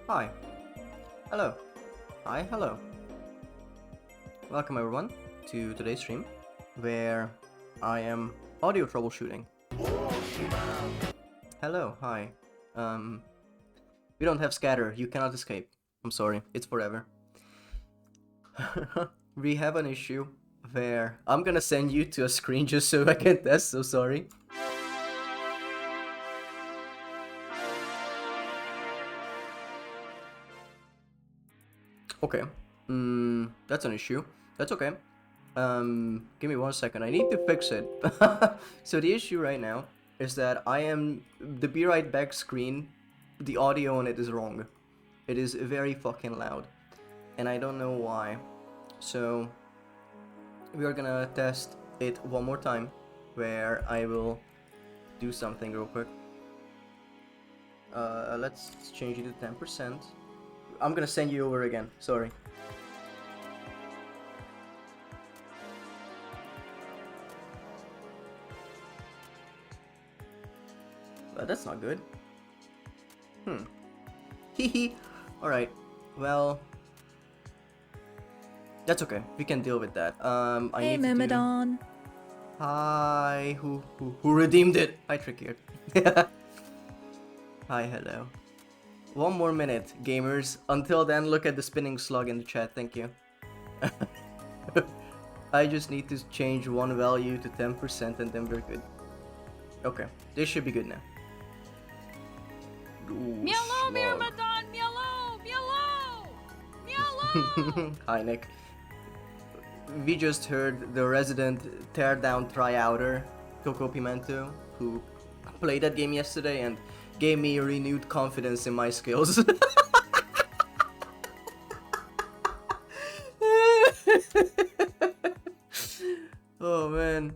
Hi. Hello. Hi, hello. Welcome everyone to today's stream where I am audio troubleshooting. Hello, hi. We don't have scatter, you cannot escape. I'm sorry, it's forever. We have an issue where I'm gonna send you to a screen just so I can test, so sorry. Okay, that's an issue. That's okay. Give me 1 second. I need to fix it. So the issue right now is that the Be Right Back screen, the audio on it is wrong. It is very fucking loud, and I don't know why. So we are gonna test it one more time, where I will do something real quick. Let's change it to 10%. I'm gonna send you over again. Sorry. But that's not good. Hehe. Alright. Well, that's okay. We can deal with that. Hey, Myrmidon. Hi. Who redeemed it? Hi, Trickier. Hi, hello. 1 more minute, gamers. Until then, look at the spinning slug in the chat. Thank you. I just need to change one value to 10% and then we're good. Okay, this should be good now. Mielo, Myrmidon! Mielo! Mielo! Mielo! Hi, Nick. We just heard the resident Teardown tryouter, Coco Pimento, who played that game yesterday and gave me renewed confidence in my skills. Oh man.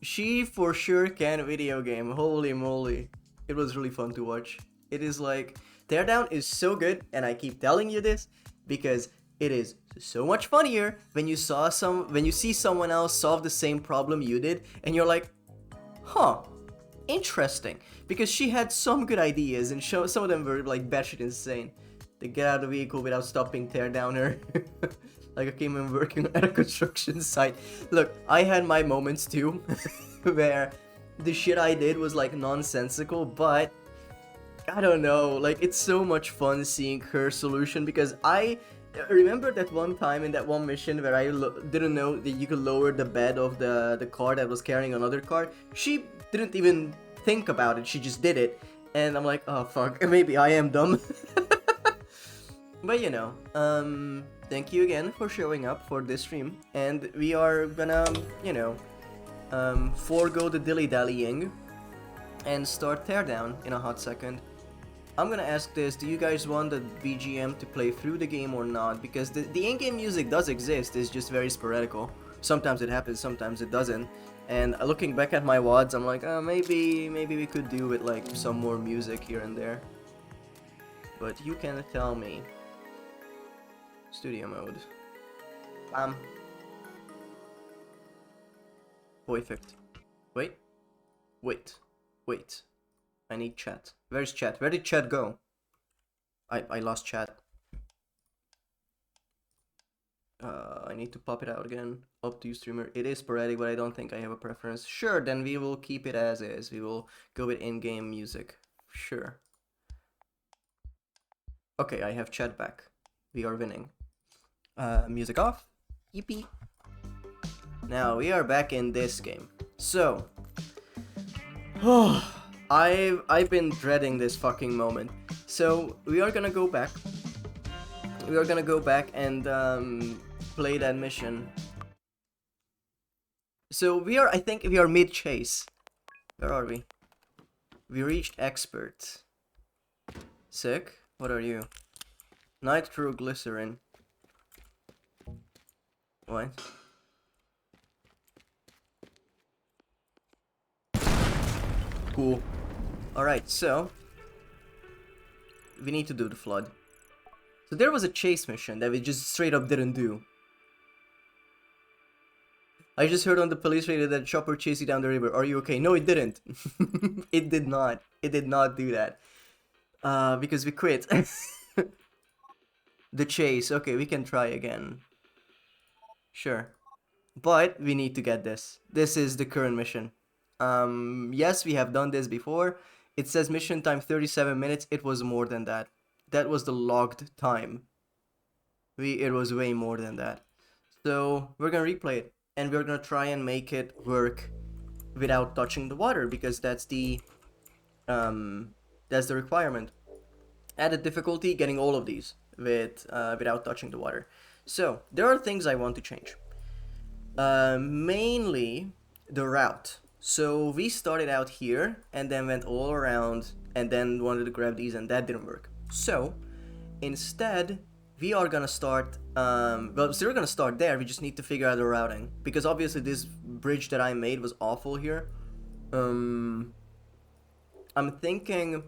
She for sure can video game, holy moly. It was really fun to watch. It is like, Teardown is so good, and I keep telling you this, because it is so much funnier when you see someone else solve the same problem you did, and you're like, huh, interesting. Because she had some good ideas, and some of them were like batshit insane. They get out of the vehicle without stopping, tear down her. Like I came in working at a construction site. Look, I had my moments too, where the shit I did was like nonsensical, but I don't know, like it's so much fun seeing her solution, because I remember that one time in that one mission where I didn't know that you could lower the bed of the car that was carrying another car. She didn't even think about it, she just did it, and I'm like, oh fuck, maybe I am dumb. But you know, thank you again for showing up for this stream, and we are gonna, you know, forego the dilly-dallying and start Teardown in a hot second. I'm gonna ask this, do you guys want the BGM to play through the game or not? Because the in-game music does exist, it's just very sporadical. Sometimes it happens, sometimes it doesn't. And looking back at my WODs, I'm like, maybe we could do with like some more music here and there. But you can tell me. Studio mode. Perfect. Wait. I need chat. Where's chat? Where did chat go? I lost chat. I need to pop it out again. Up to you, streamer. It is sporadic, but I don't think I have a preference. Sure, then we will keep it as is. We will go with in-game music. Sure. Okay, I have chat back. We are winning. Music off. Yippee. Now we are back in this game. So, I've been dreading this fucking moment. So we are gonna go back. We are gonna go back and play that mission. So I think we are mid-chase. Where are we? We reached expert. Sick. What are you? Nitroglycerin. What? Cool. Alright, so we need to do the flood. So there was a chase mission that we just straight up didn't do. I just heard on the police radio that chopper chased you down the river. Are you okay? No, it didn't. It did not. It did not do that. Because we quit. The chase. Okay, we can try again. Sure. But we need to get this. This is the current mission. Yes, we have done this before. It says mission time 37 minutes. It was more than that. That was the logged time. It was way more than that. So we're gonna replay it, and we're gonna try and make it work without touching the water, because that's the requirement. Added difficulty, getting all of these without touching the water. So there are things I want to change. Mainly the route. So we started out here and then went all around and then wanted to grab these, and that didn't work. So instead, we are gonna start, well, so we're gonna start there. We just need to figure out the routing, because obviously this bridge that I made was awful here. I'm thinking,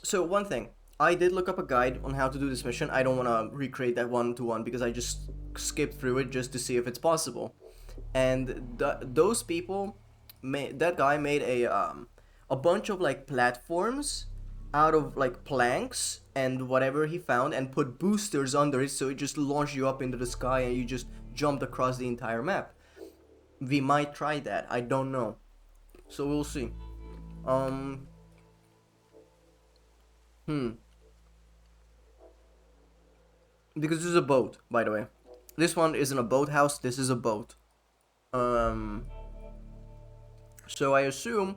so one thing, I did look up a guide on how to do this mission. I don't want to recreate that one-to-one because I just skipped through it just to see if it's possible. And those people, that guy made a bunch of like platforms out of like planks and whatever he found, and put boosters under it, so it just launched you up into the sky and you just jumped across the entire map. We might try that. I don't know. So we'll see. Because this is a boat, by the way. This one isn't a boathouse, this is a boat. So I assume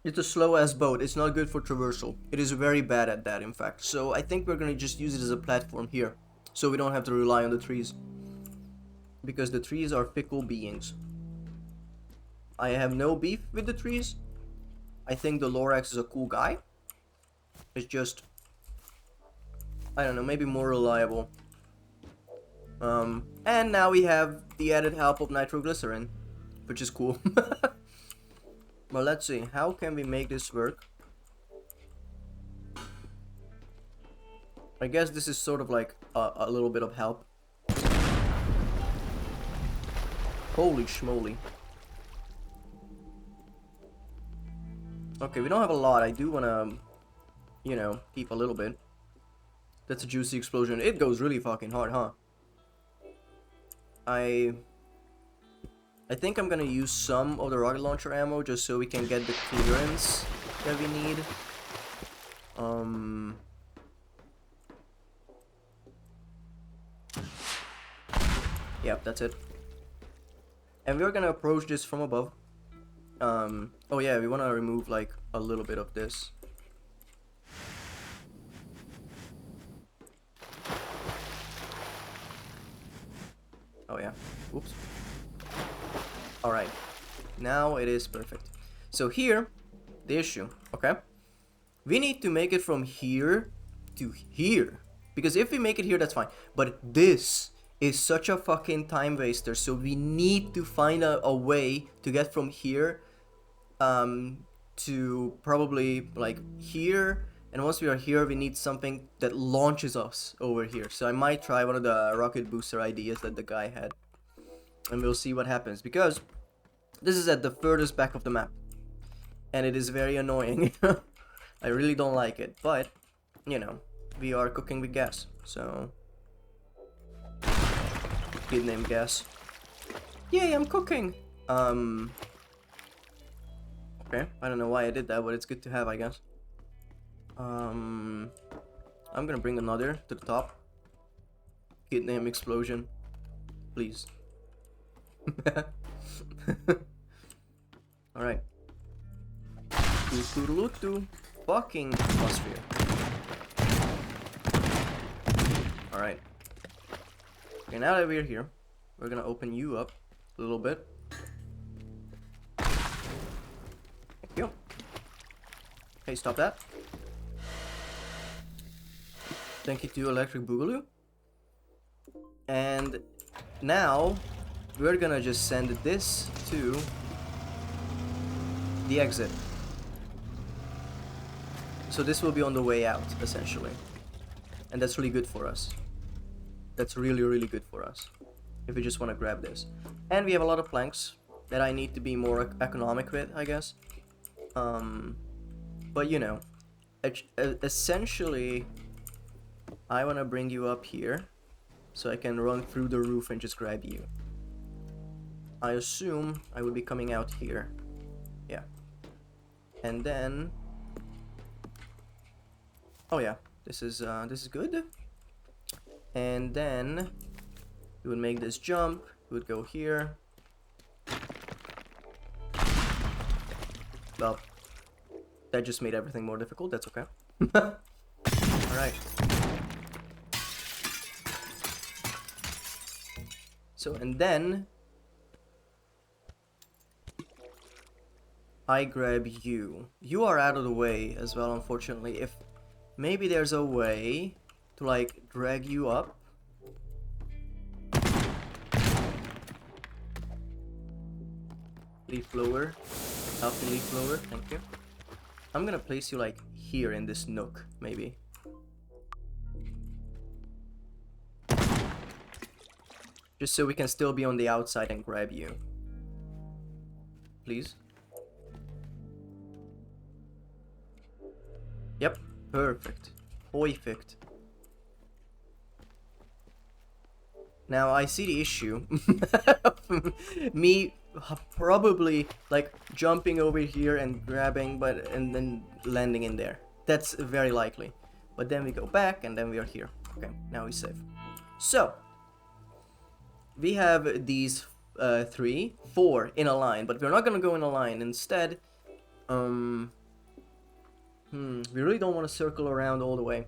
it's a slow-ass boat. It's not good for traversal. It is very bad at that, in fact. So I think we're gonna just use it as a platform here, so we don't have to rely on the trees. Because the trees are fickle beings. I have no beef with the trees. I think the Lorax is a cool guy. It's just, I don't know, maybe more reliable. And now we have the added help of nitroglycerin, which is cool. Well, let's see, how can we make this work? I guess this is sort of like a little bit of help. Holy schmoly. Okay, we don't have a lot. I do wanna, you know, keep a little bit. That's a juicy explosion. It goes really fucking hard, huh? I think I'm gonna use some of the rocket launcher ammo just so we can get the clearance that we need. Yep, that's it. And we're gonna approach this from above. Oh yeah, we wanna remove like a little bit of this. Oh yeah, oops. Alright, now it is perfect. So here, the issue, okay? We need to make it from here to here. Because if we make it here, that's fine. But this is such a fucking time waster. So we need to find a way to get from here to probably like here. And once we are here, we need something that launches us over here. So I might try one of the rocket booster ideas that the guy had. And we'll see what happens. Because this is at the furthest back of the map. And it is very annoying. I really don't like it. But, you know, we are cooking with gas. So, kid named Gas. Yay, I'm cooking! Okay, I don't know why I did that, but it's good to have, I guess. I'm gonna bring another to the top. Kid name Explosion. Please. Alright. Fucking atmosphere. Alright. Okay, now that we're here, we're gonna open you up a little bit. Thank you. Okay, stop that. Thank you to Electric Boogaloo. And now we're gonna just send this to the exit. So this will be on the way out, essentially. And that's really good for us. That's really, really good for us. If we just want to grab this. And we have a lot of planks that I need to be more economic with, I guess. But you know, essentially, I want to bring you up here so I can run through the roof and just grab you. I assume I would be coming out here. Yeah. And then... oh yeah, this is good. And then you would make this jump, you would go here. Well, that just made everything more difficult, that's okay. Alright. So, and then I grab you. You are out of the way as well, unfortunately. If maybe there's a way to like drag you up. Leaf blower. Up the leaf blower, thank you. I'm gonna place you like here in this nook, maybe. Just so we can still be on the outside and grab you. Please. Yep, perfect. Perfect. Now I see the issue. Me probably like jumping over here and grabbing, and then landing in there. That's very likely. But then we go back and then we are here. Okay, now we're safe. So we have these 4 in a line, but we're not gonna go in a line. Instead, we really don't want to circle around all the way.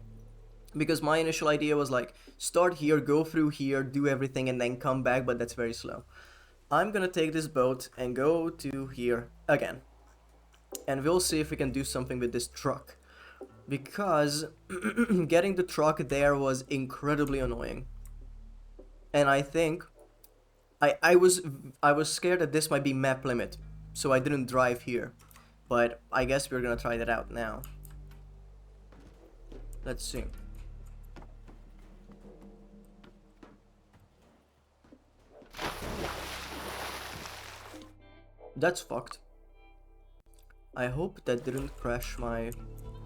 Because my initial idea was like, start here, go through here, do everything, and then come back, but that's very slow. I'm gonna take this boat and go to here again. And we'll see if we can do something with this truck. Because getting the truck there was incredibly annoying. And I think I was scared that this might be map limit, so I didn't drive here. But I guess we're gonna try that out now. Let's see. That's fucked. I hope that didn't crash my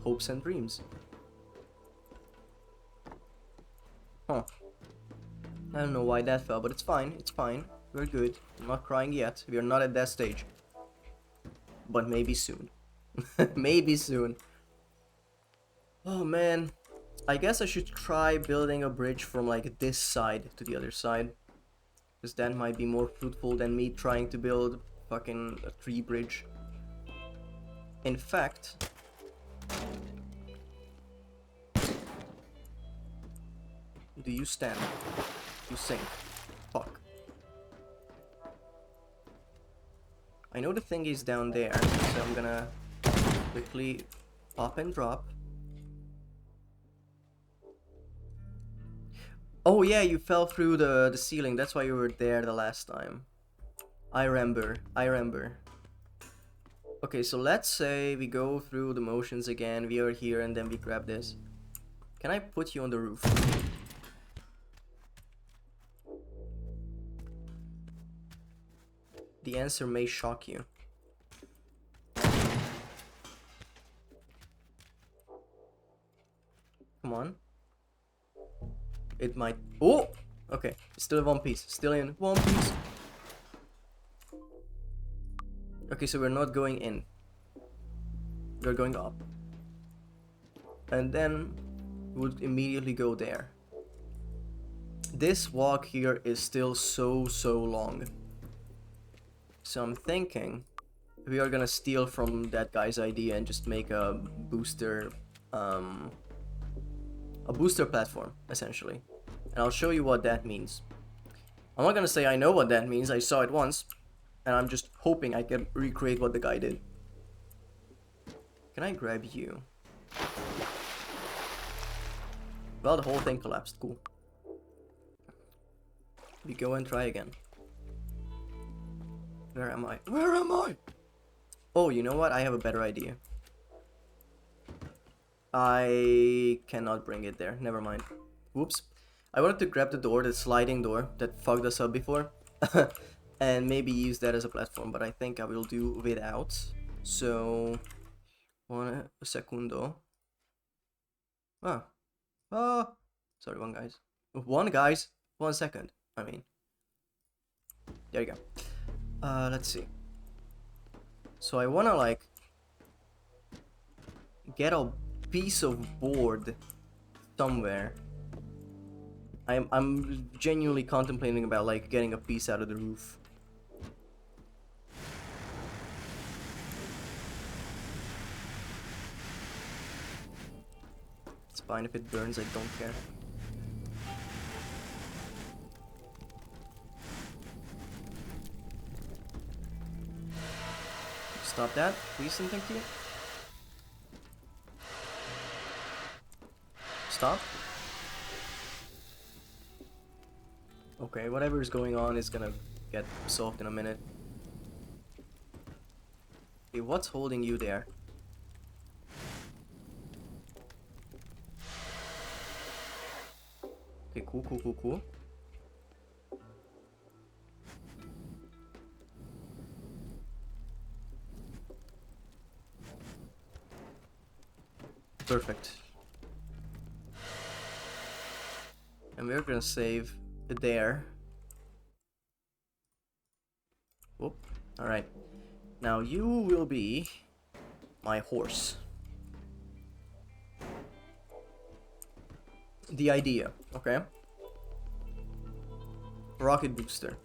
hopes and dreams. Huh. I don't know why that fell, but it's fine. It's fine. We're good. I'm not crying yet. We are not at that stage. But maybe soon. Maybe soon. Oh man. I guess I should try building a bridge from like this side to the other side. Because that might be more fruitful than me trying to build fucking a tree bridge. In fact, do you stand? You sink. Fuck. I know the thing is down there, so I'm gonna quickly pop and drop. Oh yeah, you fell through the ceiling, that's why you were there the last time. I remember. Okay, so let's say we go through the motions again, we are here, and then we grab this. Can I put you on the roof? The answer may shock you. Come on. It might... oh! Okay, still in one piece. Still in one piece. Okay, so we're not going in. We're going up. And then we would immediately go there. This walk here is still so long. So I'm thinking we are gonna steal from that guy's idea and just make a booster platform, essentially. And I'll show you what that means. I'm not gonna say I know what that means, I saw it once. And I'm just hoping I can recreate what the guy did. Can I grab you? Well, the whole thing collapsed. Cool. We go and try again. Where am I? Where am I? Oh, you know what? I have a better idea. I cannot bring it there. Never mind. Whoops. I wanted to grab the door, the sliding door that fucked us up before. And maybe use that as a platform, but I think I will do without. So, one segundo. Ah. Ah. Sorry, one guys. 1 second. I mean. There you go. Let's see. So I wanna like get a piece of board somewhere. I'm genuinely contemplating about like getting a piece out of the roof. It's fine if it burns, I don't care. Stop that, please and thank you. Stop. Okay, whatever is going on is gonna get solved in a minute. Okay, what's holding you there? Okay, cool. Perfect. And we're gonna save it there. Whoop. Alright. Now you will be my horse. The idea, okay? Rocket booster.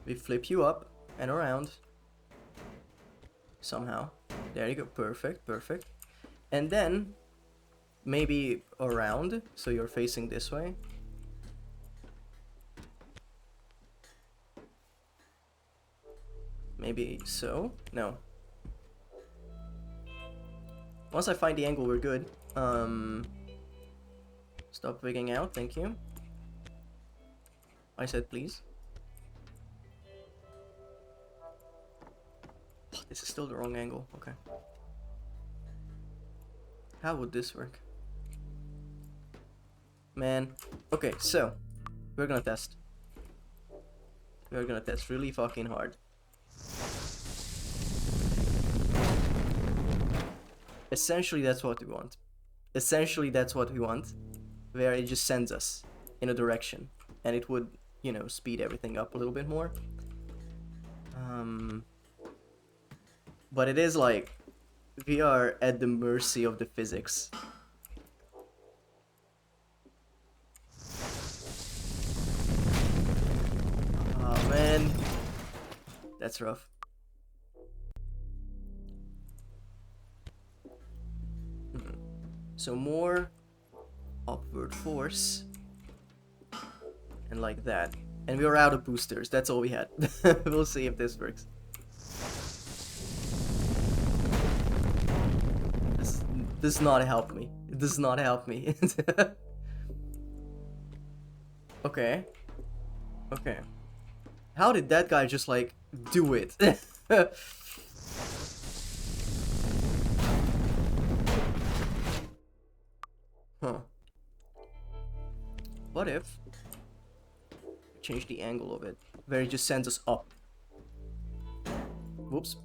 We flip you up and around. Somehow. There you go. Perfect. And then maybe around, so you're facing this way. Maybe so? No. Once I find the angle, we're good. Stop wigging out, thank you. I said please. Oh, this is still the wrong angle, okay. How would this work? Man. Okay, so we're gonna test. We're gonna test really fucking hard. Essentially, that's what we want. Where it just sends us in a direction. And it would, you know, speed everything up a little bit more. But it is like, we are at the mercy of the physics. Oh man. That's rough. So more upward force. And like that. And we were out of boosters. That's all we had. We'll see if this works. This does not help me. It does not help me. Okay. Okay. How did that guy just like do it? Huh. What if change the angle of it, where it just sends us up? Whoops.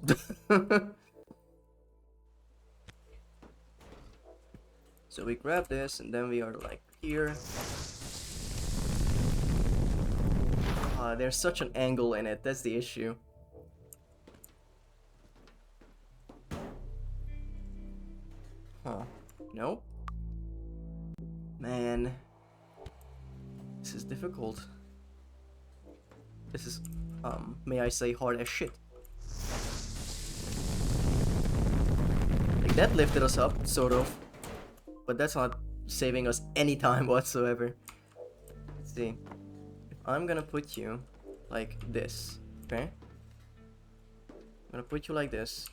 So we grab this and then we are like here. There's such an angle in it, that's the issue. Huh. Nope. Man. This is difficult. This is, may I say, hard as shit. Like, that lifted us up, sort of. But that's not saving us any time whatsoever. Let's see. If I'm gonna put you like this, okay? I'm gonna put you like this.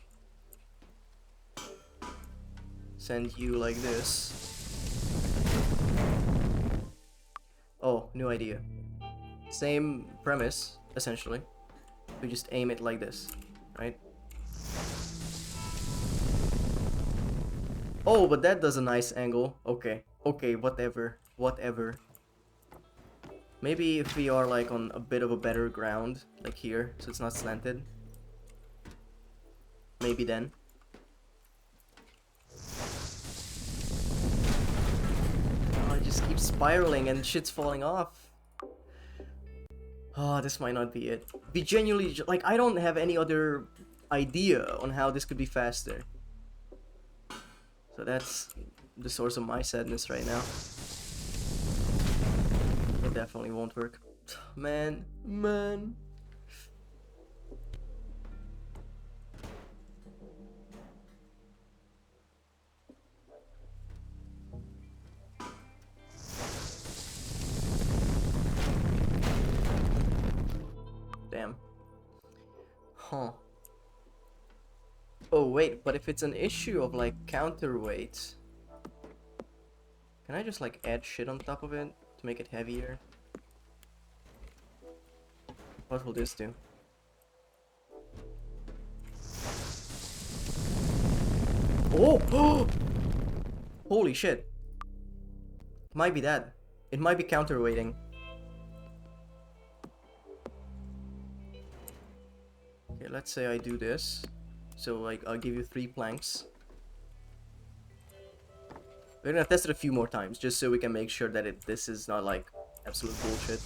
send you like this. Oh, new idea. Same premise, essentially. We just aim it like this, right? Oh, but that does a nice angle. Okay, okay, whatever, whatever. Maybe if we are like on a bit of a better ground, like here, so it's not slanted. Maybe then. Oh, it just keeps spiraling and shit's falling off. Oh, this might not be it. We genuinely, like, I don't have any other idea on how this could be faster. So that's the source of my sadness right now. It definitely won't work. Man, man. Damn. Huh. Oh wait, but if it's an issue of like counterweight, can I just like add shit on top of it to make it heavier? What will this do? Oh! Holy shit. Might be that. It might be counterweighting. Okay, let's say I do this. So like I'll give you 3 planks. We're gonna test it a few more times just so we can make sure that this is not like absolute bullshit.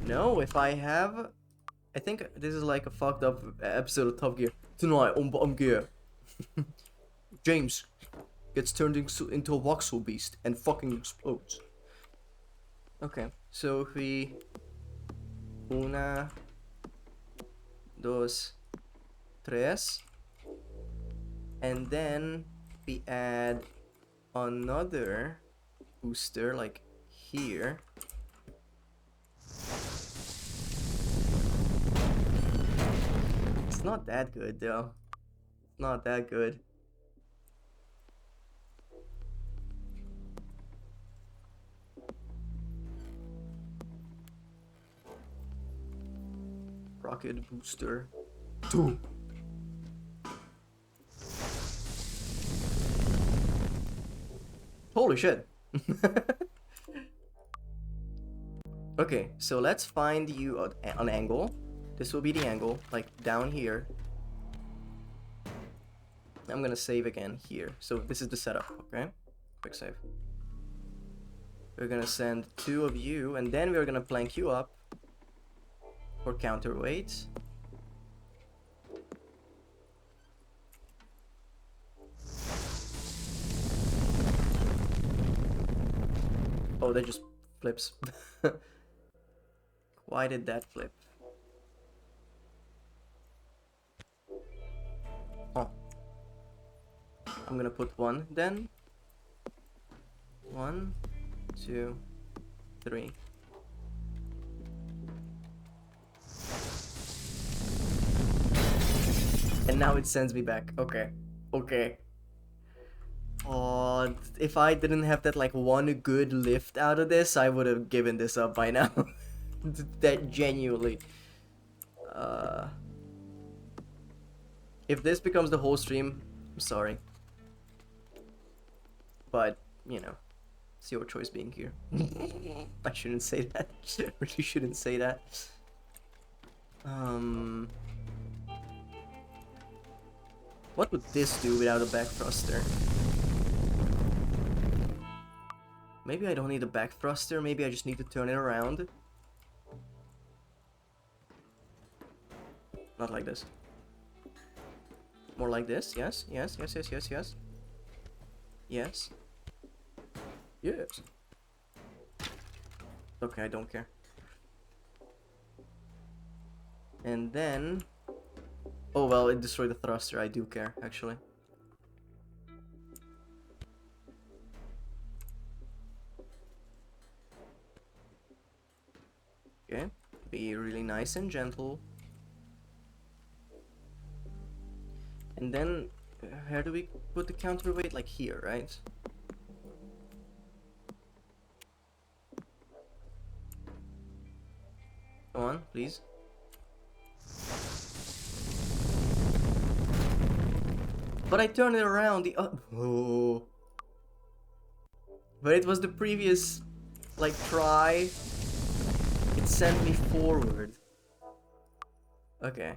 No, if I have, I think this is like a fucked up episode of Top Gear. Tonight on Bottom Gear, James gets turned into a voxel beast and fucking explodes. Okay, so if we una, dos, tres, and then we add another booster like here. It's not that good though. Not that good. Rocket booster 2. Holy shit. Okay, so let's find you an angle. This will be the angle, like down here. I'm gonna save again here. So this is the setup, okay? Quick save. We're gonna send 2 of you, and then we're gonna plank you up for counterweight. Oh, that just flips. Why did that flip? Oh. I'm gonna put 1 then. 1, 2, 3. And now it sends me back. Okay. Okay. Oh, if I didn't have that like 1 good lift out of this, I would have given this up by now. That genuinely. If this becomes the whole stream, I'm sorry. But, you know, it's your choice being here. I shouldn't say that. Really shouldn't say that. What would this do without a back thruster? Maybe I don't need a back thruster, maybe I just need to turn it around. Not like this. More like this, yes, yes, yes, yes, yes, yes. Yes. Yes. Okay, I don't care. And then... Oh well, it destroyed the thruster, I do care, actually. Okay, be really nice and gentle. And then Where do we put the counterweight? Like here, right? Come on, please. But I turned it around the oh. But it was the previous, like, try. It sent me forward. Okay.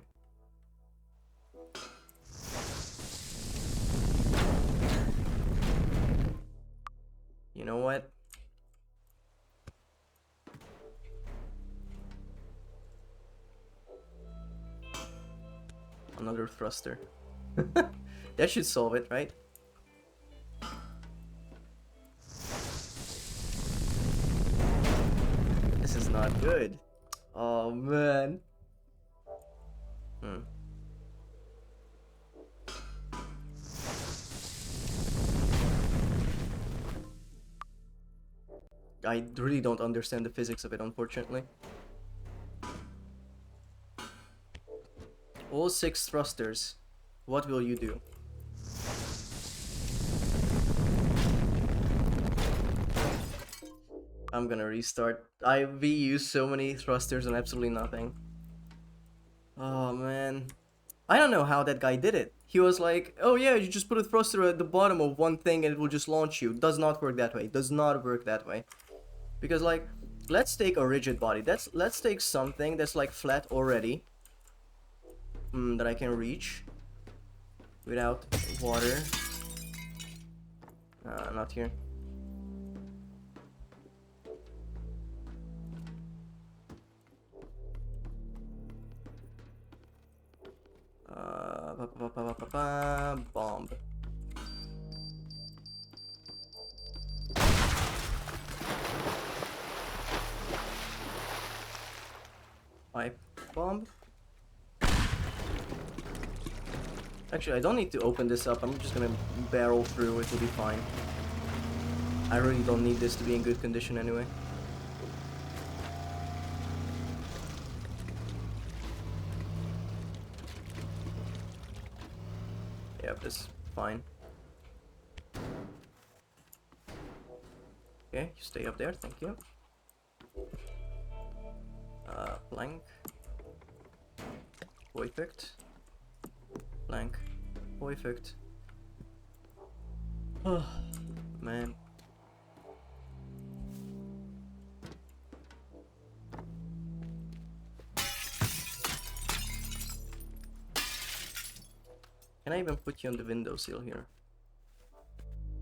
You know what? Another thruster. That should solve it, right? This is not good. Oh man. I really don't understand the physics of it, unfortunately. All 6 thrusters. What will you do? I'm gonna restart. We used so many thrusters and absolutely nothing. Oh man. I don't know how that guy did it. He was like, oh yeah, you just put a thruster at the bottom of one thing and it will just launch you. Does not work that way. Does not work that way. Because like, let's take a rigid body. Let's take something that's like flat already. That I can reach. Without water. Not here. Bomb. Pipe bomb. Actually, I don't need to open this up. I'm just gonna barrel through. It will be fine. I really don't need this to be in good condition anyway. Yep, this is fine. Okay, you stay up there, thank you. Plank. Perfect. Plank. Perfect. Oh, man. Can I even put you on the windowsill here?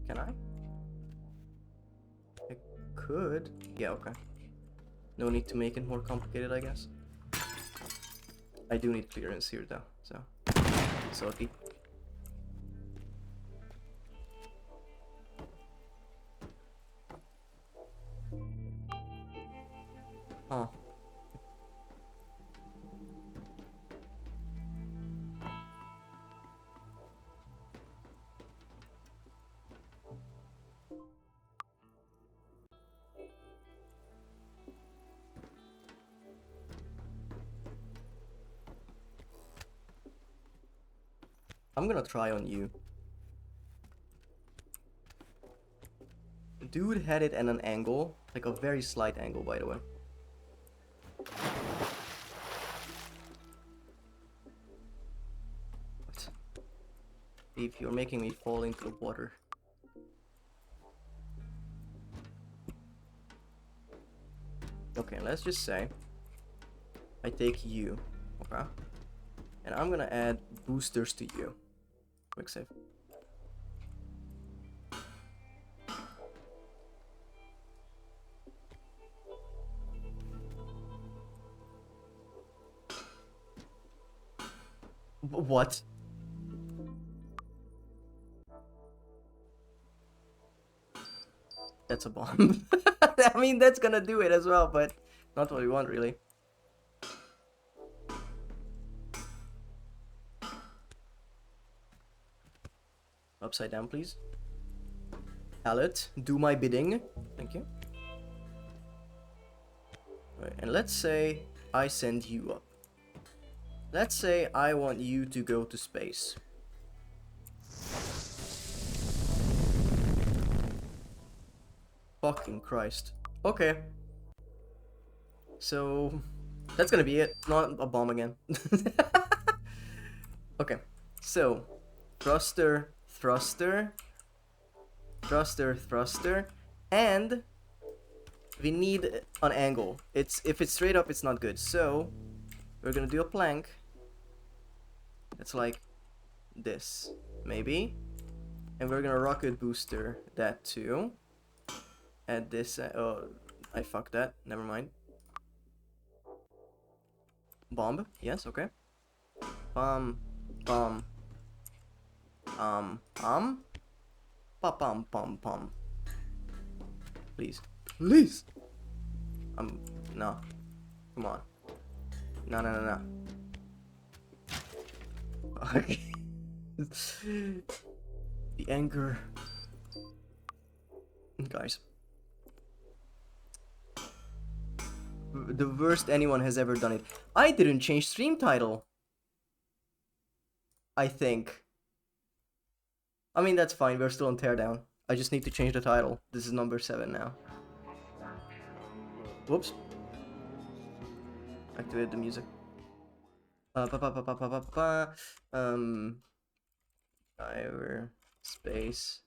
Can I? I could. Yeah, okay. No need to make it more complicated, I guess. I do need clearance here though, so. Salty. Huh. I'm gonna try on you. Dude had it at an angle, like a very slight angle, by the way. What? If you're making me fall into the water. Okay, let's just say I take you, okay? And I'm gonna add boosters to you. Quick save. What? That's a bomb. I mean, that's gonna do it as well, but not what we want, really. Upside down, please. Pallet, do my bidding. Thank you. Right, and let's say I send you up. Let's say I want you to go to space. Fucking Christ. Okay. So that's gonna be it. Not a bomb again. Okay. So thruster, thruster, thruster, thruster, and we need an angle. If it's straight up, it's not good. So we're gonna do a plank. It's like this, maybe, and we're gonna rocket booster that too. Add this. Oh, I fucked that. Never mind. Bomb. Yes. Okay. Bomb. Bomb. Pum. Pa pum pum pum. Please. Please. No. Come on. No, no, no, no. Okay. The anger. Guys. The worst anyone has ever done it. I didn't change stream title. I think. I mean, that's fine. We're still on Teardown. I just need to change the title. This is number 7 now. Whoops. Activate the music. Cyber space.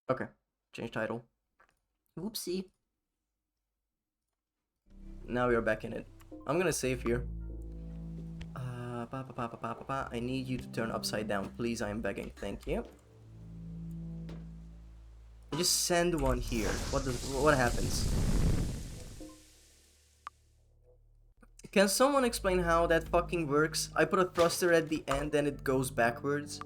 Okay. Change title. Whoopsie. Now we are back in it. I'm gonna save here. I need you to turn upside down, please. I am begging. Thank you. Just send one here. What happens? Can someone explain how that fucking works? I put a thruster at the end and it goes backwards.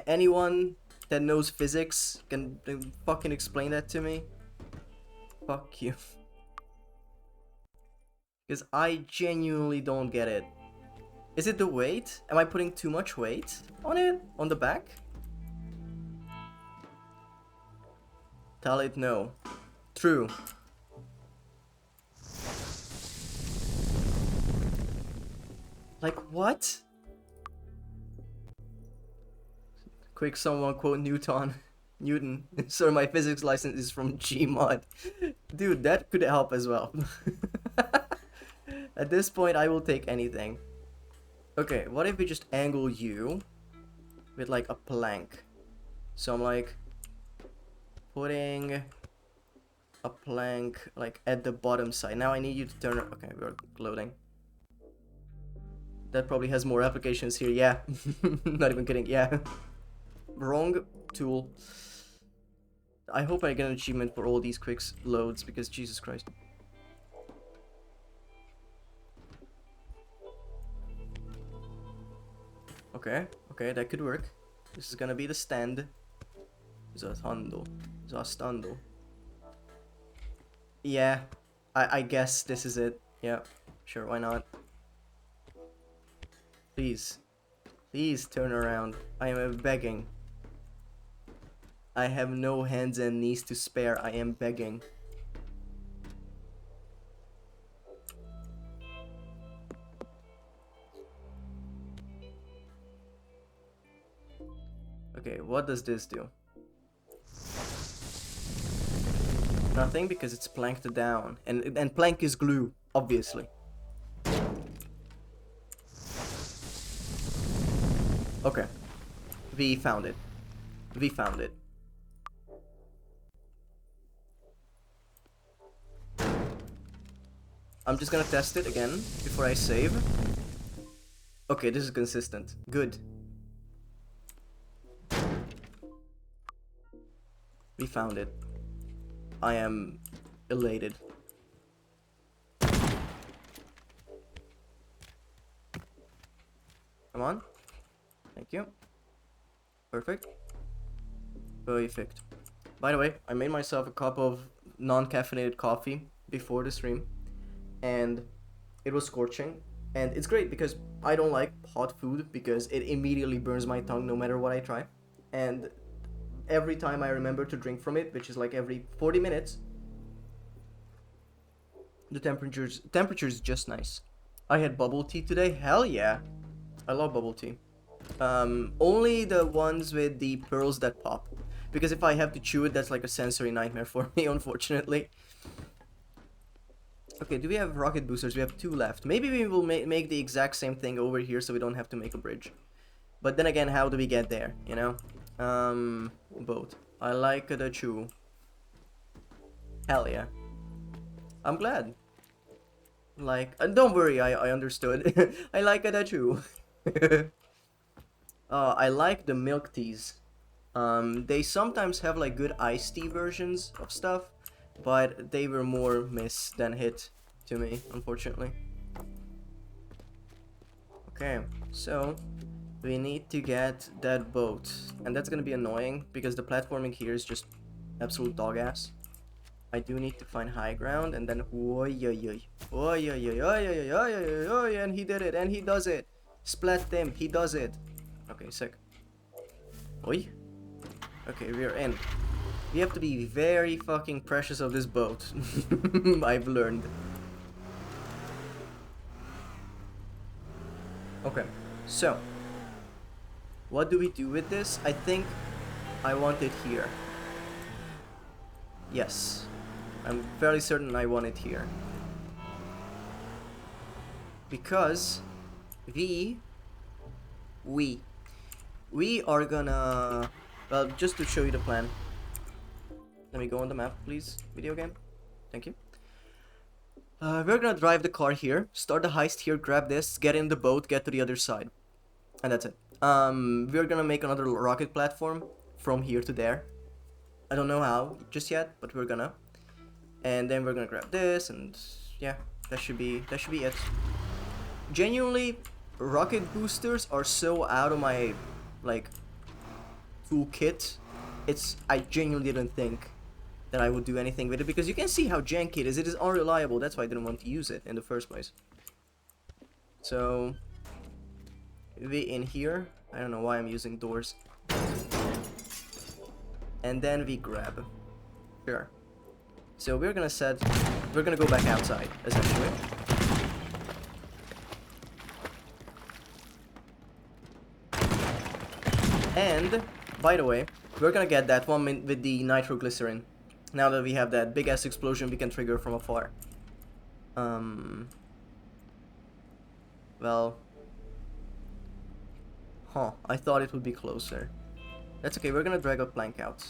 Anyone that knows physics can fucking explain that to me? Fuck you. Because I genuinely don't get it. Is it the weight? Am I putting too much weight on it? On the back? Tell it no. True. Like what? Quick, someone quote Newton. Sir, my physics license is from Gmod. Dude, that could help as well. At this point, I will take anything. Okay, what if we just angle you with like a plank? So I'm like putting a plank like at the bottom side. Now I need you to turn it. Okay, we're loading. That probably has more applications here. Yeah. Not even kidding. Yeah. Wrong tool. I hope I get an achievement for all these quick loads because Jesus Christ. Okay, okay, that could work. This is gonna be the stand. Zastando. Yeah, I guess this is it. Yeah, sure, why not? Please. Please turn around. I am begging. I have no hands and knees to spare. I am begging. Okay, what does this do? Nothing, because it's planked down. And plank is glue, obviously. Okay. We found it. We found it. I'm just gonna test it again before I save. Okay, this is consistent. Good. We found it. I am elated. Come on. Thank you. Perfect. Perfect. By the way, I made myself a cup of non-caffeinated coffee before the stream. And it was scorching. And it's great because I don't like hot food because it immediately burns my tongue no matter what I try. And every time I remember to drink from it, which is like every 40 minutes, the temperature is just nice. I had bubble tea today. Hell yeah. I love bubble tea. Only the ones with the pearls that pop. Because if I have to chew it, that's like a sensory nightmare for me, unfortunately. Okay, do we have rocket boosters? We have 2 left. Maybe we will make the exact same thing over here so we don't have to make a bridge. But then again, how do we get there, you know? Boat. I like the chew. Hell yeah. I'm glad. Like, don't worry, I understood. I like that too. I like the milk teas. They sometimes have like good iced tea versions of stuff, but they were more miss than hit to me, unfortunately. Okay, so we need to get that boat, and that's gonna be annoying because the platforming here is just absolute dog ass. I do need to find high ground, and then and he did it, and he does it. Splat him, he does it. Okay, sick. Oi. Okay, we are in. We have to be very fucking precious of this boat. I've learned. Okay, so what do we do with this? I think I want it here. Yes. I'm fairly certain I want it here. Because we are gonna... Well, just to show you the plan. Let me go on the map, please, video game. Thank you. We're gonna drive the car here, start the heist here, grab this, get in the boat, get to the other side. And that's it. We're gonna make another rocket platform from here to there. I don't know how just yet, but we're gonna. And then we're gonna grab this, and yeah, that should be it. Genuinely, rocket boosters are so out of my like toolkit. I genuinely didn't think that I would do anything with it, because you can see how janky it is. It is unreliable. That's why I didn't want to use it in the first place. So we in here. I don't know why I'm using doors. And then we grab. Sure. So we're gonna go back outside, essentially. And, by the way, we're gonna get that one with the nitroglycerin. Now that we have that big ass explosion we can trigger from afar. Well. Huh, I thought it would be closer. That's okay, we're gonna drag a plank out.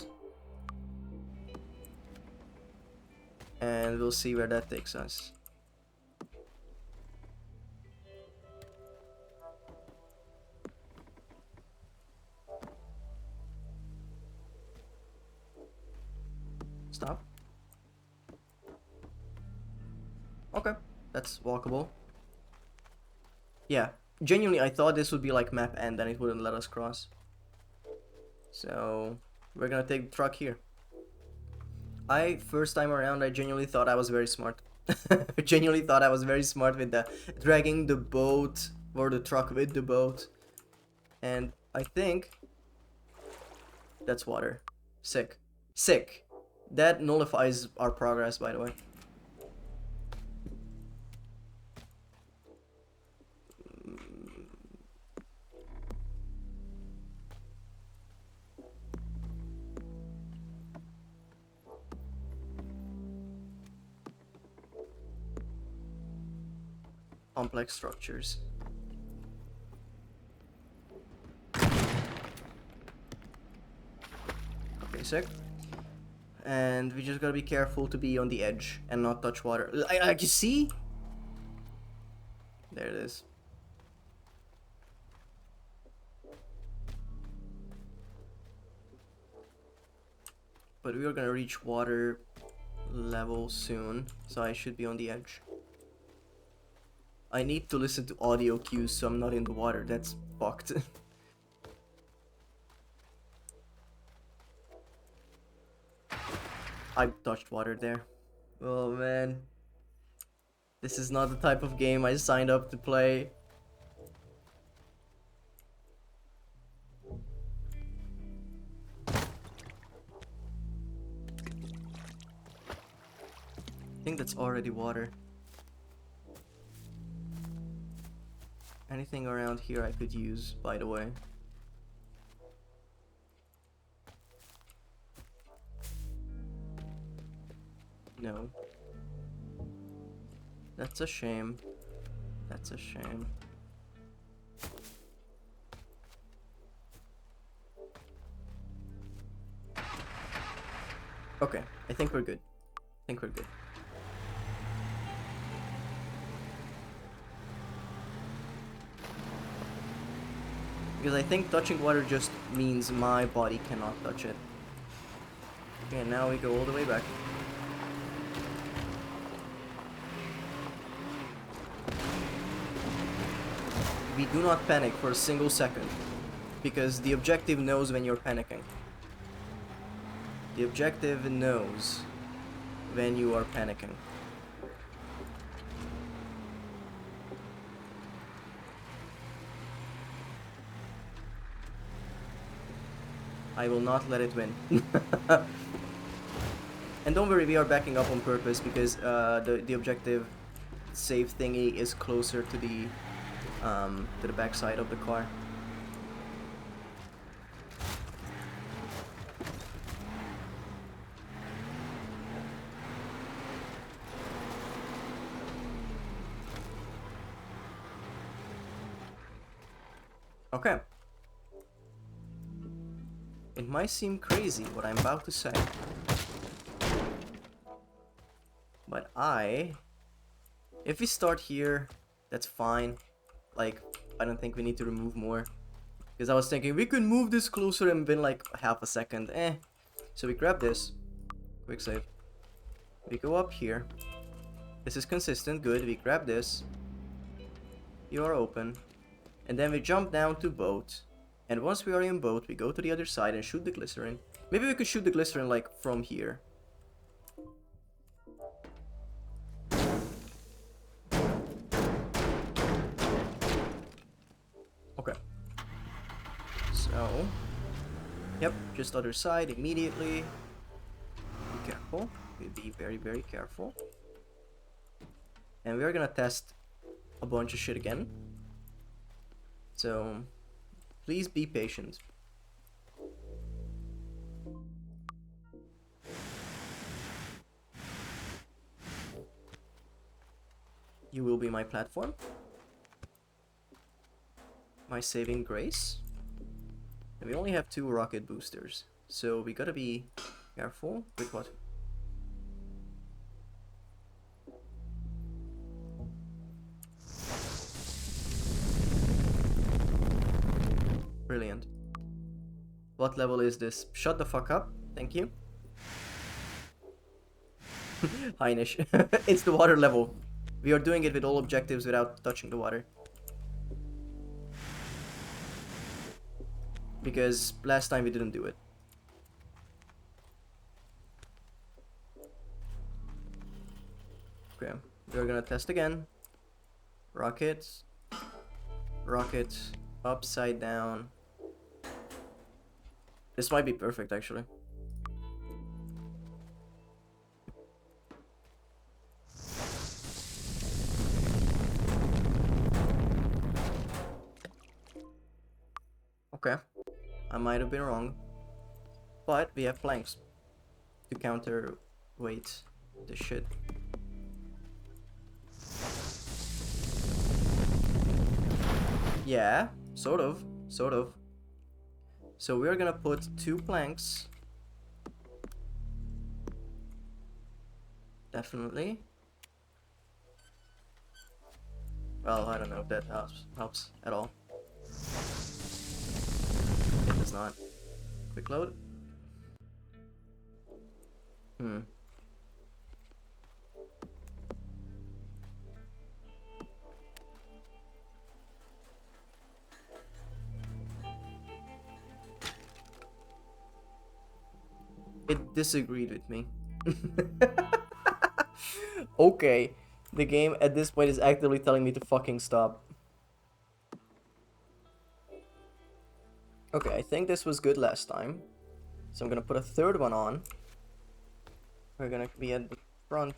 And we'll see where that takes us. Stop. Okay, that's walkable. Yeah, genuinely I thought this would be like map end and it wouldn't let us cross. So we're gonna take the truck here. First time around, I genuinely thought I was very smart. I genuinely thought I was very smart with the dragging the boat or the truck with the boat. And I think that's water. Sick. Sick. That nullifies our progress, by the way. Complex structures. Okay, sick. And we just gotta be careful to be on the edge and not touch water. Like you see? There it is. But we are gonna reach water level soon, so I should be on the edge. I need to listen to audio cues so I'm not in the water. That's fucked. I touched water there. Oh man. This is not the type of game I signed up to play. think that's already water. Anything around here I could use, by the way. No. That's a shame. That's a shame. Okay, I think we're good. I think we're good. Because I think touching water just means my body cannot touch it. Okay, now we go all the way back. We do not panic for a single second, because the objective knows when you're panicking. The objective knows when you are panicking. I will not let it win. And don't worry, we are backing up on purpose because the objective save thingy is closer to the back side of the car. Okay. It might seem crazy what I'm about to say, but if we start here, that's fine. Like, I don't think we need to remove more, because I was thinking we could move this closer and been like half a second. So we grab this, quick save. We go up here. This is consistent, good. We grab this. You are open, and then we jump down to boat. And once we are in boat, we go to the other side and shoot the glycerin. Maybe we could shoot the glycerin like from here. Okay. So, yep, just other side immediately. Be careful. Be very, very careful. And we are gonna test a bunch of shit again. So, please be patient. You will be my platform. My saving grace. And we only have 2 rocket boosters. So we gotta be careful with what? Brilliant. What level is this? Shut the fuck up. Thank you. Heinish. It's the water level. We are doing it with all objectives without touching the water. Because last time we didn't do it. Okay, we're gonna test again. Rocket. Rocket. Upside down. This might be perfect, actually. Okay. I might have been wrong. But we have planks to counterweight this shit. Yeah, sort of. Sort of. So we're gonna put 2 planks. Definitely. Well, I don't know if that helps at all. It does not. Quick load. It disagreed with me. Okay. The game at this point is actively telling me to fucking stop. Okay, I think this was good last time. So I'm gonna put a 3rd one on. We're gonna be at the front.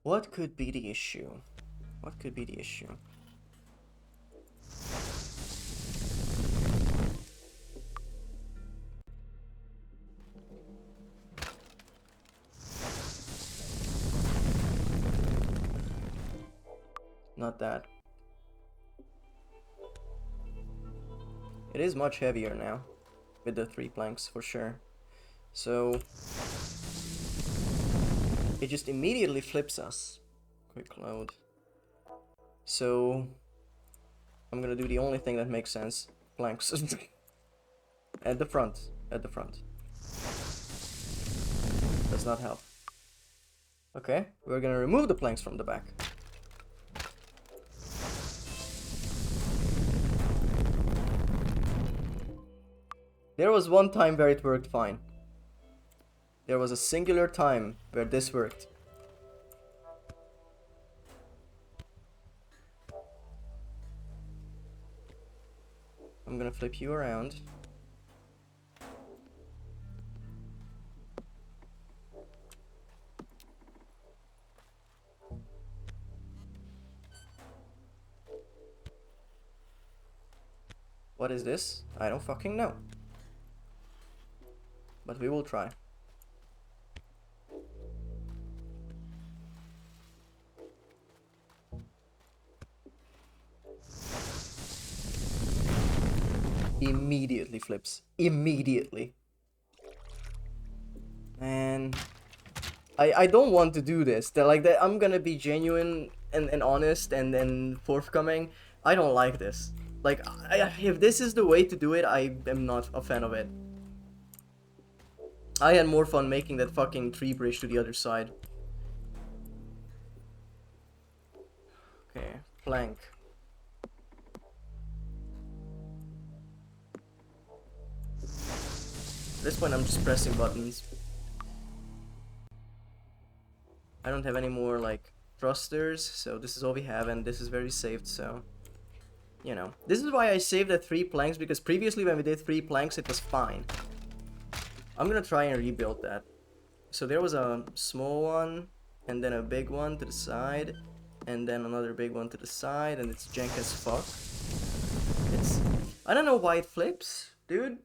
What could be the issue? What could be the issue? Not that. It is much heavier now with the 3 planks for sure. So it just immediately flips us. Quick load. So I'm gonna do the only thing that makes sense. Planks. At the front. At the front. Does not help. Okay, we're gonna remove the planks from the back. There was one time where it worked fine. There was a singular time where this worked. I'm gonna flip you around. What is this? I don't fucking know. But we will try. Immediately flips. Immediately. Man. I don't want to do this. I'm gonna be genuine and honest and forthcoming. I don't like this. Like, if this is the way to do it, I am not a fan of it. I had more fun making that fucking tree bridge to the other side. Okay, plank. At this point I'm just pressing buttons. I don't have any more like thrusters, so this is all we have, and this is very saved, so you know. This is why I saved at 3 planks, because previously when we did 3 planks it was fine. I'm gonna try and rebuild that. So there was a small one, and then a big one to the side, and then another big one to the side, and it's jank as fuck. I don't know why it flips, dude.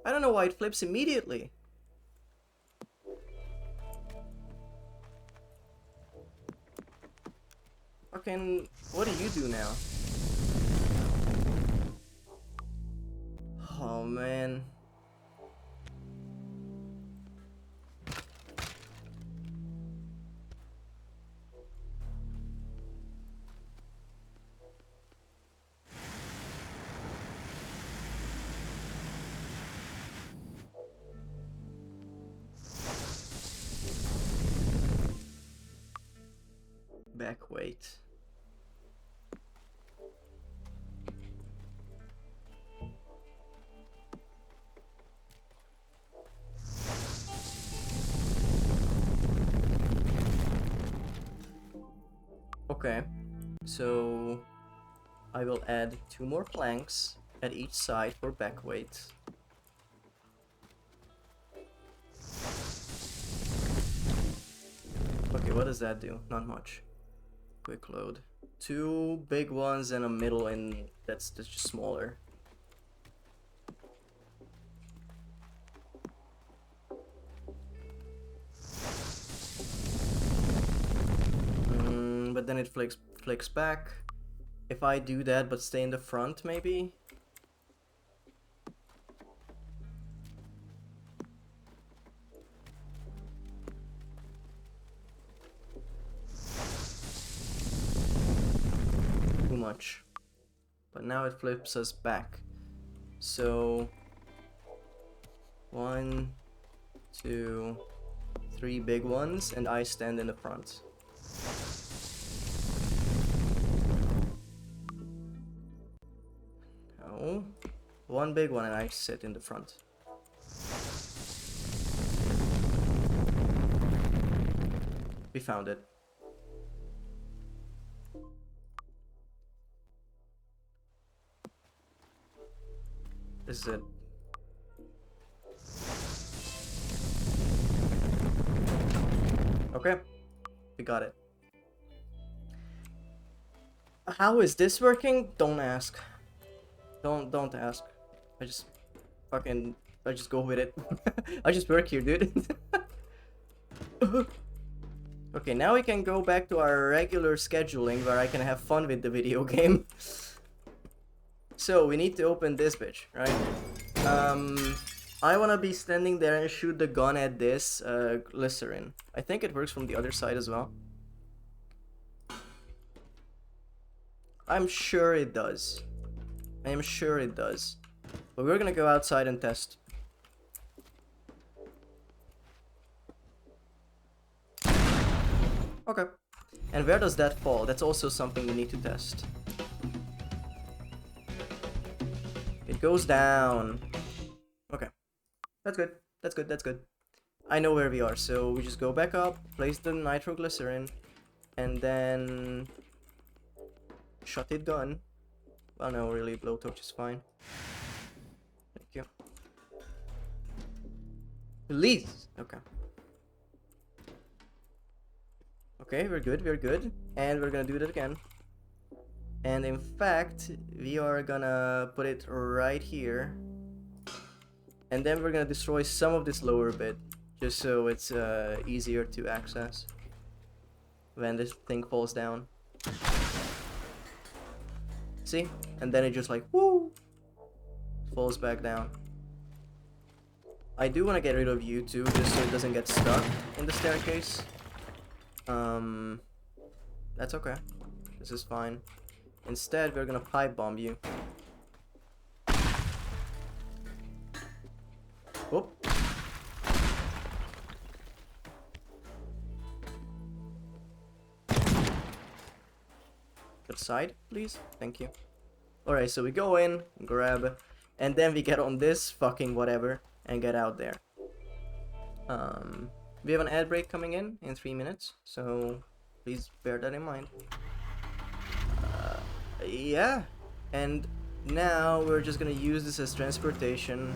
I don't know why it flips immediately. Fucking, what do you do now? Oh man. Back weight. Okay, so I will add 2 more planks at each side for back weight. Okay, what does that do? Not much. Quick load. 2 big ones and a middle, and that's just smaller. But then it flicks back. If I do that but stay in the front, maybe? Too much. But now it flips us back. So 1, 2, 3 big ones, and I stand in the front. No. 1 big one and I sit in the front. We found it. This is it. Okay, we got it. How is this working? Don't ask. Don't ask. I just fucking I just go with it. I just work here, dude. Okay, now we can go back to our regular scheduling where I can have fun with the video game. So we need to open this bitch, right? I wanna be standing there and shoot the gun at this glycerin. I think it works from the other side as well. I'm sure it does. I am sure it does. But we're gonna go outside and test. Okay. And where does that fall? That's also something we need to test. It goes down. Okay. That's good. That's good. That's good. I know where we are, so we just go back up, place the nitroglycerin, and then shut it gun. Well, no, really, blowtorch is fine. Thank you. Release. Okay. Okay, we're good, we're good. And we're gonna do that again. And in fact, we are gonna put it right here. And then we're gonna destroy some of this lower bit, just so it's easier to access when this thing falls down. See? And then it just like, woo! Falls back down. I do want to get rid of you too, just so it doesn't get stuck in the staircase. That's okay. This is fine. Instead, we're gonna pipe bomb you. Whoop. To the side, please. Thank you. Alright, so we go in, grab, and then we get on this fucking whatever and get out there. We have an ad break coming in 3 minutes, so please bear that in mind. Yeah, and now we're just gonna use this as transportation,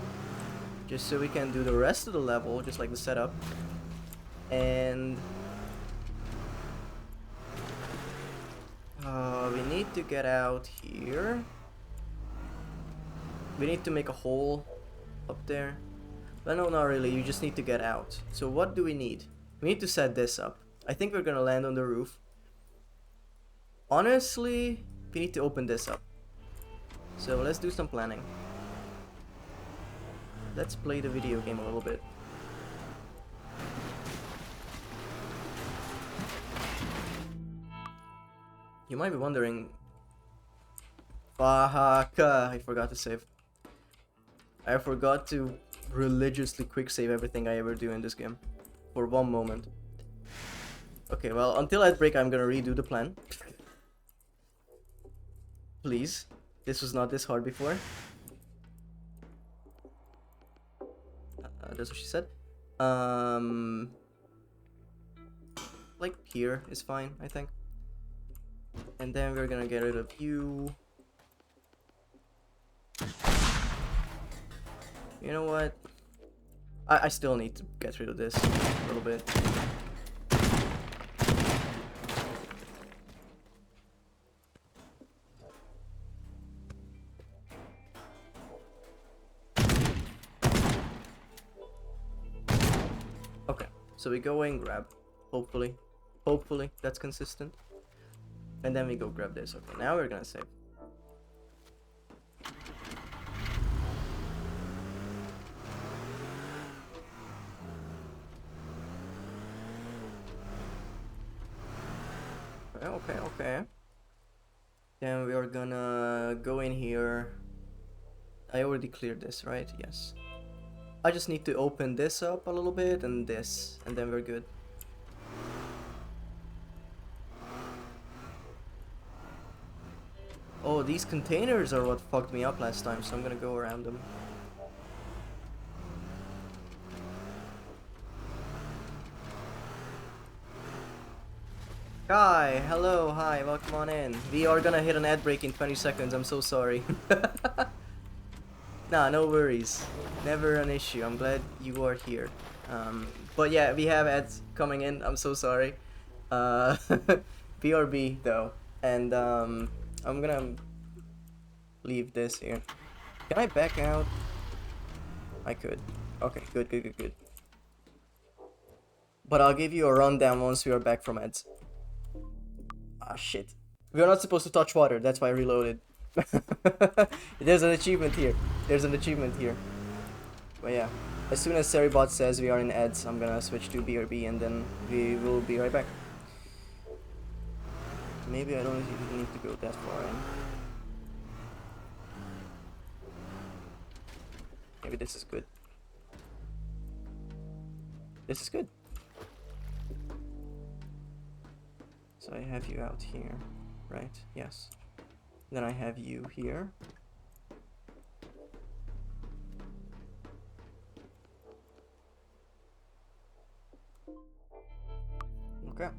just so we can do the rest of the level, just like the setup. And we need to get out here. We need to make a hole up there. But no, not really, you just need to get out. So what do we need? We need to set this up. I think we're gonna land on the roof. Honestly, we need to open this up. So let's do some planning. Let's play the video game a little bit. You might be wondering... Fuck, I forgot to save. I forgot to religiously quick save everything I ever do in this game. For one moment. Okay, well, until I break, I'm gonna redo the plan. Please. This was not this hard before. That's what she said. Like here is fine, I think. And then we're gonna get rid of you. You know what? I still need to get rid of this a little bit. Okay, so we go and grab. Hopefully. Hopefully that's consistent. And then we go grab this. Okay, now we're gonna save. Okay. Then we are gonna go in here. I already cleared this, right? Yes. I just need to open this up a little bit and this, and then we're good. Oh, these containers are what fucked me up last time, so I'm gonna go around them. Hi, hello, hi, welcome on in. We are gonna hit an ad break in 20 seconds, I'm so sorry. Nah, no worries. Never an issue, I'm glad you are here. But yeah, we have ads coming in, I'm so sorry. BRB though. And I'm gonna leave this here. Can I back out? I could. Okay, good. But I'll give you a rundown once we are back from ads. Ah, shit. We are not supposed to touch water, that's why I reloaded. There's an achievement here. But yeah, as soon as Seribot says we are in ads, I'm gonna switch to BRB and then we will be right back. Maybe I don't even need to go that far in. Maybe this is good. This is good. So I have you out here, right? Yes. Then I have you here. Okay.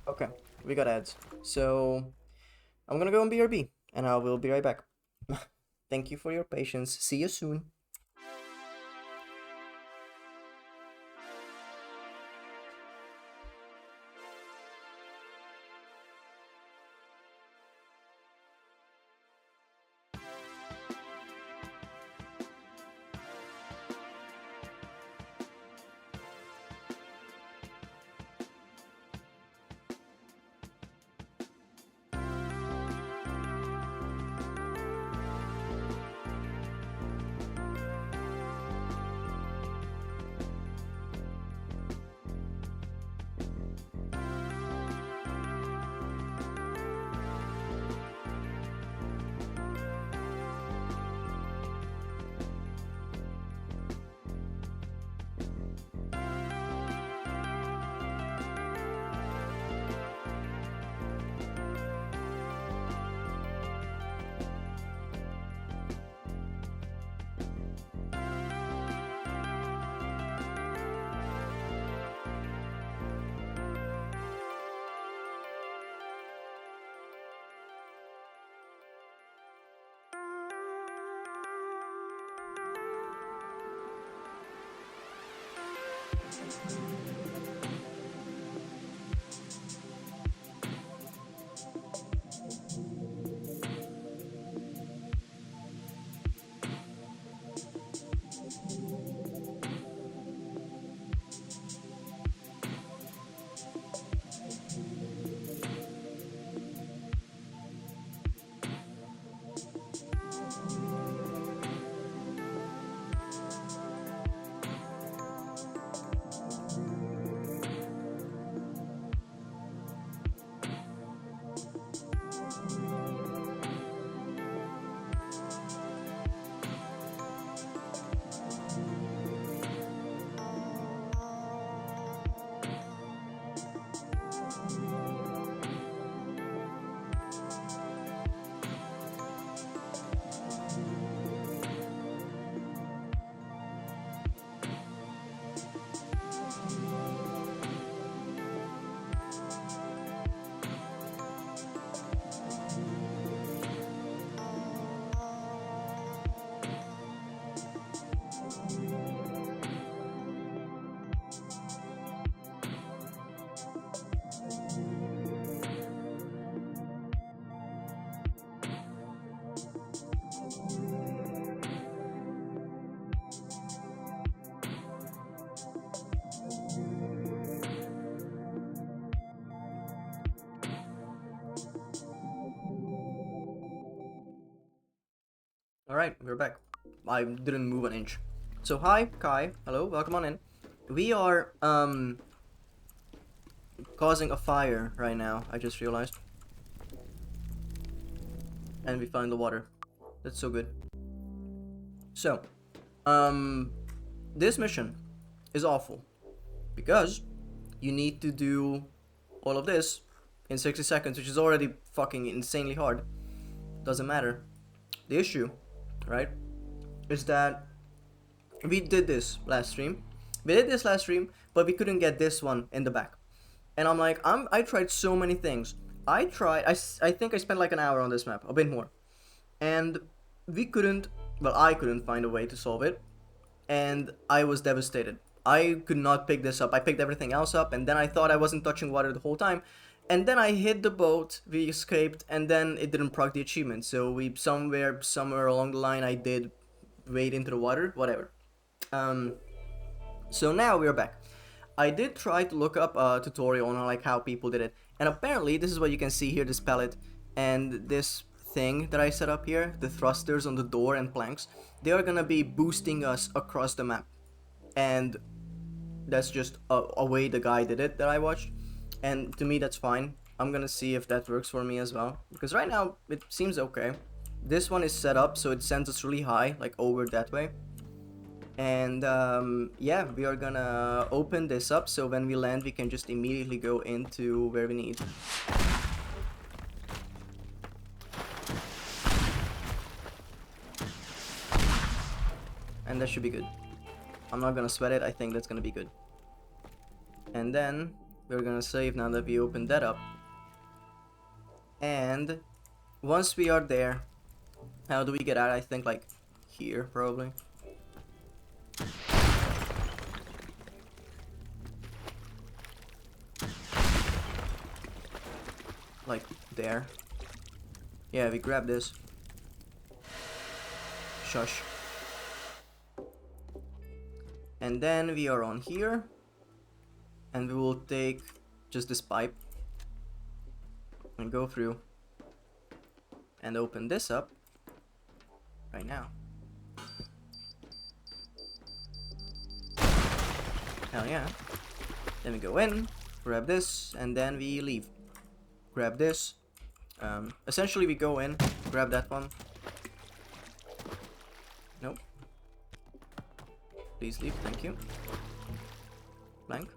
Okay, we got ads. So I'm gonna go on BRB and I will be right back. Thank you for your patience. See you soon. Alright, we're back. I didn't move an inch. So hi, Kai. Hello, welcome on in. We are causing a fire right now, I just realized. And we found the water. That's so good. So, this mission is awful because you need to do all of this in 60 seconds, which is already fucking insanely hard. Doesn't matter. The issue, right, is that we did this last stream. But we couldn't get this one in the back. And I tried so many things. I think I spent like an hour on this map, a bit more. and we couldn't, well, I couldn't find a way to solve it, and I was devastated. I could not pick this up. I picked everything else up, and then I thought I wasn't touching water the whole time, and then I hit the boat, we escaped, and then it didn't proc the achievement, so we somewhere along the line I did wade into the water, whatever. So now we're back. I did try to look up a tutorial on like how people did it, and apparently this is what you can see here, this pallet and this thing that I set up here, the thrusters on the door and planks, they are gonna be boosting us across the map. And that's just a way the guy did it that I watched, and to me that's fine. I'm gonna see if that works for me as well, because right now it seems okay. This one is set up so it sends us really high, like over that way. And yeah, we are gonna open this up so when we land we can just immediately go into where we need. And that should be good. I'm not gonna sweat it, I think that's gonna be good. And then we're gonna save now that we opened that up. And once we are there, how do we get out? I think like here probably. Like there. Yeah, we grab this. Shush. And then we are on here. And we will take just this pipe. And go through. And open this up. Right now. Hell yeah. Then we go in. Grab this. And then we leave. Grab this. Essentially we go in, grab that one. Nope. Please leave, thank you. Blank.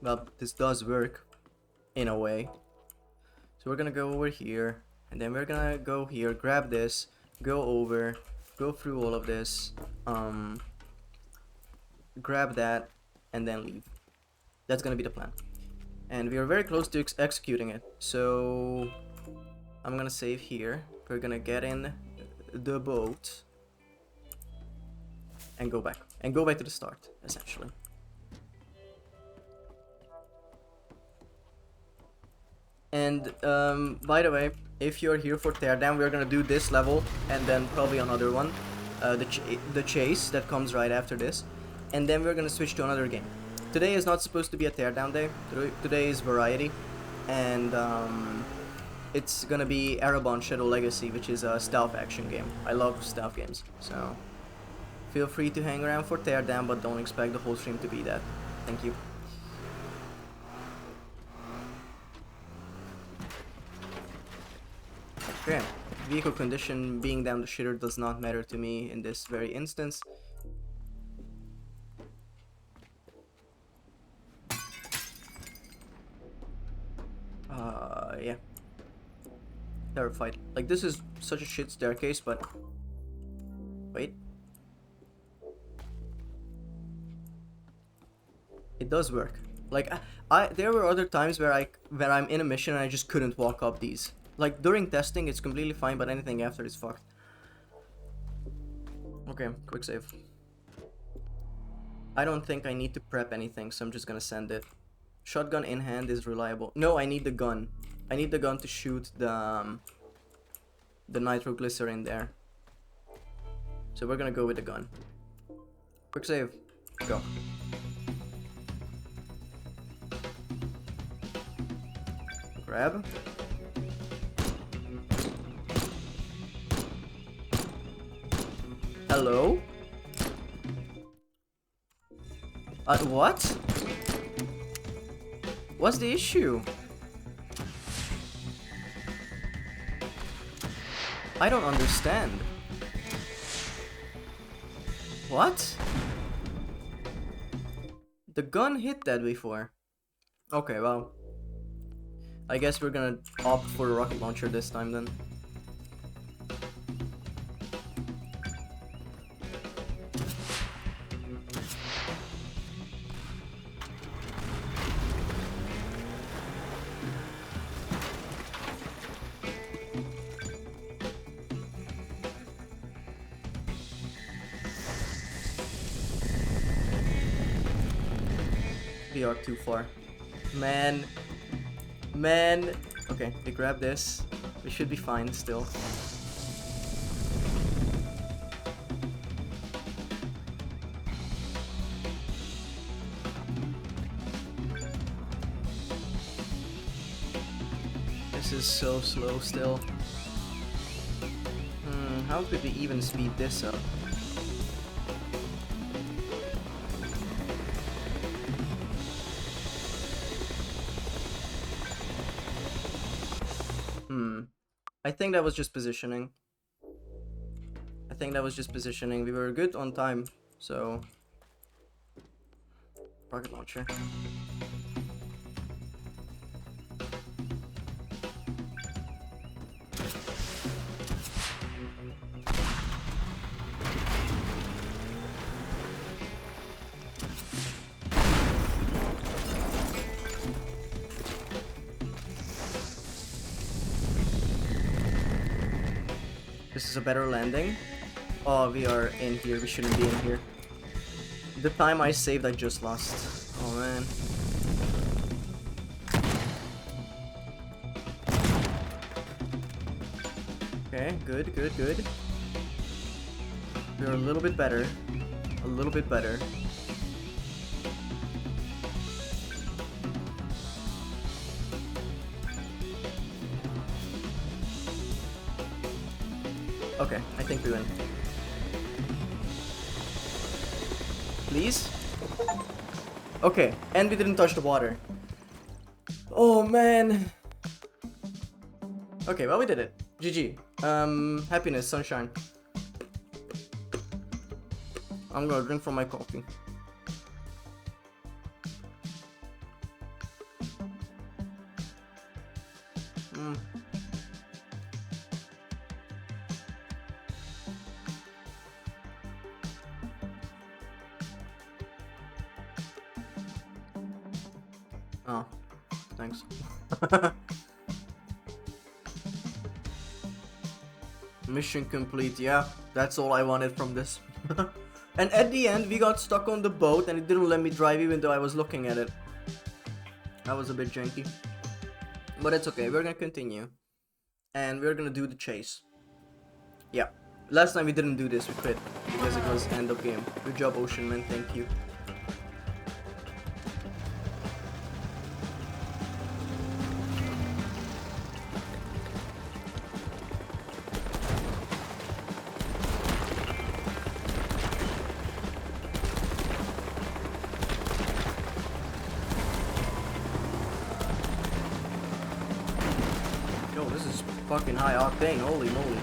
Well, this does work in a way. So we're gonna go over here, and then we're gonna go here, grab this, go over, go through all of this, grab that, and then leave. That's gonna be the plan. And we are very close to executing it. So I'm gonna save here. We're gonna get in the boat and go back. And go back to the start, essentially. And by the way, if you're here for Teardown, we're gonna do this level and then probably another one. The chase that comes right after this. And then we're gonna switch to another game. Today is not supposed to be a Teardown day. Today is variety, and it's gonna be Ereban Shadow Legacy, which is a stealth action game. I love stealth games, so feel free to hang around for Teardown, but don't expect the whole stream to be that. Thank you. Okay, vehicle condition being down the shitter does not matter to me in this very instance. Yeah. Terrified. Like, this is such a shit staircase, but... Wait. It does work. Like, there were other times where I'm in a mission and I just couldn't walk up these. Like, during testing, it's completely fine, but anything after is fucked. Okay, quick save. I don't think I need to prep anything, so I'm just gonna send it. Shotgun in hand is reliable. No, I need the gun. I need the gun to shoot the nitroglycerin there. So we're gonna go with the gun. Quick save. Go. Grab. Hello? What? What's the issue? I don't understand. What? The gun hit that before. Okay, well. I guess we're gonna opt for a rocket launcher this time then. we are too far. Man. Man. Okay, we grab this. We should be fine still. This is so slow still. How could we even speed this up? I think that was just positioning. We were good on time, so... Rocket launcher. This is a better landing. Oh, we are in here. We shouldn't be in here. The time I saved, I just lost. Oh, man. Okay, good, good, good. We're a little bit better. A little bit better. Okay, I think we win. Please? Okay, and we didn't touch the water. Oh man. Okay, well we did it. GG. Happiness, sunshine. I'm gonna drink from my coffee. Oh, thanks. Mission complete, yeah, that's all I wanted from this. And at the end, we got stuck on the boat and it didn't let me drive even though I was looking at it. That was a bit janky. But it's okay, we're gonna continue. And we're gonna do the chase. Yeah, last time we didn't do this, we quit. Because it was end of game. Good job, Ocean Man, thank you. Fucking high octane, holy moly.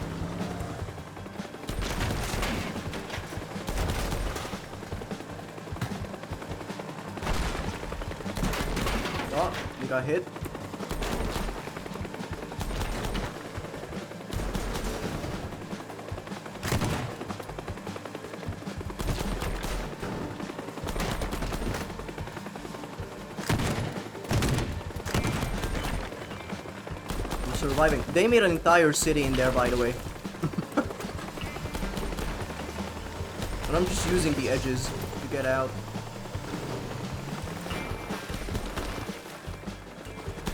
Oh, you got hit. Surviving. They made an entire city in there, by the way. And I'm just using the edges to get out.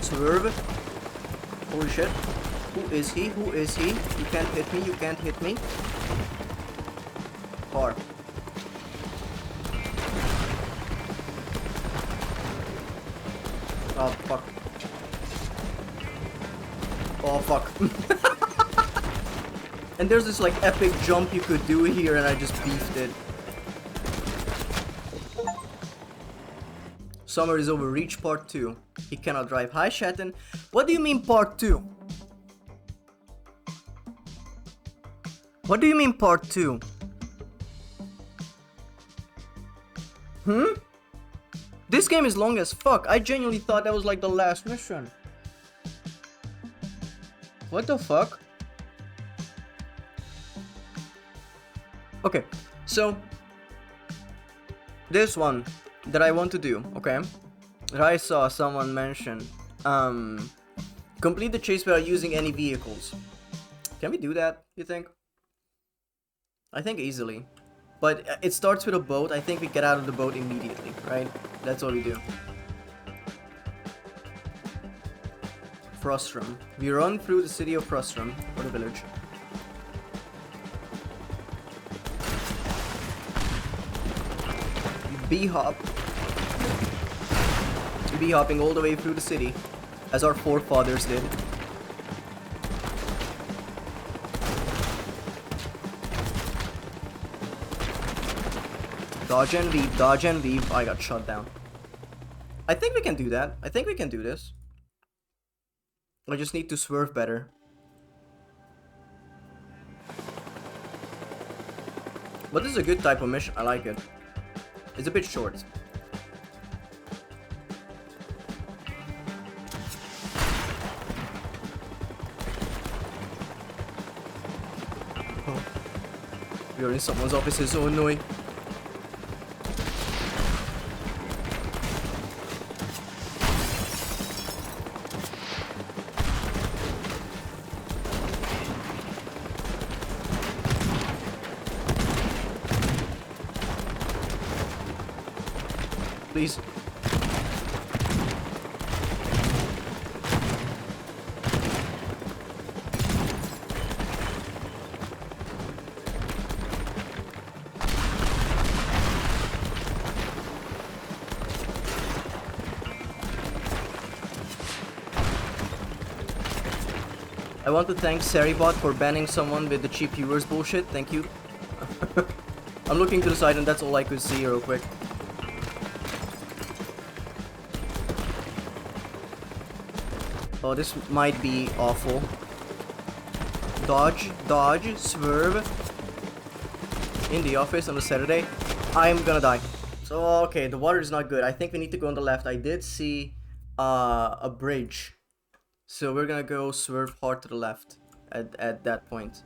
Swerve. Holy shit. Who is he? Who is he? You can't hit me. You can't hit me. Car. Oh, fuck. Oh fuck. And there's this like epic jump you could do here and I just beefed it. Summer is over. Reach part 2. He cannot drive. Hi Shatten. What do you mean part 2? What do you mean part 2? This game is long as fuck. I genuinely thought that was like the last mission. What the fuck? Okay, so this one that I want to do, okay? That I saw someone mention. Complete the chase without using any vehicles. Can we do that, you think? I think easily. But it starts with a boat. I think we get out of the boat immediately, right? That's what we do. Frostrum. We run through the city of Frostrum, or the village. B-hopping all the way through the city, as our forefathers did. Dodge and weave, dodge and weave. I got shot down. I think we can do that. I think we can do this. I just need to swerve better. But this is a good type of mission. I like it. It's a bit short. Oh. We are in someone's offices. Oh no. Please. I want to thank Seribot for banning someone with the cheap viewers bullshit. Thank you. I'm looking to the side and that's all I could see real quick. Oh, this might be awful. Dodge, dodge, swerve. In the office on a Saturday. I'm gonna die. So, okay, the water is not good. I think we need to go on the left. I did see a bridge. So we're gonna go swerve hard to the left at that point.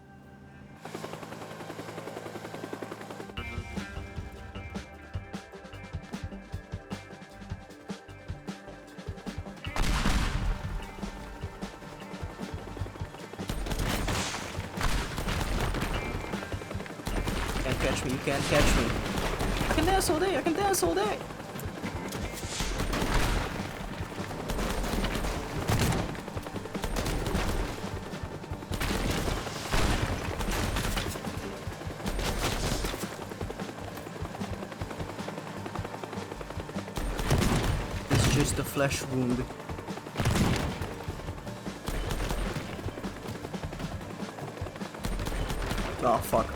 Catch me, you can't catch me. I can dance all day, I can dance all day. It's just a flesh wound. Oh, fuck.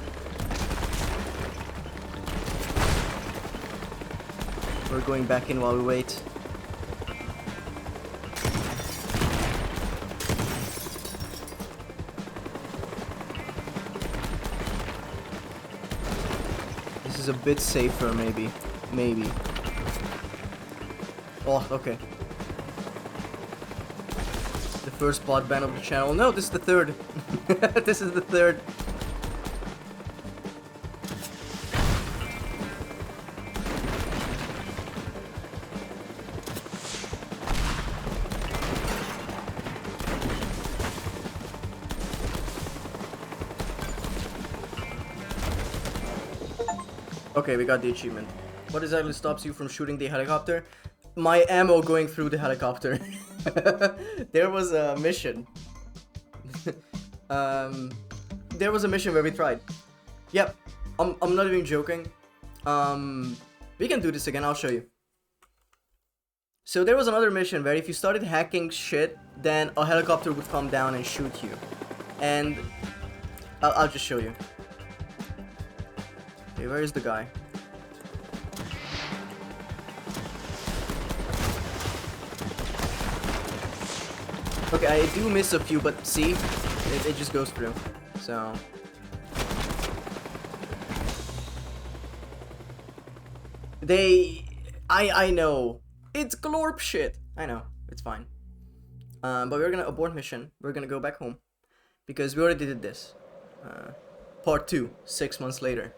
We're going back in while we wait. This is a bit safer, maybe. Maybe. Oh, okay. The first bot ban of the channel. No, this is the third. This is the third. Okay, we got the achievement. What exactly stops you from shooting the helicopter? My ammo going through the helicopter. There was a mission. There was a mission where we tried. Yep, I'm not even joking. We can do this again, I'll show you. So there was another mission where if you started hacking shit, then a helicopter would come down and shoot you. And I'll just show you. Okay, where is the guy? Okay, I do miss a few, but see? It just goes through. So... I know. It's glorp shit. I know. It's fine. But we're gonna abort mission. We're gonna go back home. Because we already did this. Part 2, 6 months later.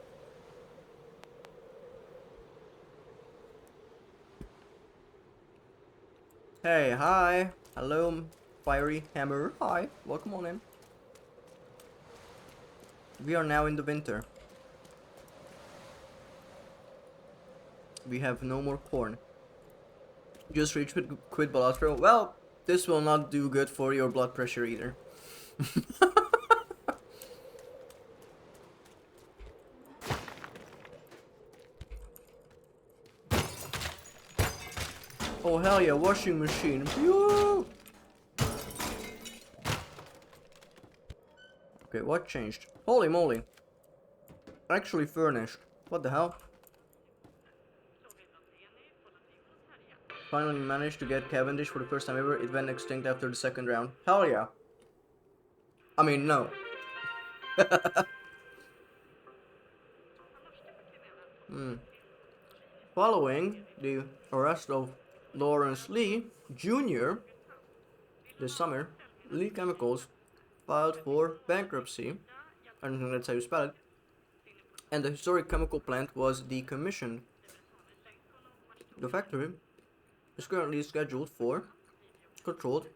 Hey, hi. Hello, Fiery Hammer. Hi. Welcome on in. We are now in the winter. We have no more corn. Just reached quit Balatro. Well, This will not do good for your blood pressure either. Oh hell yeah, washing machine. Pew! Okay, what changed? Holy moly. Actually furnished. What the hell? Finally managed to get Cavendish for the first time ever. It went extinct after the second round. Hell yeah. I mean, no. Following the arrest of Lawrence Lee Jr. this summer, Lee Chemicals filed for bankruptcy. I don't think that's how you spell it. And the historic chemical plant was decommissioned. The factory is currently scheduled for controlled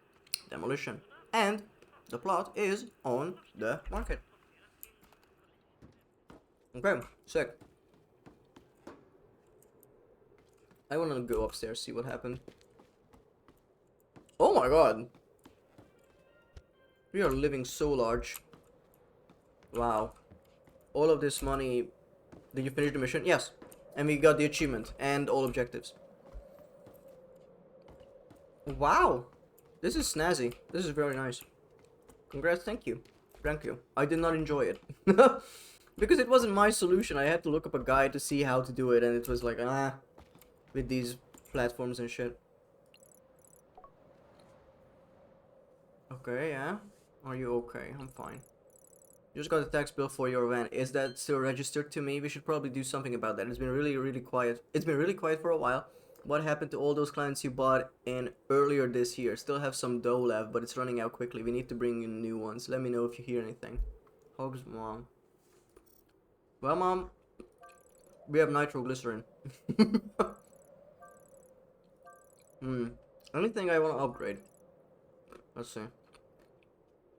demolition. And the plot is on the market. Okay, sick. I wanna go upstairs, see what happened. Oh my god! We are living so large. Wow. All of this money... Did you finish the mission? Yes. And we got the achievement and all objectives. Wow! This is snazzy. This is very nice. Congrats, thank you. Thank you. I did not enjoy it. Because it wasn't my solution. I had to look up a guide to see how to do it, and it was like, with these platforms and shit. Okay, yeah. Are you okay? I'm fine. You just got a tax bill for your van. Is that still registered to me? We should probably do something about that. It's been really quiet. It's been really quiet for a while. What happened to all those clients you bought in earlier this year? Still have some dough left, but it's running out quickly. We need to bring in new ones. Let me know if you hear anything. Hogs, mom. Well, mom, we have nitroglycerin. Anything I want to upgrade? Let's see.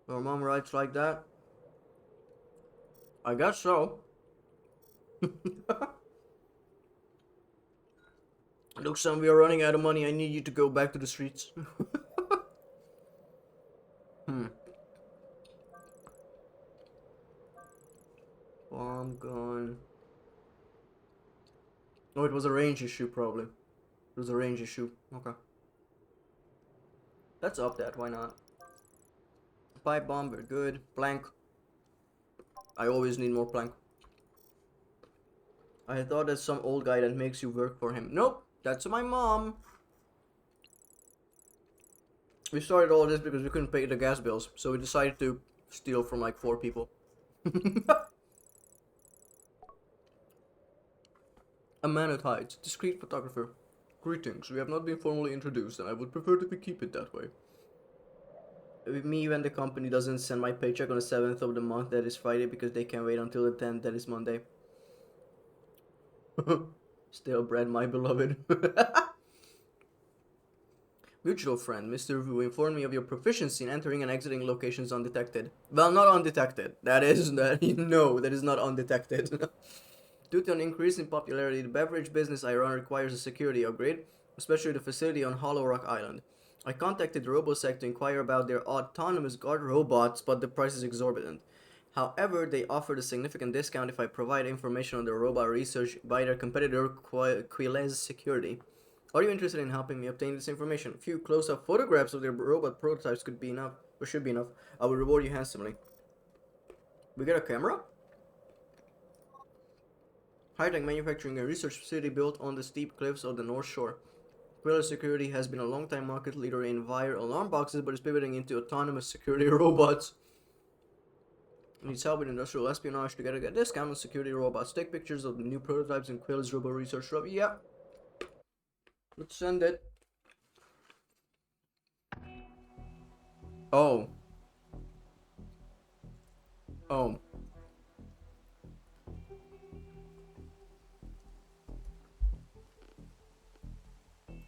Your mom writes like that? I guess so. Look, son, we are running out of money. I need you to go back to the streets. Farm gun. Oh, it was a range issue, probably. It was a range issue. Okay. Let's up that. Why not? Pipe bomb, we're good. Plank. I always need more plank. I thought that's some old guy that makes you work for him. Nope, that's my mom. We started all this because we couldn't pay the gas bills, so we decided to steal from like 4 people. A man at heights, discreet photographer. Greetings, we have not been formally introduced and I would prefer that we keep it that way. With me, when the company doesn't send my paycheck on the 7th of the month, that is Friday, because they can wait until the 10th, that is Monday. Stale bread, my beloved. Mutual friend, Mr. Wu informed me of your proficiency in entering and exiting locations undetected. Well, not undetected. That is not undetected. Due to an increase in popularity, the beverage business I run requires a security upgrade, especially the facility on Hollow Rock Island. I contacted RoboSec to inquire about their autonomous guard robots, but the price is exorbitant. However, they offered a significant discount if I provide information on their robot research by their competitor Quilez Security. Are you interested in helping me obtain this information? A few close-up photographs of their robot prototypes could be enough, or should be enough. I will reward you handsomely. We get a camera? High-tech manufacturing and research facility built on the steep cliffs of the North Shore. Quilez Security has been a long-time market leader in wire alarm boxes, but is pivoting into autonomous security robots. Needs help with industrial espionage to get a discount on security robots. Take pictures of the new prototypes in Quilez Robo Research Lab. Yeah. Let's send it. Oh. Oh.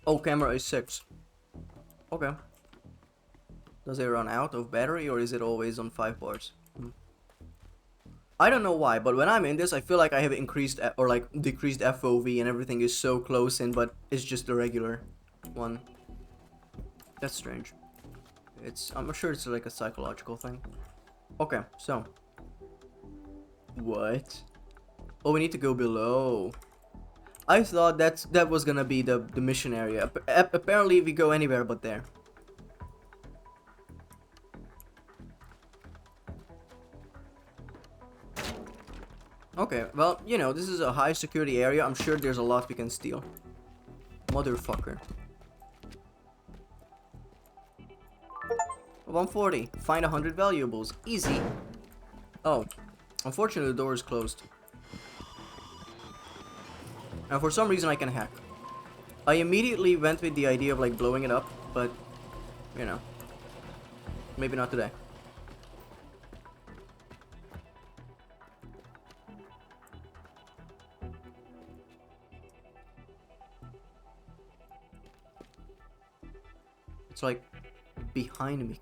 Oh, camera is 6. Okay. Does it run out of battery or is it always on 5 bars? I don't know why, but when I'm in this, I feel like I have increased or like decreased FOV and everything is so close in, but it's just the regular one. That's strange. I'm sure it's like a psychological thing. Okay, so. What? Oh, we need to go below. I thought that was gonna be the mission area. Apparently we go anywhere but there. Okay, well, you know, this is a high security area. I'm sure there's a lot we can steal. Motherfucker. 140. Find 100 valuables. Easy. Oh. Unfortunately, the door is closed. And for some reason, I can hack. I immediately went with the idea of, like, blowing it up, but, you know. Maybe not today. It's like behind me.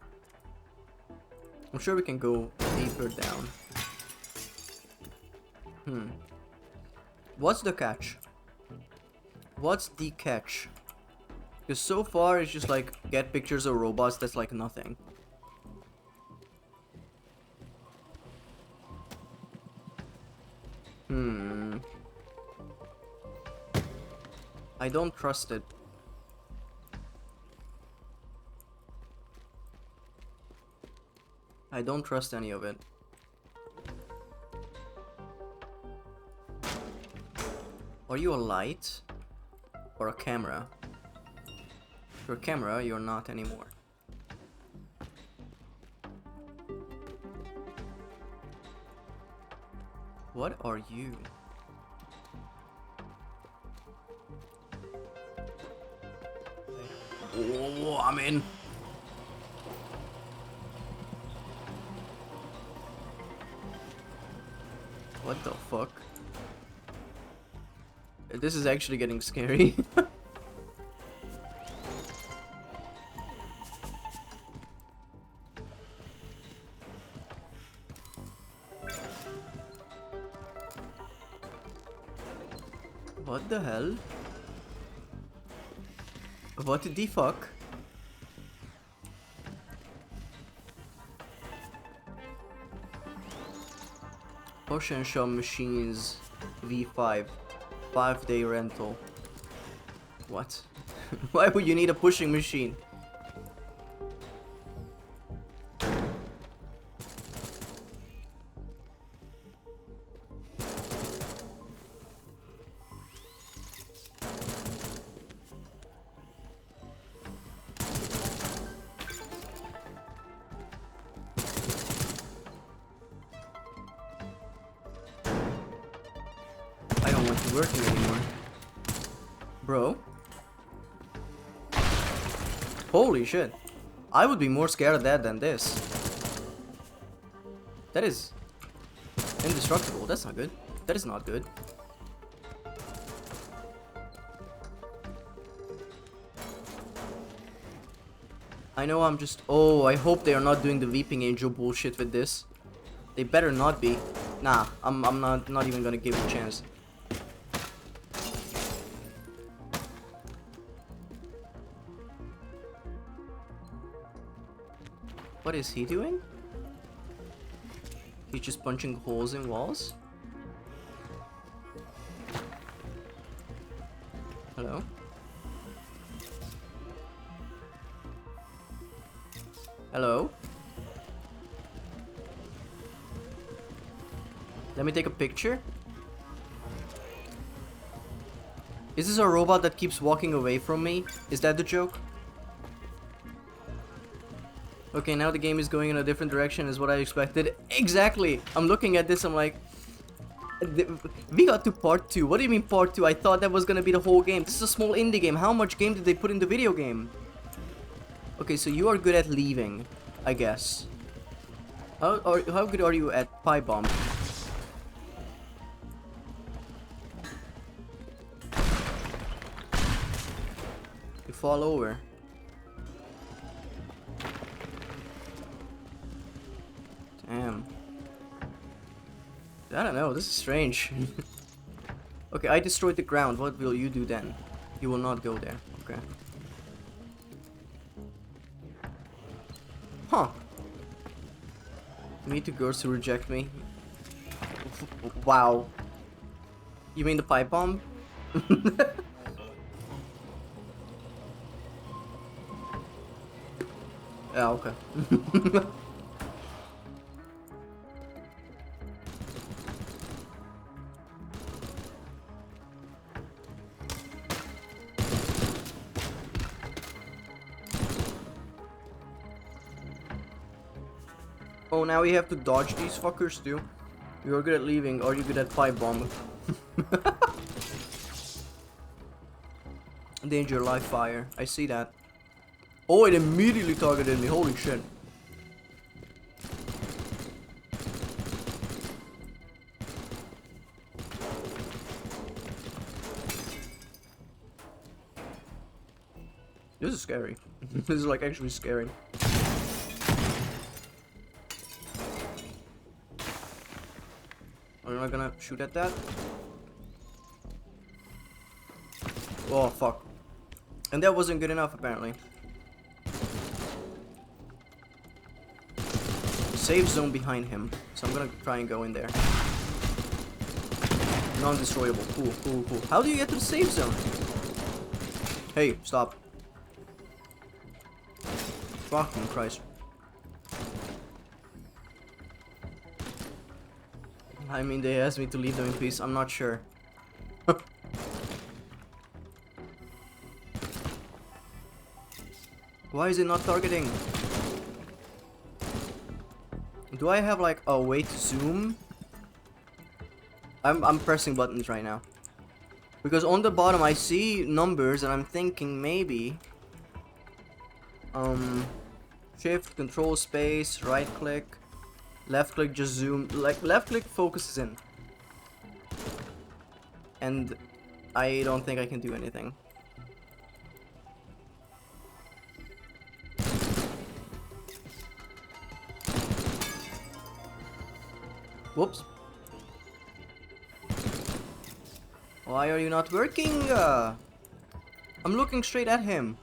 I'm sure we can go deeper down. What's the catch? What's the catch? Because so far it's just like get pictures of robots. That's like nothing. I don't trust it. I don't trust any of it. Are you a light? Or a camera? If you're a camera, you're not anymore. What are you? Oh, I'm in. What the fuck? This is actually getting scary. What the hell? What the fuck? Push and shove machines V5 5-day rental. What? Why would you need a pushing machine? I don't want you working anymore. Bro. Holy shit. I would be more scared of that than this. That is indestructible. That's not good. That is not good. I know I'm just... Oh, I hope they are not doing the Weeping Angel bullshit with this. They better not be. Nah, I'm not even gonna give it a chance. What is he doing? He's just punching holes in walls? Hello? Hello? Let me take a picture. Is this a robot that keeps walking away from me? Is that the joke? Okay, now the game is going in a different direction is what I expected. Exactly! I'm looking at this, I'm like... We got to part 2. What do you mean part 2? I thought that was gonna be the whole game. This is a small indie game. How much game did they put in the video game? Okay, so you are good at leaving, I guess. How good are you at pipe bomb? You fall over. Damn. I don't know, this is strange. Okay, I destroyed the ground. What will you do then? You will not go there. Okay. Huh. Me to girls who reject me. Wow. You mean the pipe bomb? Yeah, okay. Oh, now we have to dodge these fuckers too. You're good at leaving, or you're good at pipe bomb. Danger, live fire. I see that. Oh, it immediately targeted me. Holy shit. This is scary. This is like actually scary. Are you not gonna shoot at that? Oh, fuck. And that wasn't good enough, apparently. Safe zone behind him. So I'm gonna try and go in there. Non-destroyable. Cool, cool, cool. How do you get to the safe zone? Hey, stop. Fucking Christ. I mean, they asked me to leave them in peace. I'm not sure. Why is it not targeting? Do I have like a way to zoom? I'm pressing buttons right now. Because on the bottom I see numbers and I'm thinking maybe shift, control, space, right click, left click, just zoom. Like left click focuses in. And I don't think I can do anything. Whoops. Why are you not working? I'm looking straight at him.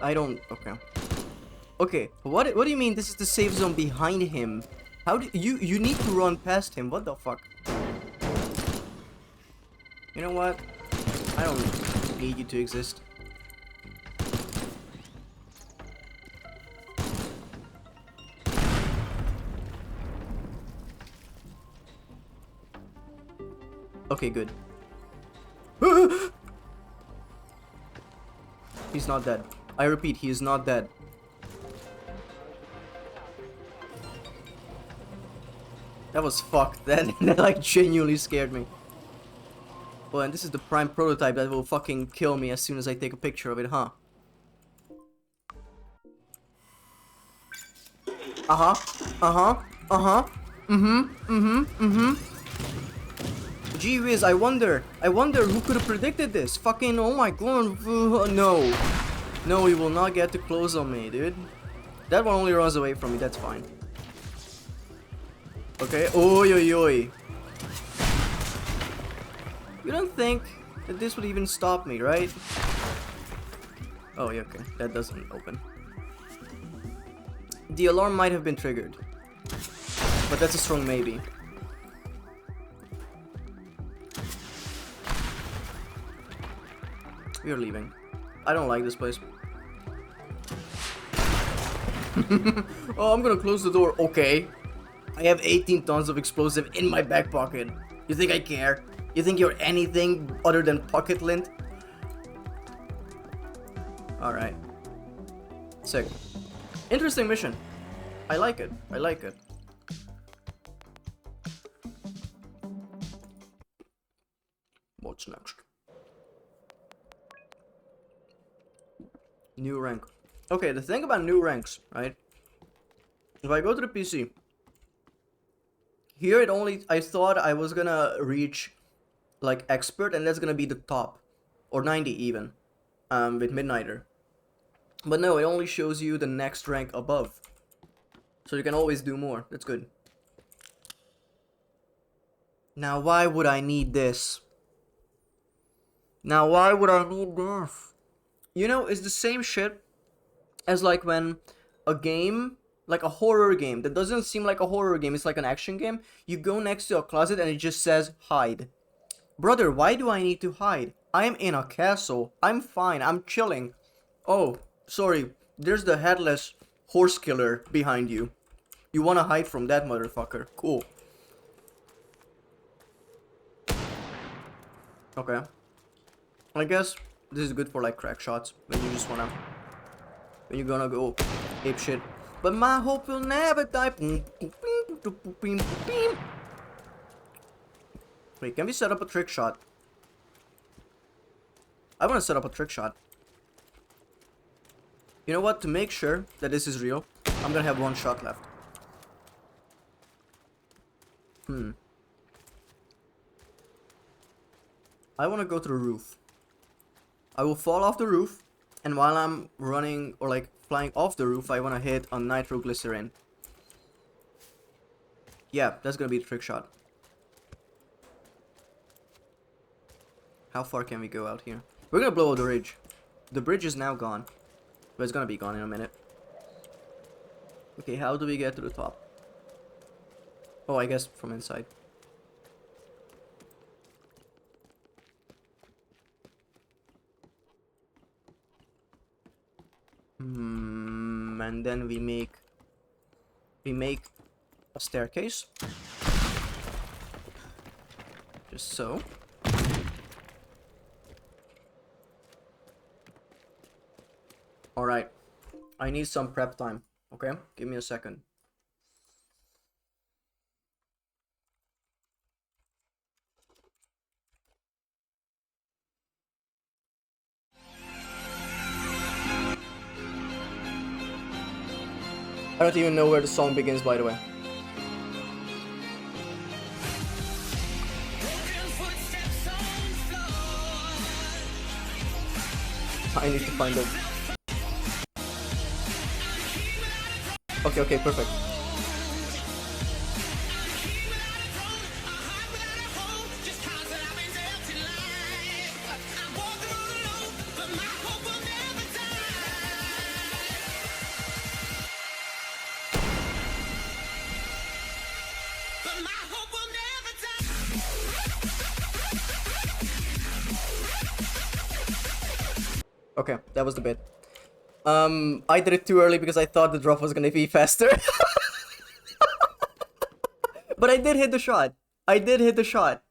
I don't. Okay. Okay. What do you mean? This is the safe zone behind him. How do you need to run past him? What the fuck? You know what? I don't need you to exist. Okay, good. He's not dead. I repeat, he is not dead. That was fucked. That like genuinely scared me. Well, and this is the prime prototype that will fucking kill me as soon as I take a picture of it, huh? Uh-huh. Uh-huh. Uh-huh. Gee whiz, I wonder who could have predicted this. Fucking, oh my god. No. No, he will not get too close on me, dude. That one only runs away from me, that's fine. Okay, oi oi oi. You don't think that this would even stop me, right? Oh, yeah, okay. That doesn't open. The alarm might have been triggered. But that's a strong maybe. We are leaving. I don't like this place. Oh, I'm gonna close the door. Okay. I have 18 tons of explosive in my back pocket. You think I care? You think you're anything other than pocket lint? Alright. Sick. Interesting mission. I like it. I like it. What's next? New rank. Okay, the thing about new ranks, right? If I go to the PC, here it only, I thought I was gonna reach like expert and that's gonna be the top. Or 90 even. With Midnighter. But no, it only shows you the next rank above. So you can always do more. That's good. Now why would I need this? Now why would I need this? You know, it's the same shit as like when a game, like a horror game that doesn't seem like a horror game, it's like an action game, you go next to a closet and it just says hide. Brother, why do I need to hide? I'm in a castle. I'm fine. I'm chilling. Oh, sorry. There's the headless horse killer behind you. You wanna hide from that motherfucker. Cool. Okay. I guess this is good for like crack shots when you just wanna, when you're gonna go ape shit. But my hope will never die. Wait, can we set up a trick shot? I wanna set up a trick shot. You know what? To make sure that this is real, I'm gonna have one shot left. I wanna go to the roof. I will fall off the roof, and while I'm running or like flying off the roof, I wanna hit a nitroglycerin. Yeah, that's gonna be the trick shot. How far can we go out here? We're gonna blow up the bridge. The bridge is now gone, but it's gonna be gone in a minute. Okay, how do we get to the top? Oh, I guess from inside. And then we make a staircase. Just so. Alright. I need some prep time. Okay? Give me a second. I don't even know where the song begins, by the way. I need to find it. Okay, perfect. Okay, that was the bit. I did it too early because I thought the drop was gonna be faster. But I did hit the shot. I did hit the shot.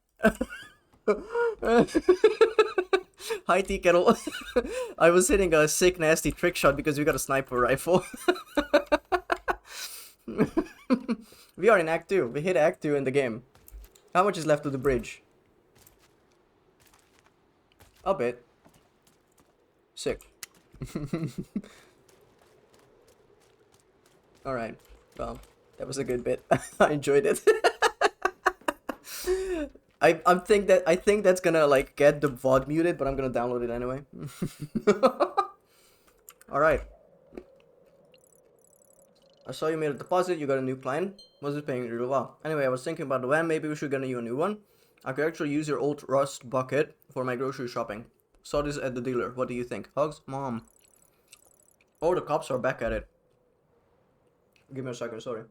Hi, Tea Kettle. I was hitting a sick, nasty trick shot because we got a sniper rifle. We are in Act 2. We hit Act 2 in the game. How much is left of the bridge? A bit. Sick. Alright. Well, that was a good bit. I enjoyed it. I think that's gonna like get the VOD muted, but I'm gonna download it anyway. Alright. I saw you made a deposit, you got a new client. Was it paying really well? Anyway, I was thinking about the van, maybe we should get you a new one. I could actually use your old rust bucket for my grocery shopping. Saw this at the dealer. What do you think? Hugs, Mom. Oh, the cops are back at it. Give me a second, sorry.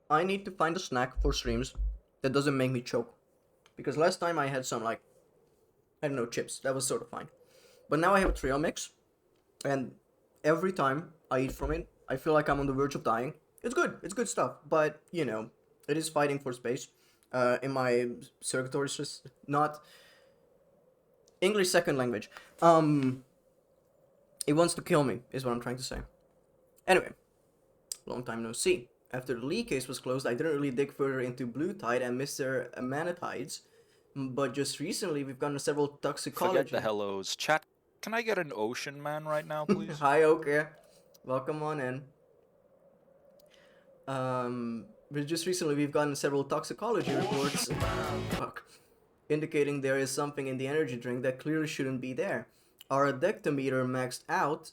I need to find a snack for streams that doesn't make me choke. Because last time I had some, like, I don't know, chips. That was sort of fine. But now I have a trail mix. And every time I eat from it, I feel like I'm on the verge of dying. It's good. It's good stuff. But, you know, it is fighting for space. In my circuitry system. Not English second language. It wants to kill me, is what I'm trying to say. Anyway. Long time no see. After the Lee case was closed, I didn't really dig further into Blue Tide and Mr. Manatides, but just recently we've gotten several toxicology. Forget the hellos. Chat, can I get an ocean man right now, please? Hi, okay. Welcome on in. But just recently we've gotten several toxicology reports indicating there is something in the energy drink that clearly shouldn't be there. Our addictometer maxed out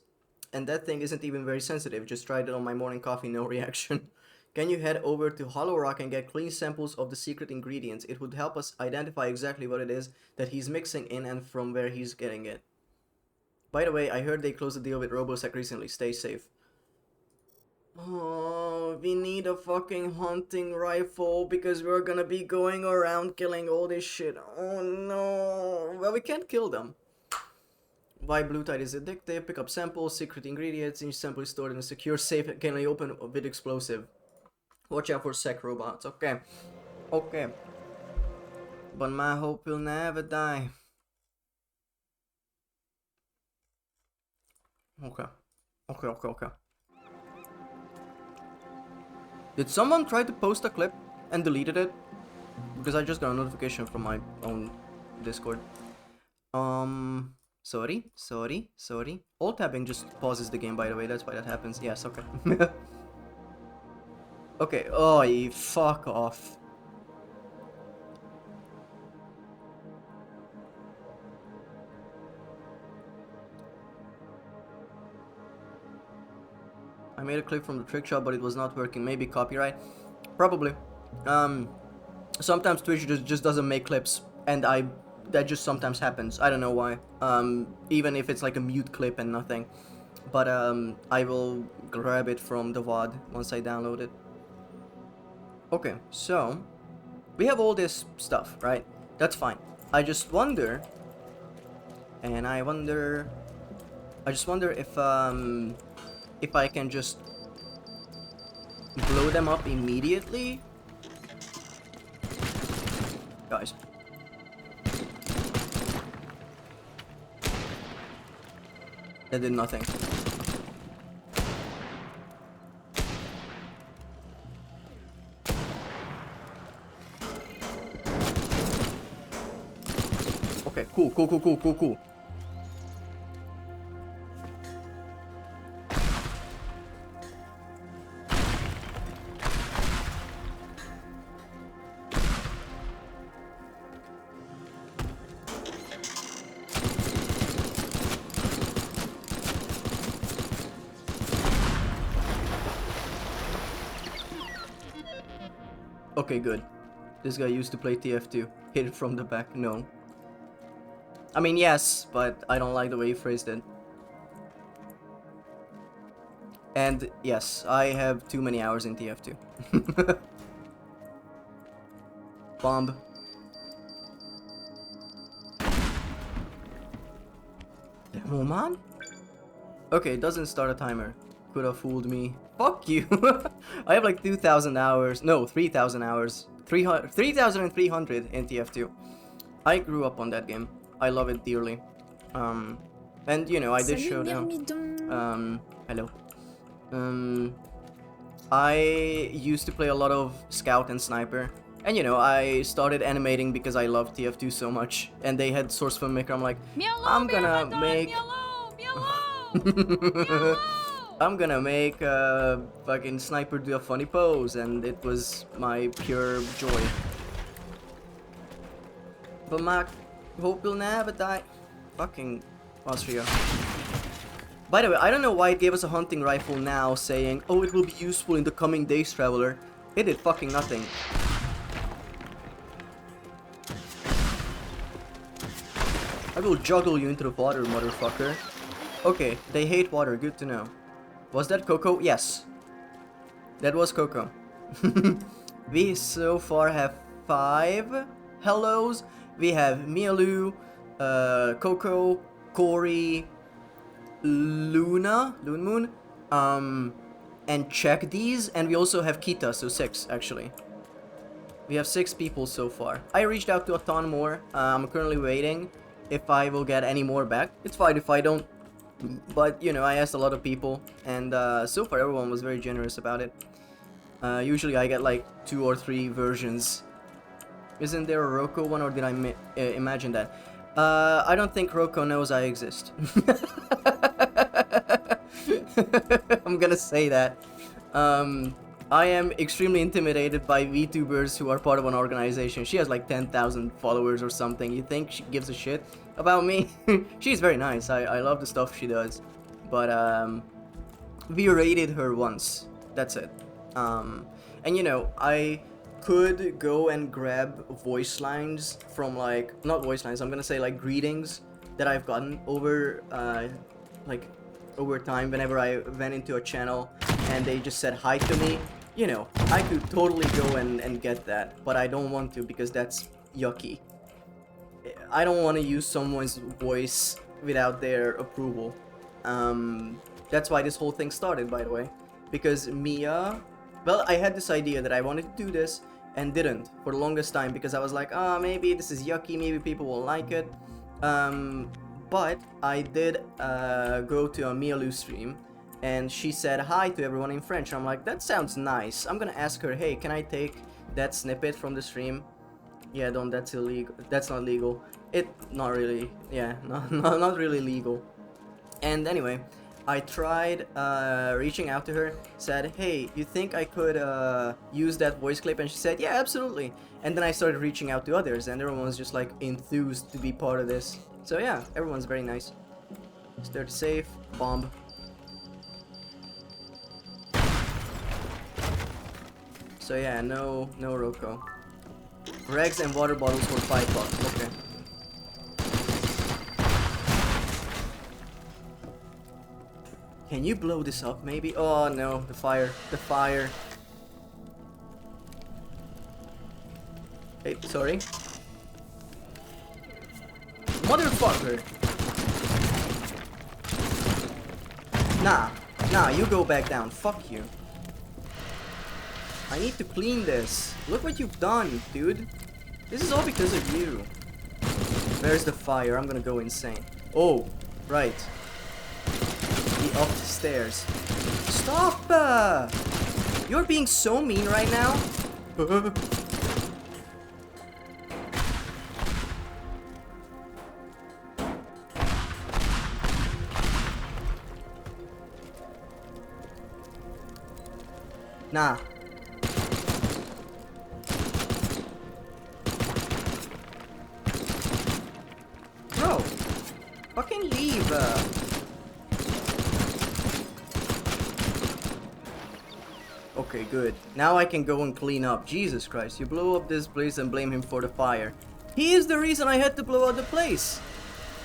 And that thing isn't even very sensitive. Just tried it on my morning coffee, no reaction. Can you head over to Hollow Rock and get clean samples of the secret ingredients? It would help us identify exactly what it is that he's mixing in and from where he's getting it. By the way, I heard they closed the deal with RoboSec recently. Stay safe. Oh, we need a fucking hunting rifle because we're gonna be going around killing all this shit. Oh no. Well, we can't kill them. Why blue tide is addictive? Pick up samples, secret ingredients. Each sample is stored in a secure safe. Can I open with explosive? Watch out for sec robots. Okay. Okay. But my hope will never die. Okay. Okay. Did someone try to post a clip and deleted it? Because I just got a notification from my own Discord. Sorry. Alt tabbing just pauses the game, by the way. That's why that happens. Yes, okay. Okay, oh, you fuck off. I made a clip from the trick shot, but it was not working. Maybe copyright? Probably. Sometimes Twitch just doesn't make clips, and that just sometimes happens. I don't know why. Even if it's like a mute clip and nothing. But I will grab it from the VOD once I download it. Okay, so we have all this stuff, right? That's fine. I just wonder if I can just blow them up immediately. Guys. That did nothing. Okay, cool. Okay, good. This guy used to play TF2. Hit it from the back. No. I mean, yes, but I don't like the way he phrased it. And yes, I have too many hours in TF2. Bomb. Demo man? Okay, it doesn't start a timer. Could have fooled me. Fuck you. I have like 2,000 hours. No, 3,000 hours. 3,300 in TF2. I grew up on that game. I love it dearly. And you know, I did show them. Hello. I used to play a lot of Scout and Sniper. And you know, I started animating because I love TF2 so much. And they had source filmmaker. I'm like, I'm gonna make... I'm gonna make a fucking Sniper do a funny pose, and it was my pure joy. But Mac, hope you'll never die. Fucking Austria. By the way, I don't know why it gave us a hunting rifle now, saying, oh, it will be useful in the coming days, traveler. It did fucking nothing. I will juggle you into the water, motherfucker. Okay, they hate water, good to know. Was that Coco? Yes. That was Coco. We so far have 5 hellos. We have Mialu, Coco, Cory, Luna, Loon Moon, and check these, and we also have Kita, so 6 actually. We have 6 people so far. I reached out to a ton more. I'm currently waiting if I will get any more back. It's fine if I don't. But, you know, I asked a lot of people, and so far everyone was very generous about it. Usually I get like 2 or 3 versions. Isn't there a Rocco one, or did I imagine that? I don't think Rocco knows I exist. I'm gonna say that. I am extremely intimidated by VTubers who are part of an organization. She has like 10,000 followers or something. You think she gives a shit about me? She's very nice. I love the stuff she does. but we raided her once. That's it. And you know, I could go and grab voice lines from like, not voice lines, I'm gonna say like greetings that I've gotten over like over time whenever I went into a channel and they just said hi to me. You know, I could totally go and get that, but I don't want to because that's yucky. I don't want to use someone's voice without their approval. That's why this whole thing started, by the way. Because Mia... Well, I had this idea that I wanted to do this and didn't for the longest time because I was like, maybe this is yucky, maybe people will like it. But I did go to a Mialu stream and she said hi to everyone in French. I'm like, that sounds nice. I'm gonna ask her, hey, can I take that snippet from the stream? Yeah, don't, that's illegal. That's not legal. Not really. Yeah, not really legal. And anyway, I tried reaching out to her, said, hey, you think I could use that voice clip? And she said, yeah, absolutely. And then I started reaching out to others, and everyone was just like enthused to be part of this. So yeah, everyone's very nice. Start safe, bomb. So yeah, no Roko. Regs and water bottles for $5. Okay. Can you blow this up, maybe? Oh no, the fire. The fire. Hey, sorry. Motherfucker! Nah, you go back down. Fuck you. I need to clean this. Look what you've done, dude. This is all because of you. Where's the fire? I'm gonna go insane. Oh, right. The up the stairs. Stop! You're being so mean right now. Nah. Bro, fucking leave. Okay, good. Now I can go and clean up. Jesus Christ, you blew up this place and blame him for the fire. He is the reason I had to blow up the place.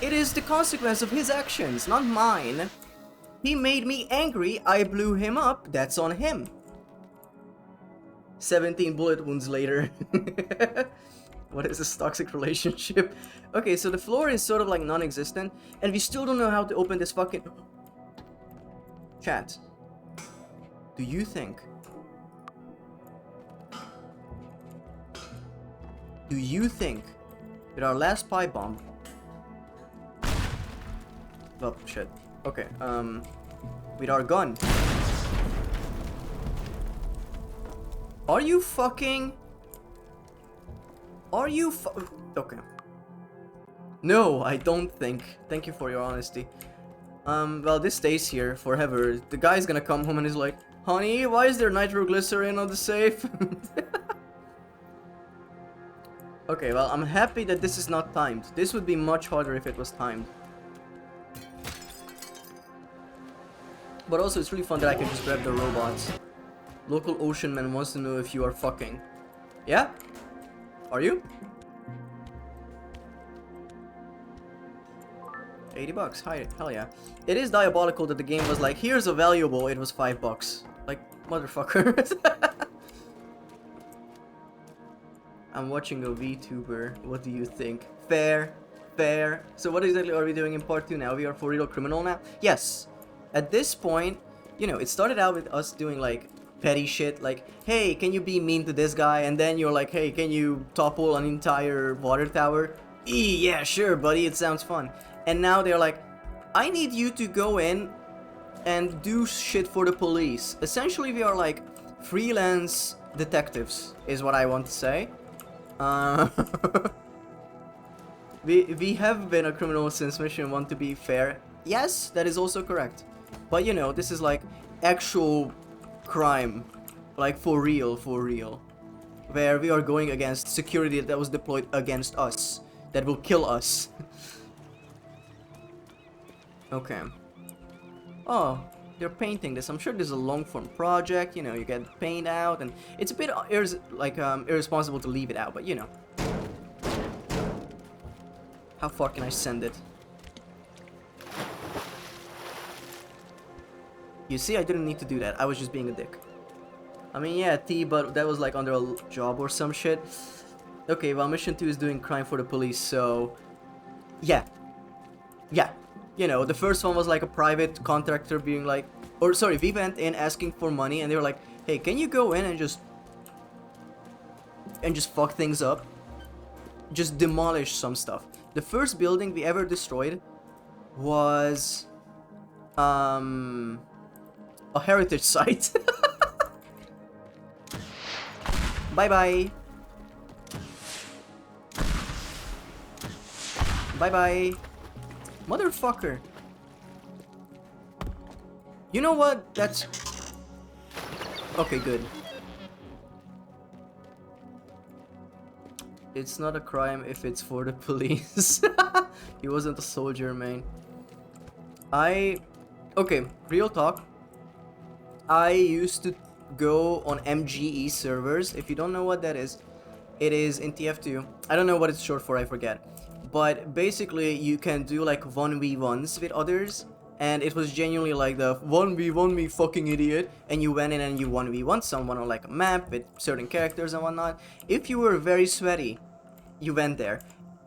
It is the consequence of his actions, not mine. He made me angry, I blew him up, that's on him. 17 bullet wounds later. What is this toxic relationship? Okay, so the floor is sort of like non-existent, and we still don't know how to open this fucking... Chat. Do you think... Do you think with our last pipe bomb... Oh, shit. Okay, with our gun... Are you fucking... Are you Okay. No, I don't think. Thank you for your honesty. Well, this stays here forever. The guy's gonna come home and is like, honey, why is there nitroglycerin on the safe? Okay, well, I'm happy that this is not timed. This would be much harder if it was timed. But also, it's really fun that I can just grab the robots. Local ocean man wants to know if you are fucking. Yeah? Are you? $80. Hi, hell yeah. It is diabolical that the game was like, here's a valuable, it was $5. Like, motherfucker. I'm watching a VTuber. What do you think? Fair. Fair. So what exactly are we doing in part 2 now? We are for real criminal now? Yes. At this point, you know, it started out with us doing like petty shit, like, hey, can you be mean to this guy? And then you're like, hey, can you topple an entire water tower? Yeah, sure, buddy, it sounds fun. And now they're like, I need you to go in and do shit for the police. Essentially, we are like freelance detectives, is what I want to say. We have been a criminal since mission 1, to be fair. Yes, that is also correct. But you know, this is like actual crime, like for real, where we are going against security that was deployed against us, that will kill us. Okay. oh, they're painting this. I'm sure this is a long-form project. You know, you get paint out, and it's a bit irresponsible to leave it out. But you know, how far can I send it? You see, I didn't need to do that. I was just being a dick. I mean, yeah, T, but that was like under a job or some shit. Okay, well, mission 2 is doing crime for the police, so... Yeah. Yeah. You know, the first one was like a private contractor being like... Or, sorry, we went in asking for money, and they were like, hey, can you go in and just fuck things up? Just demolish some stuff. The first building we ever destroyed was... a heritage site. Bye-bye. Bye-bye. Motherfucker. You know what? That's... Okay, good. It's not a crime if it's for the police. He wasn't a soldier, man. Okay, real talk. I used to go on MGE servers. If you don't know what that is, it is in TF2. I don't know what it's short for, I forget. But basically, you can do like 1v1s with others. And it was genuinely like the 1v1 me fucking idiot. And you went in and you 1v1 someone on like a map with certain characters and whatnot. If you were very sweaty, you went there.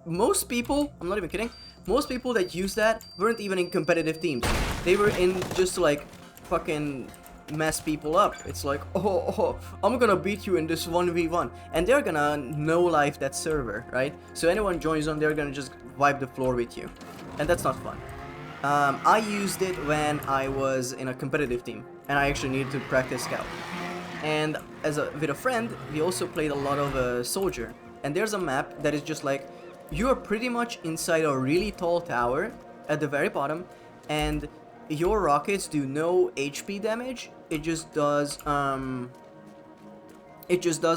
Most people, I'm not even kidding, most people that use that weren't even in competitive teams. They were in just to like fucking mess people up. It's like, oh, I'm gonna beat you in this 1v1. And they're gonna no-life that server, right? So anyone joins on, they're gonna just wipe the floor with you. And that's not fun. I used it when I was in a competitive team. And I actually needed to practice scout. And with a friend, we also played a lot of soldier. And there's a map that is just like, you are pretty much inside a really tall tower at the very bottom, and your rockets do no HP damage. It just does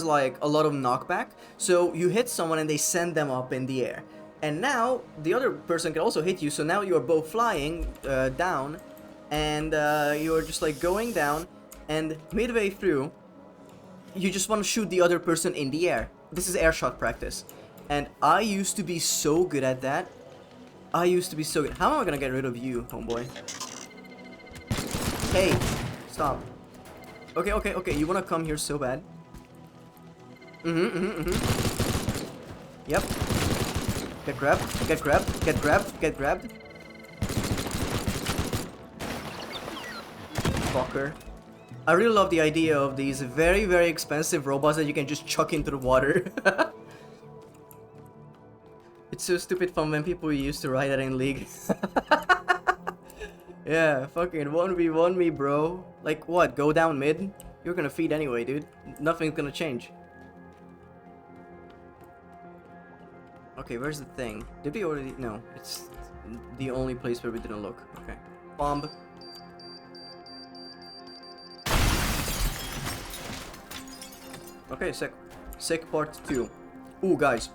like a lot of knockback. So you hit someone and they send them up in the air. And now the other person can also hit you, so now you are both flying down, and you're just like going down, and midway through, you just want to shoot the other person in the air. This is airshot practice. And I used to be so good at that. I used to be so good. How am I gonna get rid of you, homeboy? Hey, stop. Okay, you wanna come here so bad? Yep. Get grabbed, get grabbed, get grabbed, get grabbed. Fucker. I really love the idea of these very, very expensive robots that you can just chuck into the water. It's so stupid fun when people used to ride that in League. Yeah, fucking 1v1 me, bro. Like, what? Go down mid? You're gonna feed anyway, dude. Nothing's gonna change. Okay, where's the thing? Did we already... No, it's the only place where we didn't look. Okay. Bomb. Okay, sick part 2. Ooh, guys.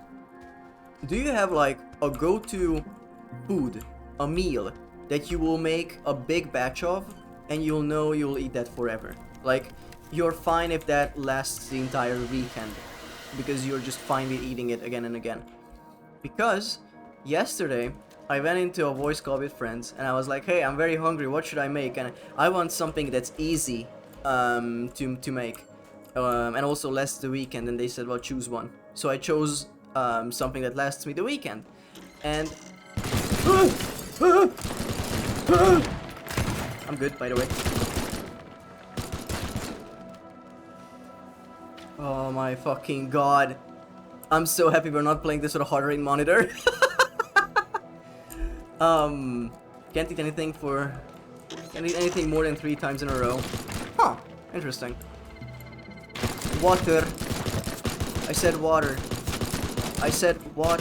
Do you have like a go-to food, a meal that you will make a big batch of and you'll know you'll eat that forever? Like, you're fine if that lasts the entire weekend because you're just fine with eating it again and again. Because yesterday I went into a voice call with friends and I was like, hey, I'm very hungry, what should I make? And I want something that's easy to make and also lasts the weekend, and they said, well, choose one. So I chose something that lasts me the weekend. And I'm good, by the way. Oh my fucking god. I'm so happy we're not playing this with a heart rate monitor. Can't eat anything more than 3 times in a row. Huh, interesting. Water. I said water. I said what?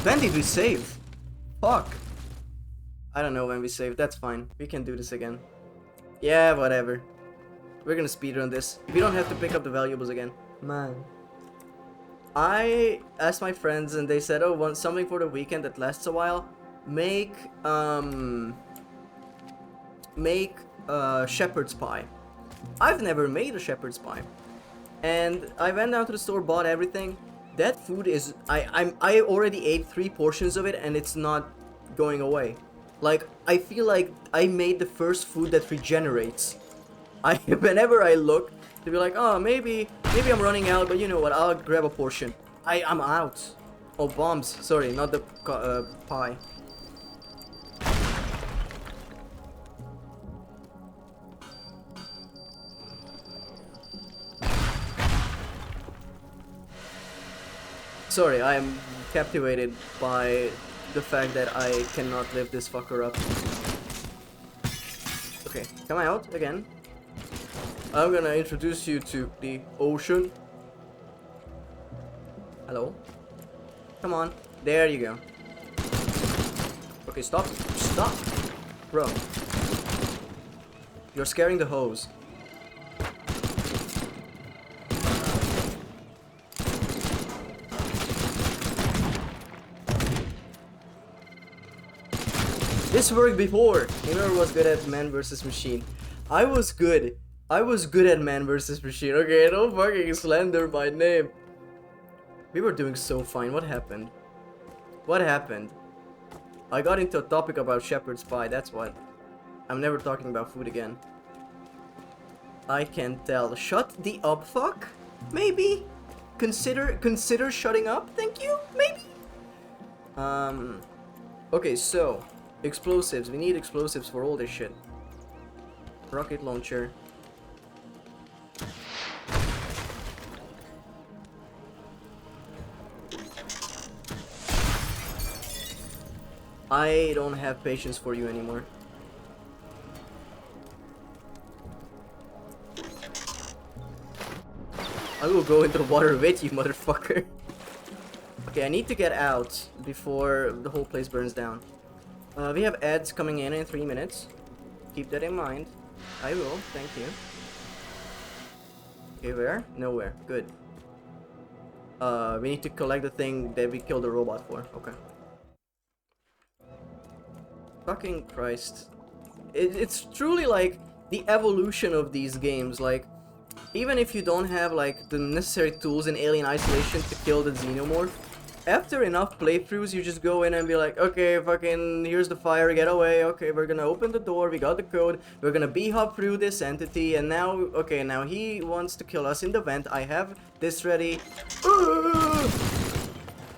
When did we save? Fuck. I don't know when we saved. That's fine. We can do this again. Yeah, whatever. We're gonna speedrun this. We don't have to pick up the valuables again. Man. I asked my friends and they said, oh, want something for the weekend that lasts a while? Make, make a shepherd's pie. I've never made a shepherd's pie. And I went down to the store, bought everything. That food is... I already ate 3 portions of it and it's not going away. Like, I feel like I made the first food that regenerates. Whenever I look, to be like, oh, maybe I'm running out, but you know what, I'll grab a portion. I'm out. Oh, bombs. Sorry, not the pie. Sorry, I am captivated by the fact that I cannot lift this fucker up. Okay, come out again. I'm gonna introduce you to the ocean. Hello? Come on. There you go. Okay, stop. Stop! Bro. You're scaring the hose. This worked before. Never was good at man versus machine. I was good. I was good at man versus machine. Okay, don't fucking slander my name. We were doing so fine. What happened? What happened? I got into a topic about shepherd's pie. That's what. I'm never talking about food again. I can tell. Shut the up, fuck? Maybe? Consider shutting up? Thank you? Maybe? Okay, so explosives. We need explosives for all this shit. Rocket launcher. I don't have patience for you anymore. I will go into the water with you, motherfucker. Okay, I need to get out before the whole place burns down. We have ads coming in 3 minutes. Keep that in mind. I will, thank you. Okay, where? Nowhere. Good. We need to collect the thing that we killed the robot for. Okay. Fucking Christ. It's truly like the evolution of these games. Like, even if you don't have like the necessary tools in Alien Isolation to kill the xenomorph, after enough playthroughs you just go in and be like, okay, fucking here's the fire, get away, okay, we're gonna open the door, we got the code, we're gonna b-hop through this entity, and now, okay, now he wants to kill us in the vent, I have this ready.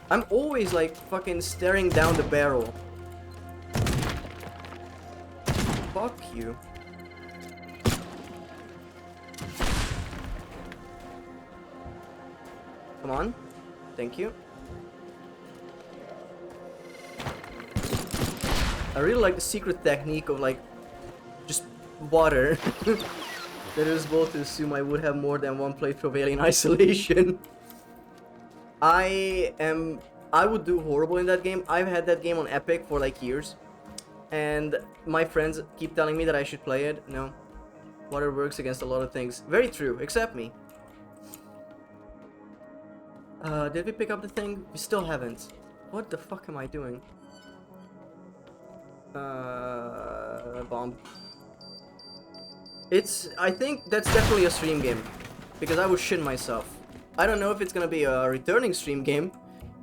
I'm always like fucking staring down the barrel. Fuck you. Come on. Thank you. I really like the secret technique of like just water. That is both to assume I would have more than one playthrough of Alien Isolation. I would do horrible in that game. I've had that game on Epic for like years. And my friends keep telling me that I should play it. No. Water works against a lot of things. Very true, except me. Did we pick up the thing? We still haven't. What the fuck am I doing? Bomb. I think that's definitely a stream game. Because I would shit myself. I don't know if it's gonna be a returning stream game.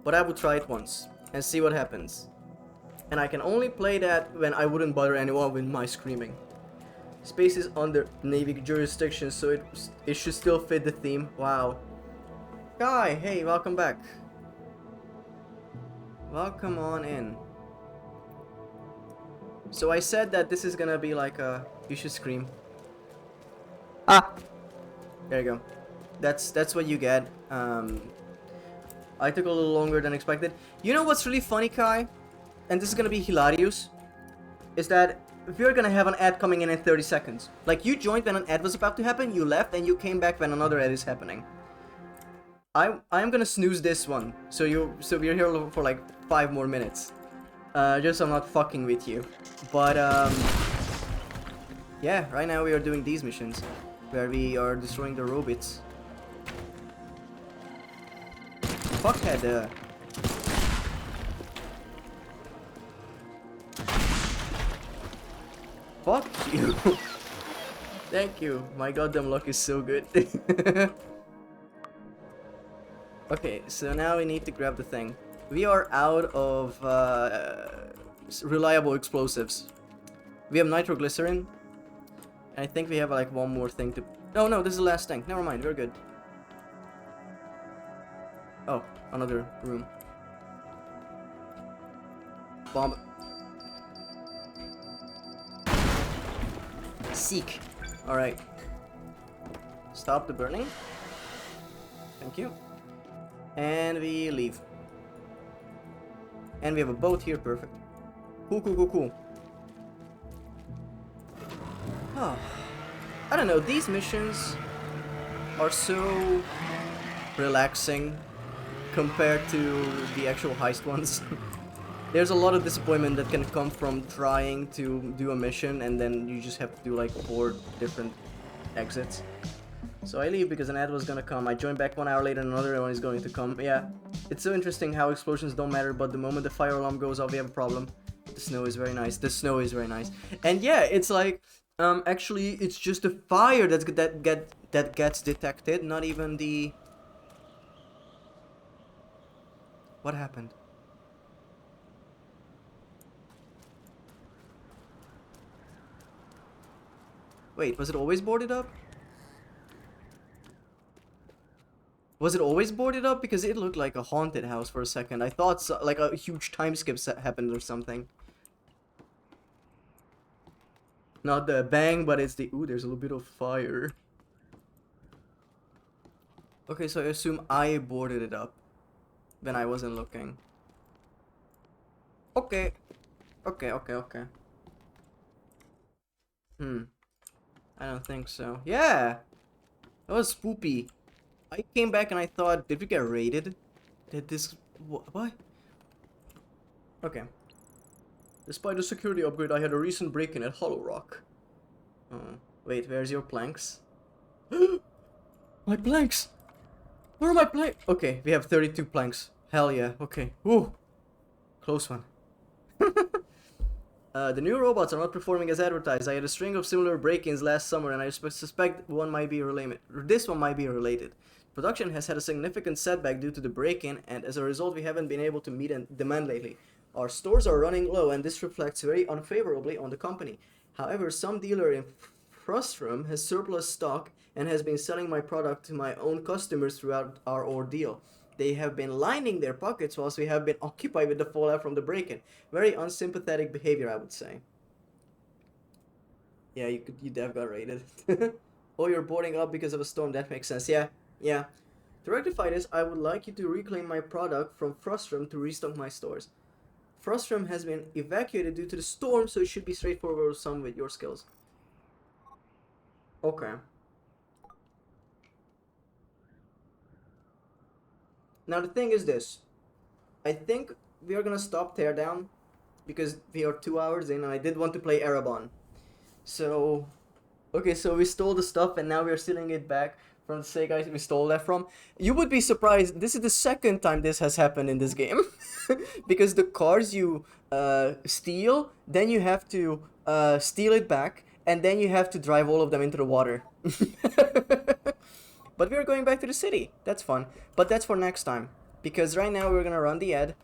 But I would try it once. And see what happens. And I can only play that when I wouldn't bother anyone with my screaming. Space is under Navy jurisdiction, so it should still fit the theme. Wow. Guy, hey, welcome back. Welcome on in. So I said that this is gonna be like a... You should scream. Ah! There you go. That's what you get. I took a little longer than expected. You know what's really funny, Kai? And this is gonna be hilarious, is that we're gonna have an ad coming in 30 seconds. Like, you joined when an ad was about to happen, you left, and you came back when another ad is happening. I'm gonna snooze this one, so we're here for like 5 more minutes. Just so I'm not fucking with you. But, yeah, right now we are doing these missions, where we are destroying the robots. Fuckhead, Fuck you. Thank you. My goddamn luck is so good. Okay, so now we need to grab the thing. We are out of reliable explosives. We have nitroglycerin. And I think we have like one more thing to... No, no, this is the last thing. Never mind, we're good. Oh, another room. Bomb. Seek. Alright. Stop the burning. Thank you. And we leave. And we have a boat here, perfect. Cool, cool, cool, cool. Oh. I don't know, these missions are so relaxing compared to the actual heist ones. There's a lot of disappointment that can come from trying to do a mission and then you just have to do like 4 different exits. So I leave because an ad was gonna come. I join back 1 hour later and another one is going to come. Yeah, it's so interesting how explosions don't matter, but the moment the fire alarm goes off, we have a problem. The snow is very nice. The snow is very nice. And yeah, it's like, actually, it's just the fire that gets detected, not even the... What happened? Wait, was it always boarded up? Was it always boarded up? Because it looked like a haunted house for a second. I thought so, like a huge time skip happened or something. Not the bang, but it's the... Ooh, there's a little bit of fire. Okay, so I assume I boarded it up when I wasn't looking. Okay. Okay. I don't think so. Yeah! That was spoopy. I came back and I thought, did we get raided? Did this... What? Okay. Despite the security upgrade, I had a recent break-in at Hollow Rock. Oh, wait, where's your planks? My planks! Where are my planks? Okay, we have 32 planks. Hell yeah, okay. Woo! Close one. The new robots are not performing as advertised. I had a string of similar break-ins last summer and I suspect one might be related. This one might be related. Production has had a significant setback due to the break-in, and as a result we haven't been able to meet demand lately. Our stores are running low and this reflects very unfavorably on the company. However, some dealer in Frustrum has surplus stock and has been selling my product to my own customers throughout our ordeal. They have been lining their pockets whilst we have been occupied with the fallout from the break-in. Very unsympathetic behavior, I would say. Yeah, you dev got raided. Oh, you're boarding up because of a storm. That makes sense. Yeah. To rectify this, I would like you to reclaim my product from Frustrum to restock my stores. Frustrum has been evacuated due to the storm, so it should be straightforward with some with your skills. Okay. Now the thing is this. I think we are gonna stop Teardown because we are 2 hours in and I did want to play Ereban. So... Okay, so we stole the stuff and now we are stealing it back from the same guys we stole that from. You would be surprised, this is the second time this has happened in this game. Because the cars you steal, then you have to steal it back, and then you have to drive all of them into the water. But we are going back to the city. That's fun. But that's for next time. Because right now we're gonna run the ad,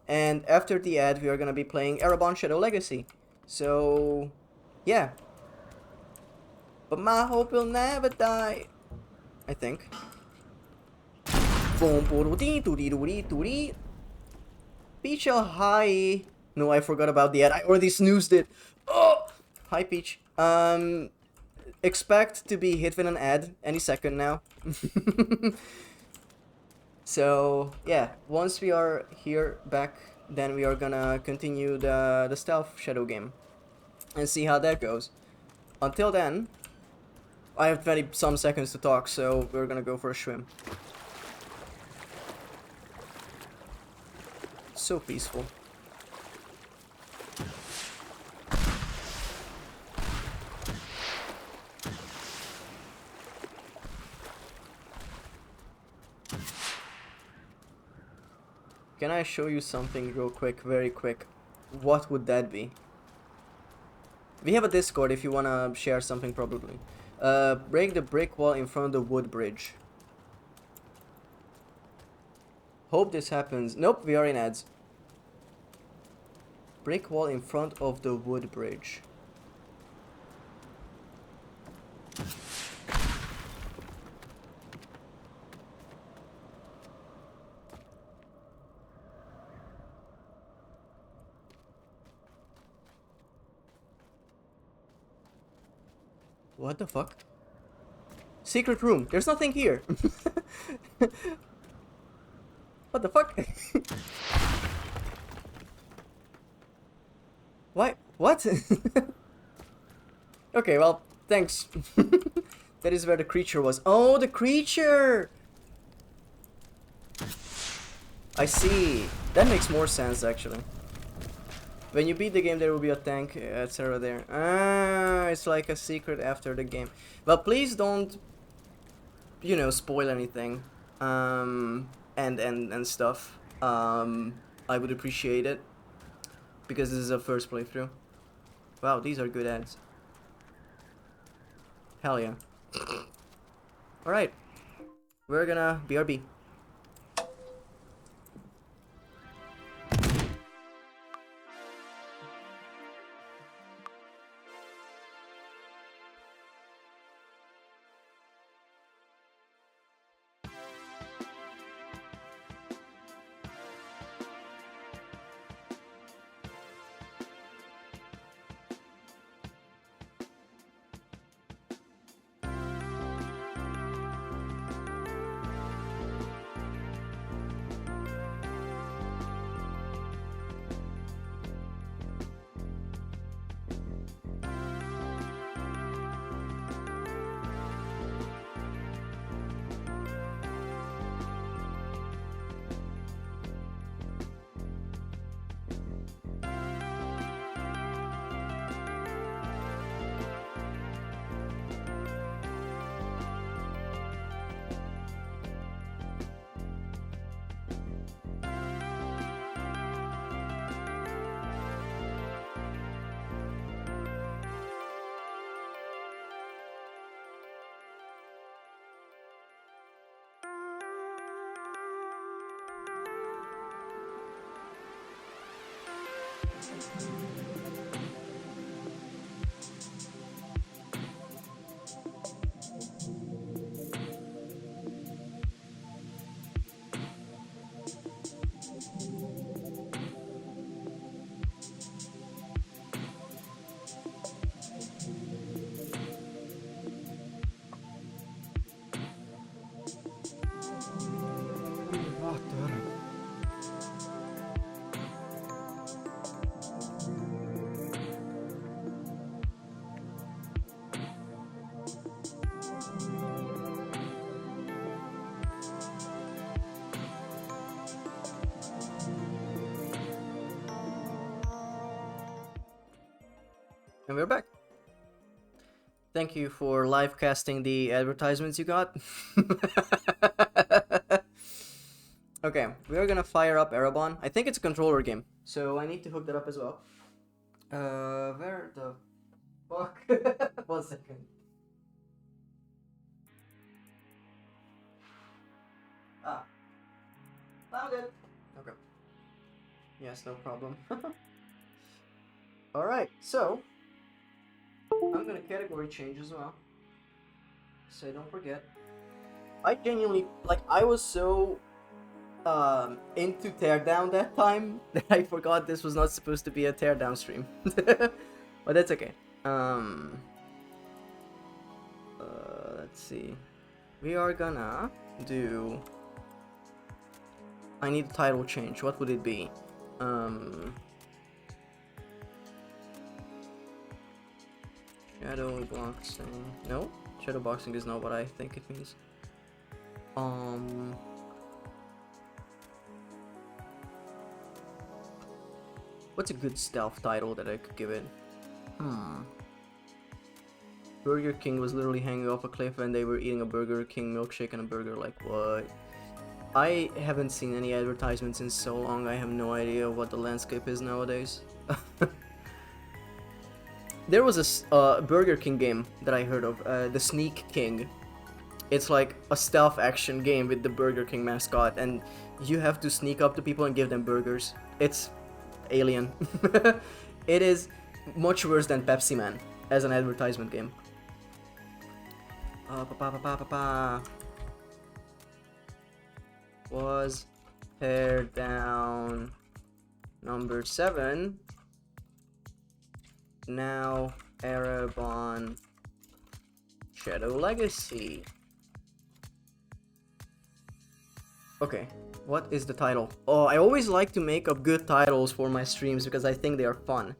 and after the ad we are gonna be playing Ereban Shadow Legacy. So, yeah. But my hope will never die. I think. Peach, hi. No, I forgot about the ad. I already snoozed it. Oh! Hi, Peach. Expect to be hit with an ad any second now. So, yeah. Once we are here back, then we are gonna continue the stealth shadow game. And see how that goes. Until then... I have some seconds to talk, so we're gonna go for a swim. So peaceful. Can I show you something real quick, very quick? What would that be? We have a Discord if you wanna share something, probably. Break the brick wall in front of the wood bridge. Hope this happens. Nope, we are in ads. Brick wall in front of the wood bridge. What the fuck? Secret room. There's nothing here. What the fuck? Why? What? Okay, well, thanks. That is where the creature was. Oh, the creature! I see. That makes more sense, actually. When you beat the game, there will be a tank, etc. there. Ah, it's like a secret after the game. Well, please don't, you know, spoil anything. And stuff. I would appreciate it. Because this is a first playthrough. Wow, these are good ads. Hell yeah. Alright. We're gonna BRB. And we're back. Thank you for live casting the advertisements you got. Okay, we are gonna fire up Ereban. I think it's a controller game, so I need to hook that up as well. Where the fuck? 1 second. Ah, found it. Okay. Yes, no problem. Alright, so I'm gonna category change as well, so I don't forget. I genuinely, like, I was so into Teardown that time that I forgot this was not supposed to be a Teardown stream. But that's okay. Let's see. We are gonna do... I need a title change. What would it be? Shadow boxing. No? Shadow boxing is not what I think it means. What's a good stealth title that I could give it? Burger King was literally hanging off a cliff and they were eating a Burger King milkshake and a burger. Like, what? I haven't seen any advertisements in so long, I have no idea what the landscape is nowadays. There was a Burger King game that I heard of, the Sneak King. It's like a stealth action game with the Burger King mascot, and you have to sneak up to people and give them burgers. It's alien. It is much worse than Pepsi Man as an advertisement game. Was Teardown number 7. Now Ereban Shadow Legacy. Okay, what is the title? Oh, I always like to make up good titles for my streams because I think they are fun.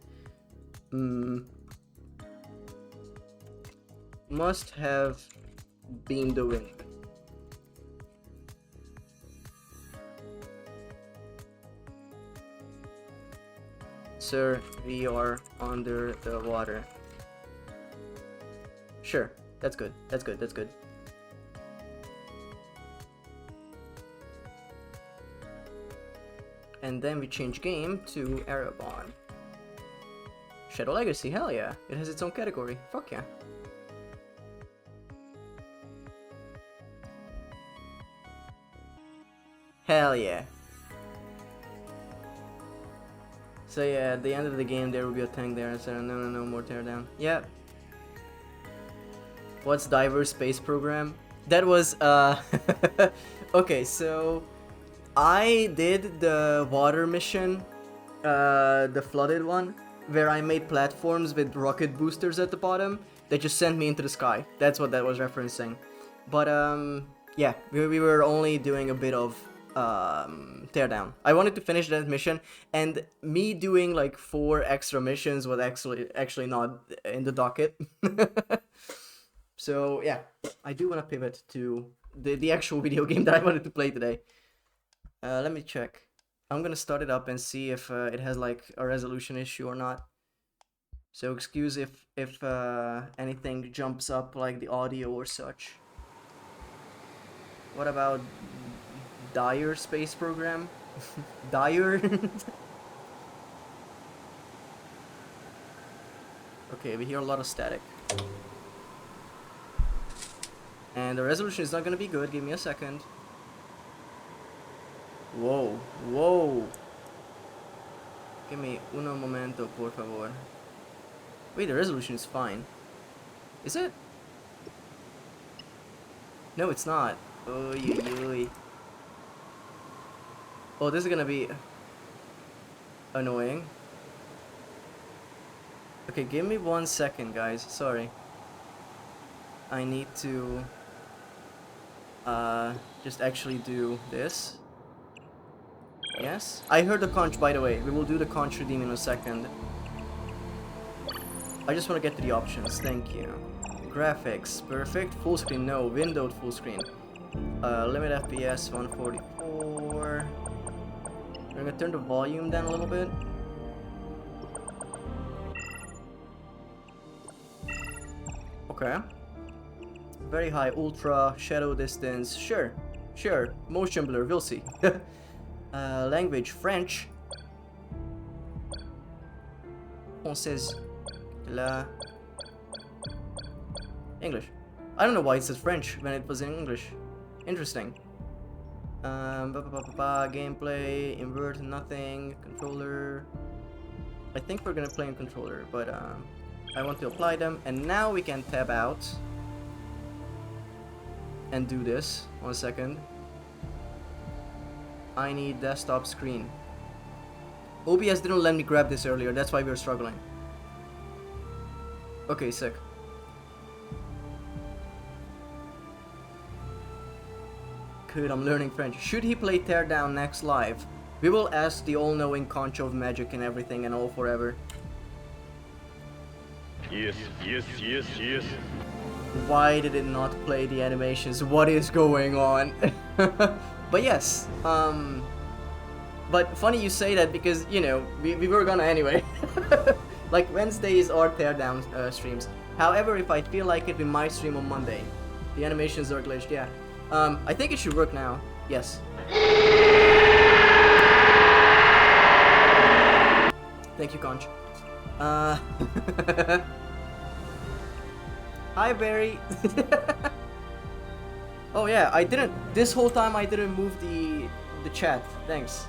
Must have been the wind. Sir, we are under the water. Sure, that's good. That's good. That's good. And then we change game to Ereban. Shadow Legacy, hell yeah. It has its own category. Fuck yeah. Hell yeah. So yeah, at the end of the game there will be a tank there and so no more Teardown. Yeah. What's Diver Space Program? That was okay, so I did the water mission, the flooded one, where I made platforms with rocket boosters at the bottom that just sent me into the sky. That's what that was referencing. But yeah, we were only doing a bit of Teardown. I wanted to finish that mission, and me doing like 4 extra missions was actually not in the docket. So yeah, I do want to pivot to the actual video game that I wanted to play today. Let me check. I'm gonna start it up and see if it has like a resolution issue or not. So excuse if anything jumps up like the audio or such. What about Dire Space Program? Dire? Okay, we hear a lot of static. And the resolution is not gonna be good, give me a second. Whoa, whoa. Give me uno momento, por favor. Wait, the resolution is fine. Is it? No, it's not. Oy. Oh, this is gonna be annoying. Okay, give me 1 second, guys. Sorry. I need to just actually do this. Yes? I heard the conch, by the way. We will do the conch redeem in a second. I just want to get to the options. Thank you. Graphics. Perfect. Full screen. No. Windowed full screen. Limit FPS 144. I'm gonna turn the volume down a little bit. Okay. Very high. Ultra. Shadow distance. Sure. Sure. Motion blur. We'll see. Language, French. Français. La. English. I don't know why it says French when it was in English. Interesting. Gameplay, invert, nothing, controller. I think we're gonna play in controller, but I want to apply them, and now we can tab out and do this. 1 second. I need desktop screen. OBS didn't let me grab this earlier, that's why we were struggling. Okay, sick. Good, I'm learning French. Should he play Teardown next live? We will ask the all-knowing conch of magic and everything and all forever. Yes. Why did it not play the animations? What is going on? But yes, but funny you say that because, you know, we were gonna anyway. Like Wednesdays are Teardown streams. However, if I feel like it, we might stream on Monday. The animations are glitched, yeah. I think it should work now. Yes. Thank you, Conch. Hi, Barry. Oh yeah, I didn't. This whole time I didn't move the chat. Thanks.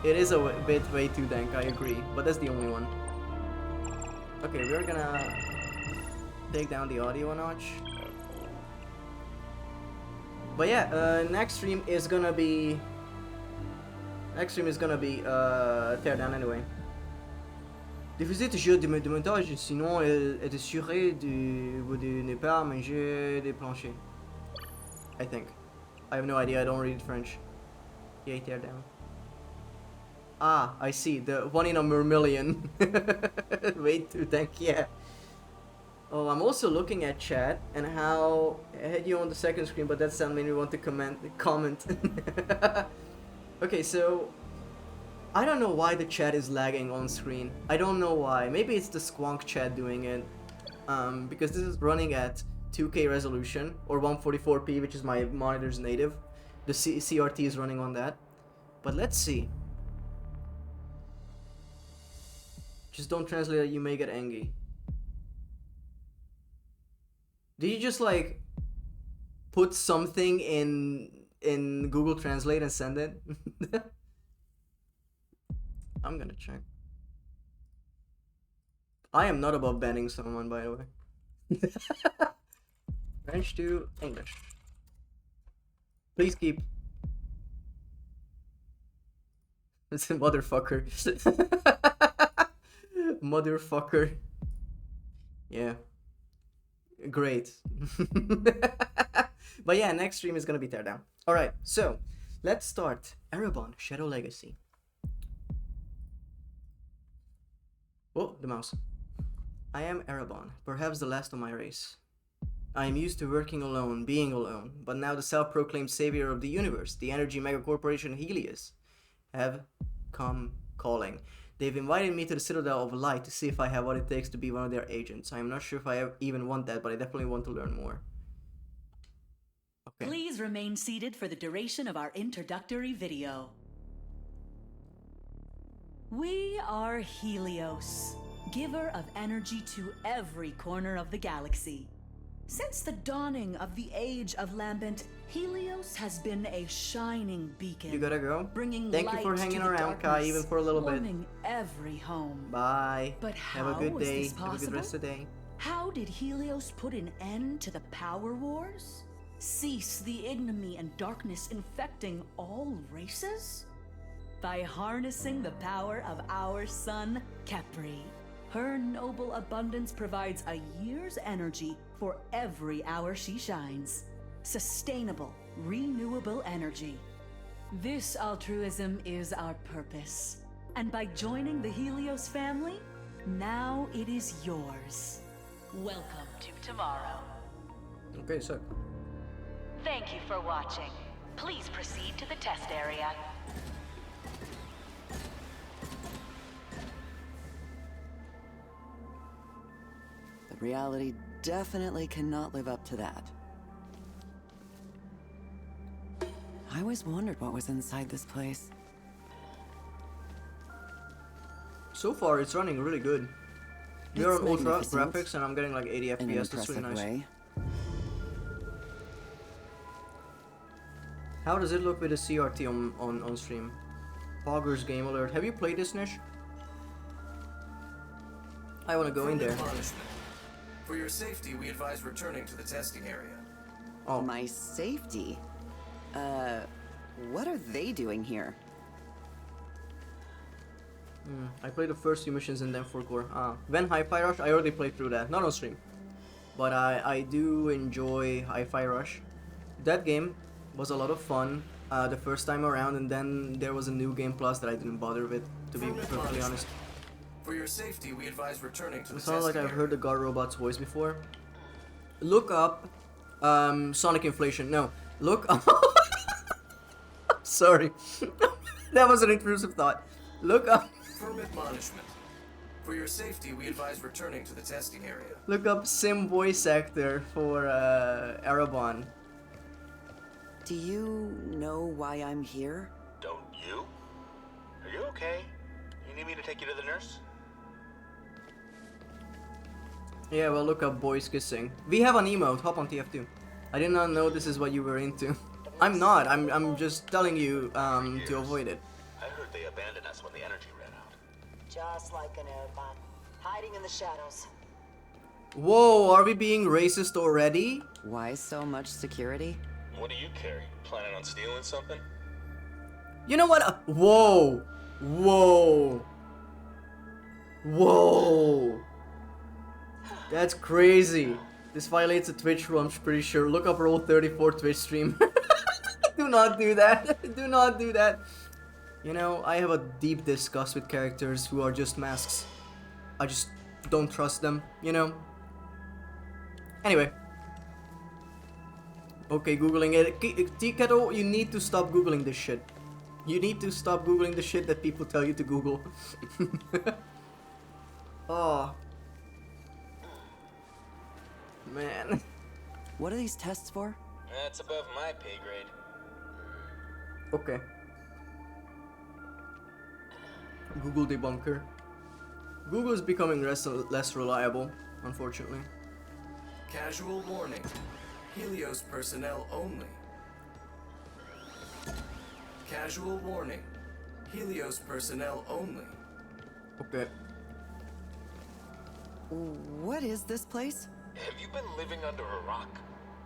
It is a bit way too dank. I agree, but that's the only one. Okay, we're gonna take down the audio a notch. But yeah, next stream is gonna be Teardown anyway. Diffusez tes jeux de montage, sinon est assuré de ne pas manger des planchers. I think. I have no idea, I don't read French. Yay, Teardown. Ah, I see, the one in a million. Wait to think, yeah. Oh, I'm also looking at chat and how I had you on the second screen, but that's not made me want to comment. Okay, so I don't know why the chat is lagging on screen. I don't know why. Maybe it's the Squonk chat doing it. Because this is running at 2K resolution or 144p, which is my monitor's native. The CRT is running on that. But let's see. Just don't translate it, you may get angry. Did you just like put something in Google Translate and send it? I'm gonna check. I am not above banning someone, by the way. French to English. Please keep. It's a motherfucker. Motherfucker. Yeah. Great. But yeah, next stream is gonna be Teardown. Alright, so let's start. Ereban, Shadow Legacy. Oh, the mouse. I am Ereban, perhaps the last of my race. I am used to working alone, being alone, but now the self-proclaimed savior of the universe, the energy megacorporation Helios, have come calling. They've invited me to the Citadel of Light to see if I have what it takes to be one of their agents. I am not sure if I even want that, but I definitely want to learn more. Okay. Please remain seated for the duration of our introductory video. We are Helios, giver of energy to every corner of the galaxy. Since the dawning of the age of Lambent, Helios has been a shining beacon. You gotta go. Bringing Thank light you for hanging to the around, Kai, darkness, even for a little bit. warming every home. Bye. But have a how good was day. this Have a good possible? rest of the day. How did Helios put an end to the power wars? Cease the ignominy and darkness infecting all races? By harnessing the power of our sun, Kepri. Her noble abundance provides a year's energy for every hour she shines. Sustainable, renewable energy. This altruism is our purpose. And by joining the Helios family, now it is yours. Welcome to tomorrow. Okay, so. Thank you for watching. Please proceed to the test area. The reality definitely cannot live up to that. I always wondered what was inside this place. So far, it's running really good. We're It's on ultra magnificent. graphics and I'm getting like 80 In an FPS. That's really impressive nice. way. How does it look with the CRT on stream? Poggers Game Alert. Have you played this, Nish? I want to go in there. For your safety, we advise returning to the testing area. Oh, My safety? What are they doing here? I played the first few missions in them for core. When Hi-Fi Rush, I already played through that. Not on stream. But I do enjoy Hi-Fi Rush. That game was a lot of fun the first time around, and then there was a new game plus that I didn't bother with, to be perfectly honest. For your safety, we advise returning to the It sounds like testing I've area. heard the God Robot's voice before. Look up Sonic Inflation. No, look up. Sorry. That was an intrusive thought. Look up. Firm admonishment. For your safety, we advise returning to the testing area. Look up Sim voice actor for Ereban. Do you know why I'm here? Don't you? Are you okay? You need me to take you to the nurse? Yeah, well, look up boys kissing. We have an emote. Hop on TF2. I did not know this is what you were into. I'm not. I'm just telling you to avoid it. I heard they abandoned us when the energy ran out. Just like an Ereban, hiding in the shadows. Whoa, are we being racist already? Why so much security? What do you carry? Planning on stealing something? You know what? Whoa, whoa, whoa. That's crazy. This violates a Twitch rule, I'm pretty sure. Look up Roll 34 Twitch stream. Do not do that. Do not do that. You know, I have a deep disgust with characters who are just masks. I just don't trust them, you know? Anyway. Okay, googling it. T-Kettle, you need to stop googling this shit. You need to stop googling the shit that people tell you to Google. Oh. Man. What are these tests for? That's above my pay grade. Okay. Google debunker. Google is becoming less reliable, unfortunately. Casual warning. Helios personnel only. Casual warning. Helios personnel only. Okay. What is this place? Have you been living under a rock?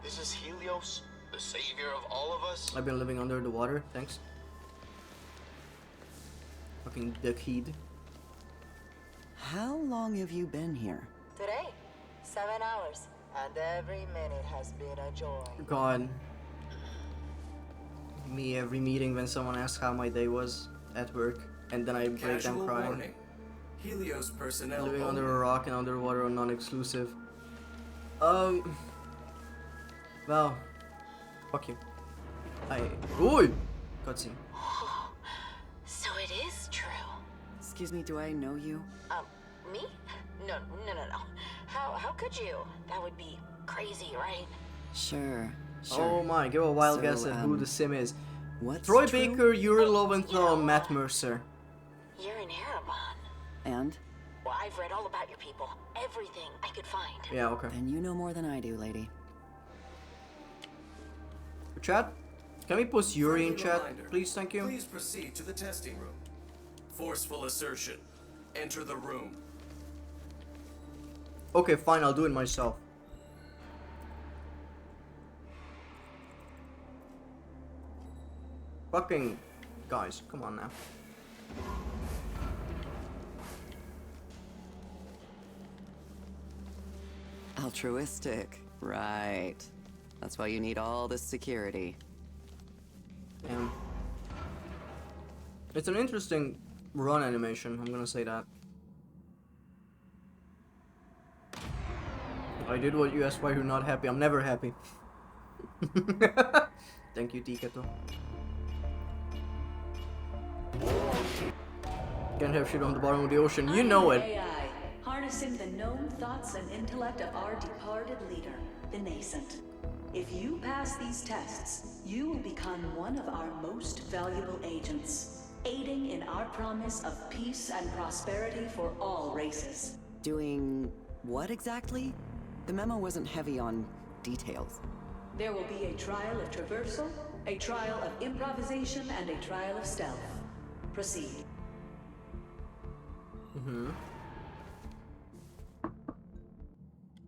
This is Helios, the savior of all of us? I've been living under the water, thanks. Fucking dickhead. How long have you been here? Today, 7 hours, and every minute has been a joy. God. Me every meeting when someone asks how my day was at work, and then I break down Casual crying. warning. Helios personnel Living only. under a rock and underwater are non-exclusive. Well, fuck you. Oi! Cutscene. So it is true. Excuse me, do I know you? Me? No. How could you? That would be crazy, right? Sure. Oh my, give a wild So, guess at who the sim is. What's Troy true? Baker, Yuri Lowenthal, Matt Mercer. You're in Ereban. And? Well, I've read all about your people. Everything I could find. Yeah, okay. Then you know more than I do, lady. Chat? Can we post Yuri in Friendly chat? reminder. Please, thank you. Please proceed to the testing room. Forceful assertion. Enter the room. Okay, fine, I'll do it myself. Fucking guys, come on now. Altruistic. Right. That's why you need all this security. Damn. It's an interesting run animation, I'm gonna say that. I did what you asked, why you're not happy. I'm never happy. Thank you, Tiketo. Can't have shit on the bottom of the ocean. You know it. AI, harnessing the known thoughts and intellect of our departed leader, the Nascent. If you pass these tests, you will become one of our most valuable agents, aiding in our promise of peace and prosperity for all races. Doing what exactly? The memo wasn't heavy on details. There will be a trial of traversal, a trial of improvisation, and a trial of stealth. Proceed.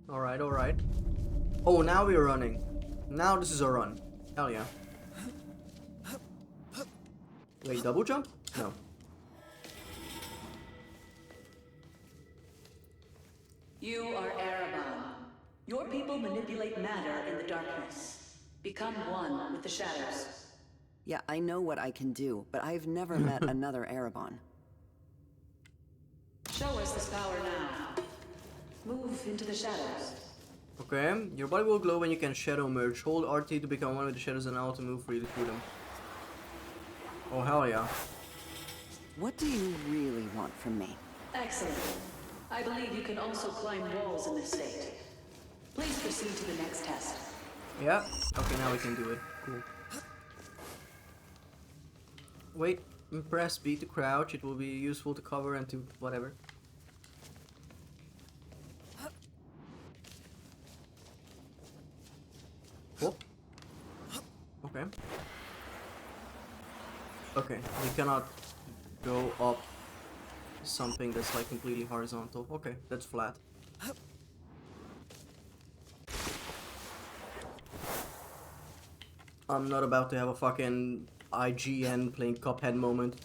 Alright, alright. Oh, now we're running. Now this is a run. Hell yeah. Wait, double jump? No. You are Ereban. Your people manipulate matter in the darkness. Become one with the shadows. Yeah, I know what I can do, but I've never met another Ereban. Show us this power now. Move into the shadows. Okay, your body will glow when you can shadow merge. Hold RT to become one with the shadows and L to move freely through them. Oh, hell yeah. What do you really want from me? Excellent. I believe you can also climb walls in this state. Please proceed to the next test. Yeah? Okay, now we can do it. Cool. Wait, press B to crouch. It will be useful to cover and to whatever. Oh. Okay. Okay, we cannot go up something that's like completely horizontal. Okay, that's flat. I'm not about to have a fucking IGN playing Cuphead moment.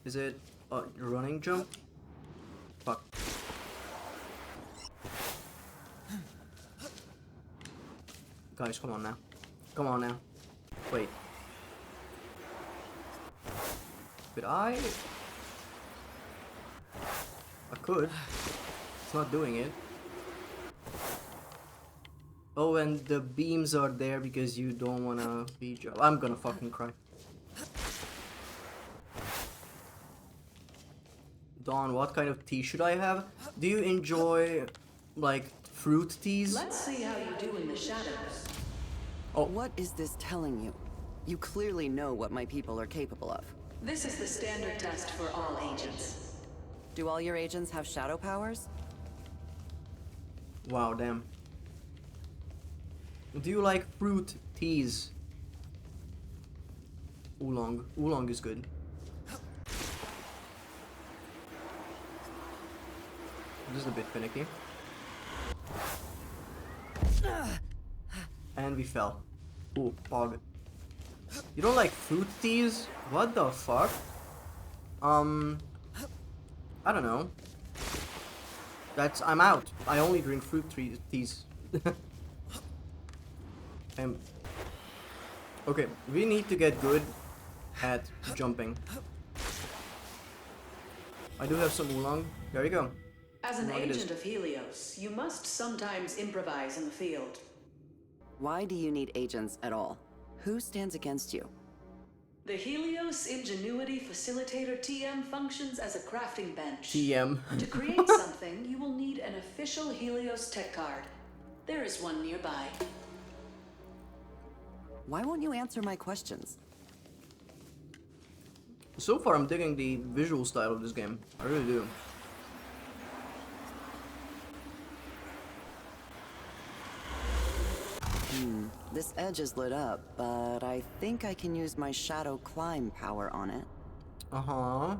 Is it a running jump? Fuck. Guys, come on now. Come on now. Wait. Could I? I could. It's not doing it. Oh, and the beams are there because you don't wanna be I'm gonna fucking cry. Dawn, what kind of tea should I have? Do you enjoy, like, fruit teas? Let's see how you do in the shadows. Oh. What is this telling you? You clearly know what my people are capable of. This is the standard test for all agents. Do all your agents have shadow powers? Wow, damn. Do you like fruit teas? Oolong. Oolong is good. This is a bit finicky. And we fell. Ooh, pog. You don't like fruit teas? What the fuck? I don't know. I'm out. I only drink fruit teas. Okay, we need to get good at jumping. I do have some oolong. There you go. As an Oolong it is. agent of Helios, you must sometimes improvise in the field. Why do you need agents at all? Who stands against you? The Helios Ingenuity Facilitator TM functions as a crafting bench. TM. To create something, you will need an official Helios tech card. There is one nearby. Why won't you answer my questions? So far, I'm digging the visual style of this game. I really do. This edge is lit up, but I think I can use my shadow climb power on it. Uh-huh.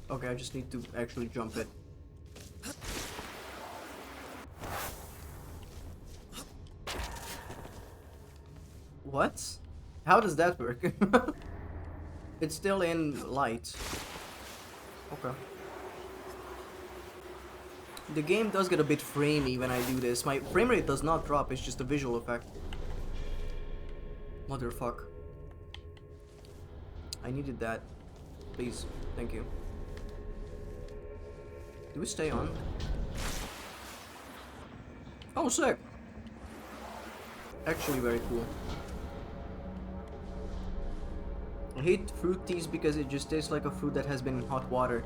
Okay, I just need to actually jump it. What? How does that work? It's still in light. Okay. The game does get a bit framey when I do this. My frame rate does not drop, it's just a visual effect. Motherfuck. I needed that. Please. Thank you. Do we stay on? Oh, sick. Actually very cool. I hate fruit teas because it just tastes like a fruit that has been in hot water.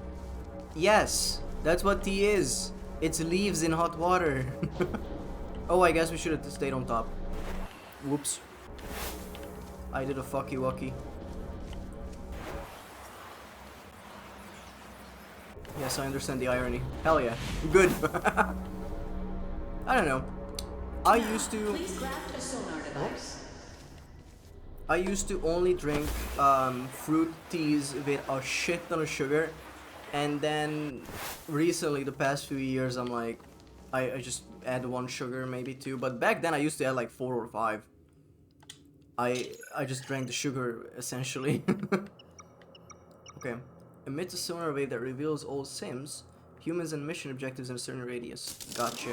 Yes, that's what tea is. It's leaves in hot water. Oh, I guess we should have stayed on top. Whoops. I did a fucky wucky. Yes, I understand the irony. Hell yeah. Good. I don't know. I used to... Please craft a sonar device. I used to only drink fruit teas with a shit ton of sugar, and then recently, the past few years, I'm like, I just add 1 sugar, maybe 2, but back then I used to add like 4 or 5. I just drank the sugar, essentially. Okay. Emits a sonar wave that reveals all sims, humans and mission objectives in a certain radius. Gotcha.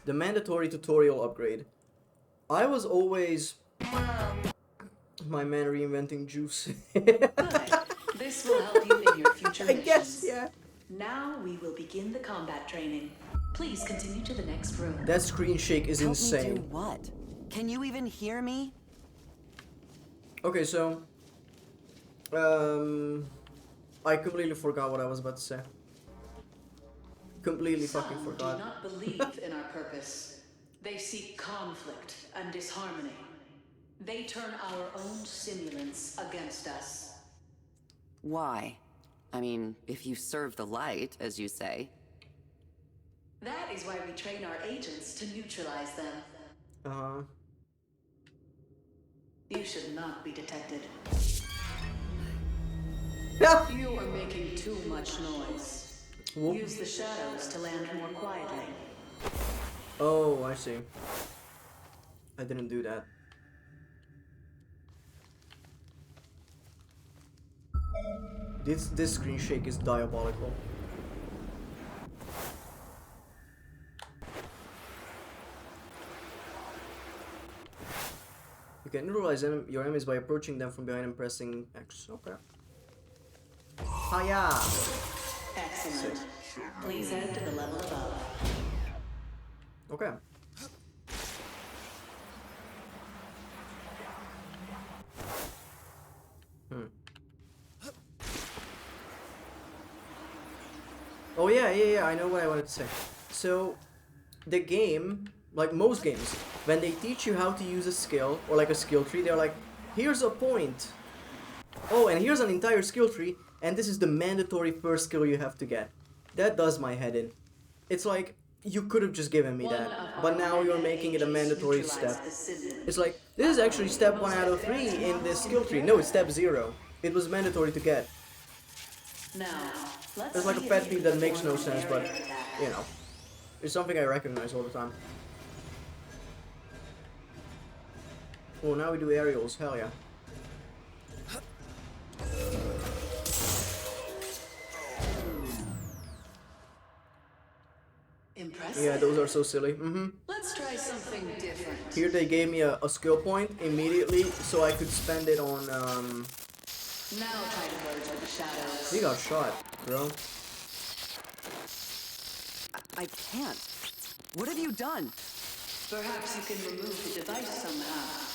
The mandatory tutorial upgrade. I was always... My man reinventing juice. Good. This will help you in your future I missions. guess, yeah. Now we will begin the combat training. Please continue to the next room. That screen shake is Help me do insane. what? Can you even hear me? Okay, so... I completely forgot what I was about to say. Completely fucking Some forgot. do not believe in our purpose. They seek conflict and disharmony. They turn our own simulants against us. Why? I mean, if you serve the light, as you say. That is why we train our agents to neutralize them. Uh-huh. You should not be detected. Yeah. You are making too much noise. Whoop. Use the shadows to land more quietly. Oh, I see. I didn't do that. This screen shake is diabolical. You can neutralize your enemies by approaching them from behind and pressing X. Okay. Hiya! Excellent. Please head to the level above. Okay. Oh yeah, I know what I wanted to say. So, the game, like most games, when they teach you how to use a skill, or like a skill tree, they're like, here's a point. Oh, and here's an entire skill tree, and this is the mandatory first skill you have to get. That does my head in. It's like, you could have just given me that, but now you're making it a mandatory step. It's like, this is actually step 1 out of 3 in this skill tree. No, it's step 0. It was mandatory to get. Now, It's like a pet peeve that makes no sense, but, you know, it's something I recognize all the time. Oh, now we do aerials, hell yeah. Impressive. Yeah, those are so silly. Let's try something different. Here they gave me a skill point immediately, so I could spend it on, Now try to merge with the shadows. He got shot, bro. I can't. What have you done? Perhaps you can remove the device somehow.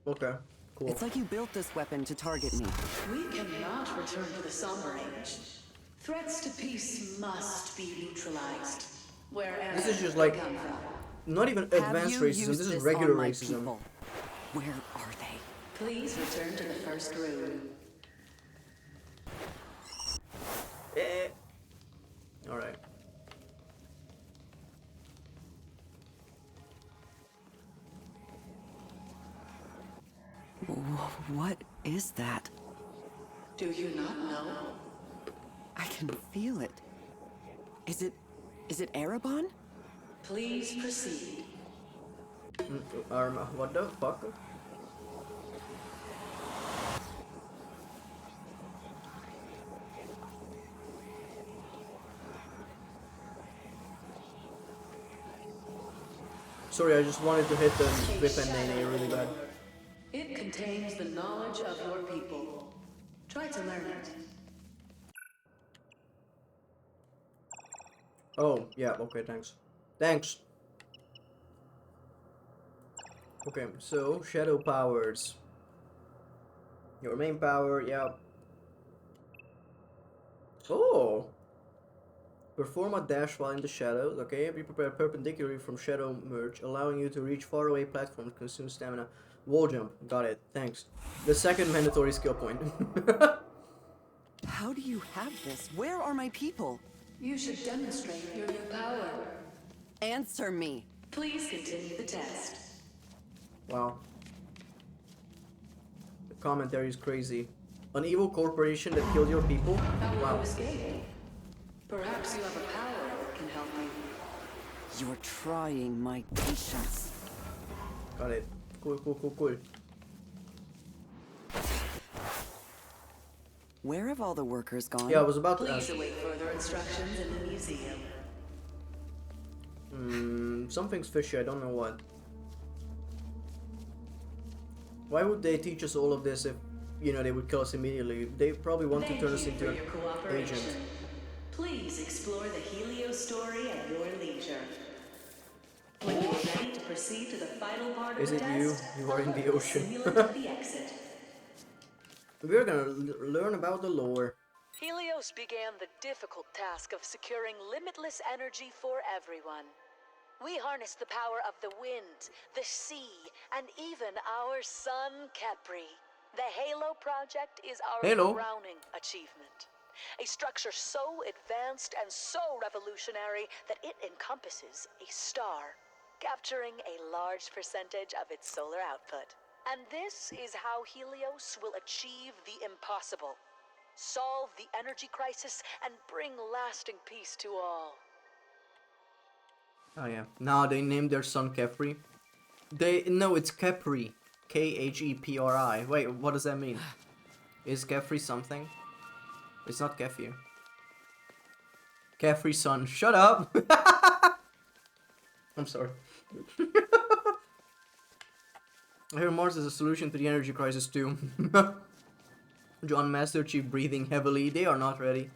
Okay, cool. It's like you built this weapon to target me. We cannot return to the Somber Age. Threats to peace must be neutralized. Wherever This is just they like, come from. not even advanced Have you racism, used this is this regular on my racism. people? Where are they? Please return to the first room. Alright. What is that? Do you not know? I can feel it. Is it Ereban? Please proceed. What the fuck? Sorry, I just wanted to hit the whip and nay really bad. It contains the knowledge of your people. Try to learn it. Oh, yeah, okay, thanks. Thanks! Okay, so, shadow powers. Your main power, yeah. Oh! Perform a dash while in the shadows, okay? Be prepared perpendicularly from shadow merge, allowing you to reach faraway platforms, consume stamina. Wall jump, got it, thanks. The second mandatory skill point. How do you have this? Where are my people? You should demonstrate your new power. Answer me. Please continue the test. Wow. The commentary is crazy. An evil corporation that killed your people? How will Wow. you escape? Perhaps you have a power that can help you. You're trying my patience. Got it. Cool. Where have all the workers gone? Yeah, I was about to Please ask. await further instructions in the museum. Something's fishy, I don't know what. Why would they teach us all of this if, you know, they would kill us immediately? They probably want to Thank turn us you into for an your cooperation. agent. Please explore the Helios story at your leisure. When you are ready to proceed to the final part of Is the it you? test, You are in the follow ocean. simulant of the exit. We're gonna learn about the lore. Helios began the difficult task of securing limitless energy for everyone. We harnessed the power of the wind, the sea, and even our sun, Kepri. The Halo project is our Halo. crowning achievement. A structure so advanced and so revolutionary that it encompasses a star, capturing a large percentage of its solar output. And this is how Helios will achieve the impossible. Solve the energy crisis and bring lasting peace to all. Oh yeah. Now they named their son Kefri. No, it's Kepri. Khepri. Wait, what does that mean? Is Kefri something? It's not Kefir. Kefri son. Shut up! I'm sorry. I hear Mars is a solution to the energy crisis too. John Master Chief breathing heavily. They are not ready.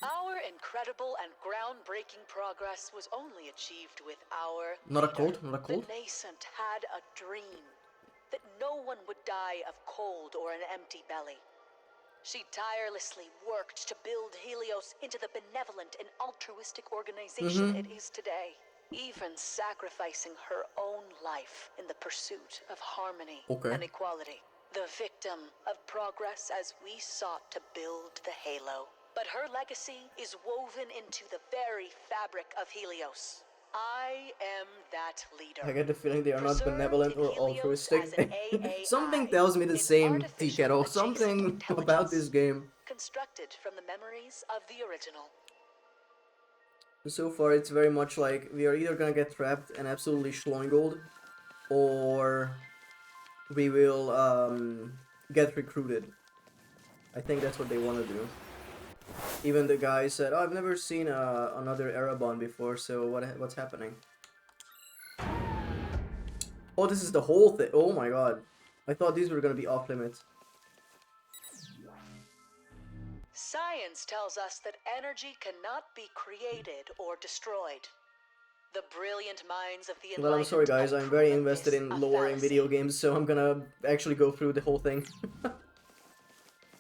Our incredible and groundbreaking progress was only achieved with our Not a leader. cold, not a cold. The nascent had a dream that no one would die of cold or an empty belly. She tirelessly worked to build Helios into the benevolent and altruistic organization it is today, even sacrificing her own life in the pursuit of harmony and equality. The victim of progress as we sought to build the Halo. But her legacy is woven into the very fabric of Helios. I am that leader. I get the feeling they are not Preserved benevolent in or Helios altruistic. as an AAI, Something tells me the an same, artificial Tikero. adjacent Something about this intelligence game. constructed from the memories of the original. So far, it's very much like we are either gonna get trapped and absolutely schloingold, or we will get recruited. I think that's what they want to do. Even the guy said, "Oh, I've never seen another Ereban before, so what's happening?" Oh, this is the whole thing. Oh my god. I thought these were gonna be off limits. Science tells us that energy cannot be created or destroyed. The brilliant minds of the Well, I'm sorry guys, I'm very proven invested this in a lore in video fallacy. games, so I'm gonna actually go through the whole thing.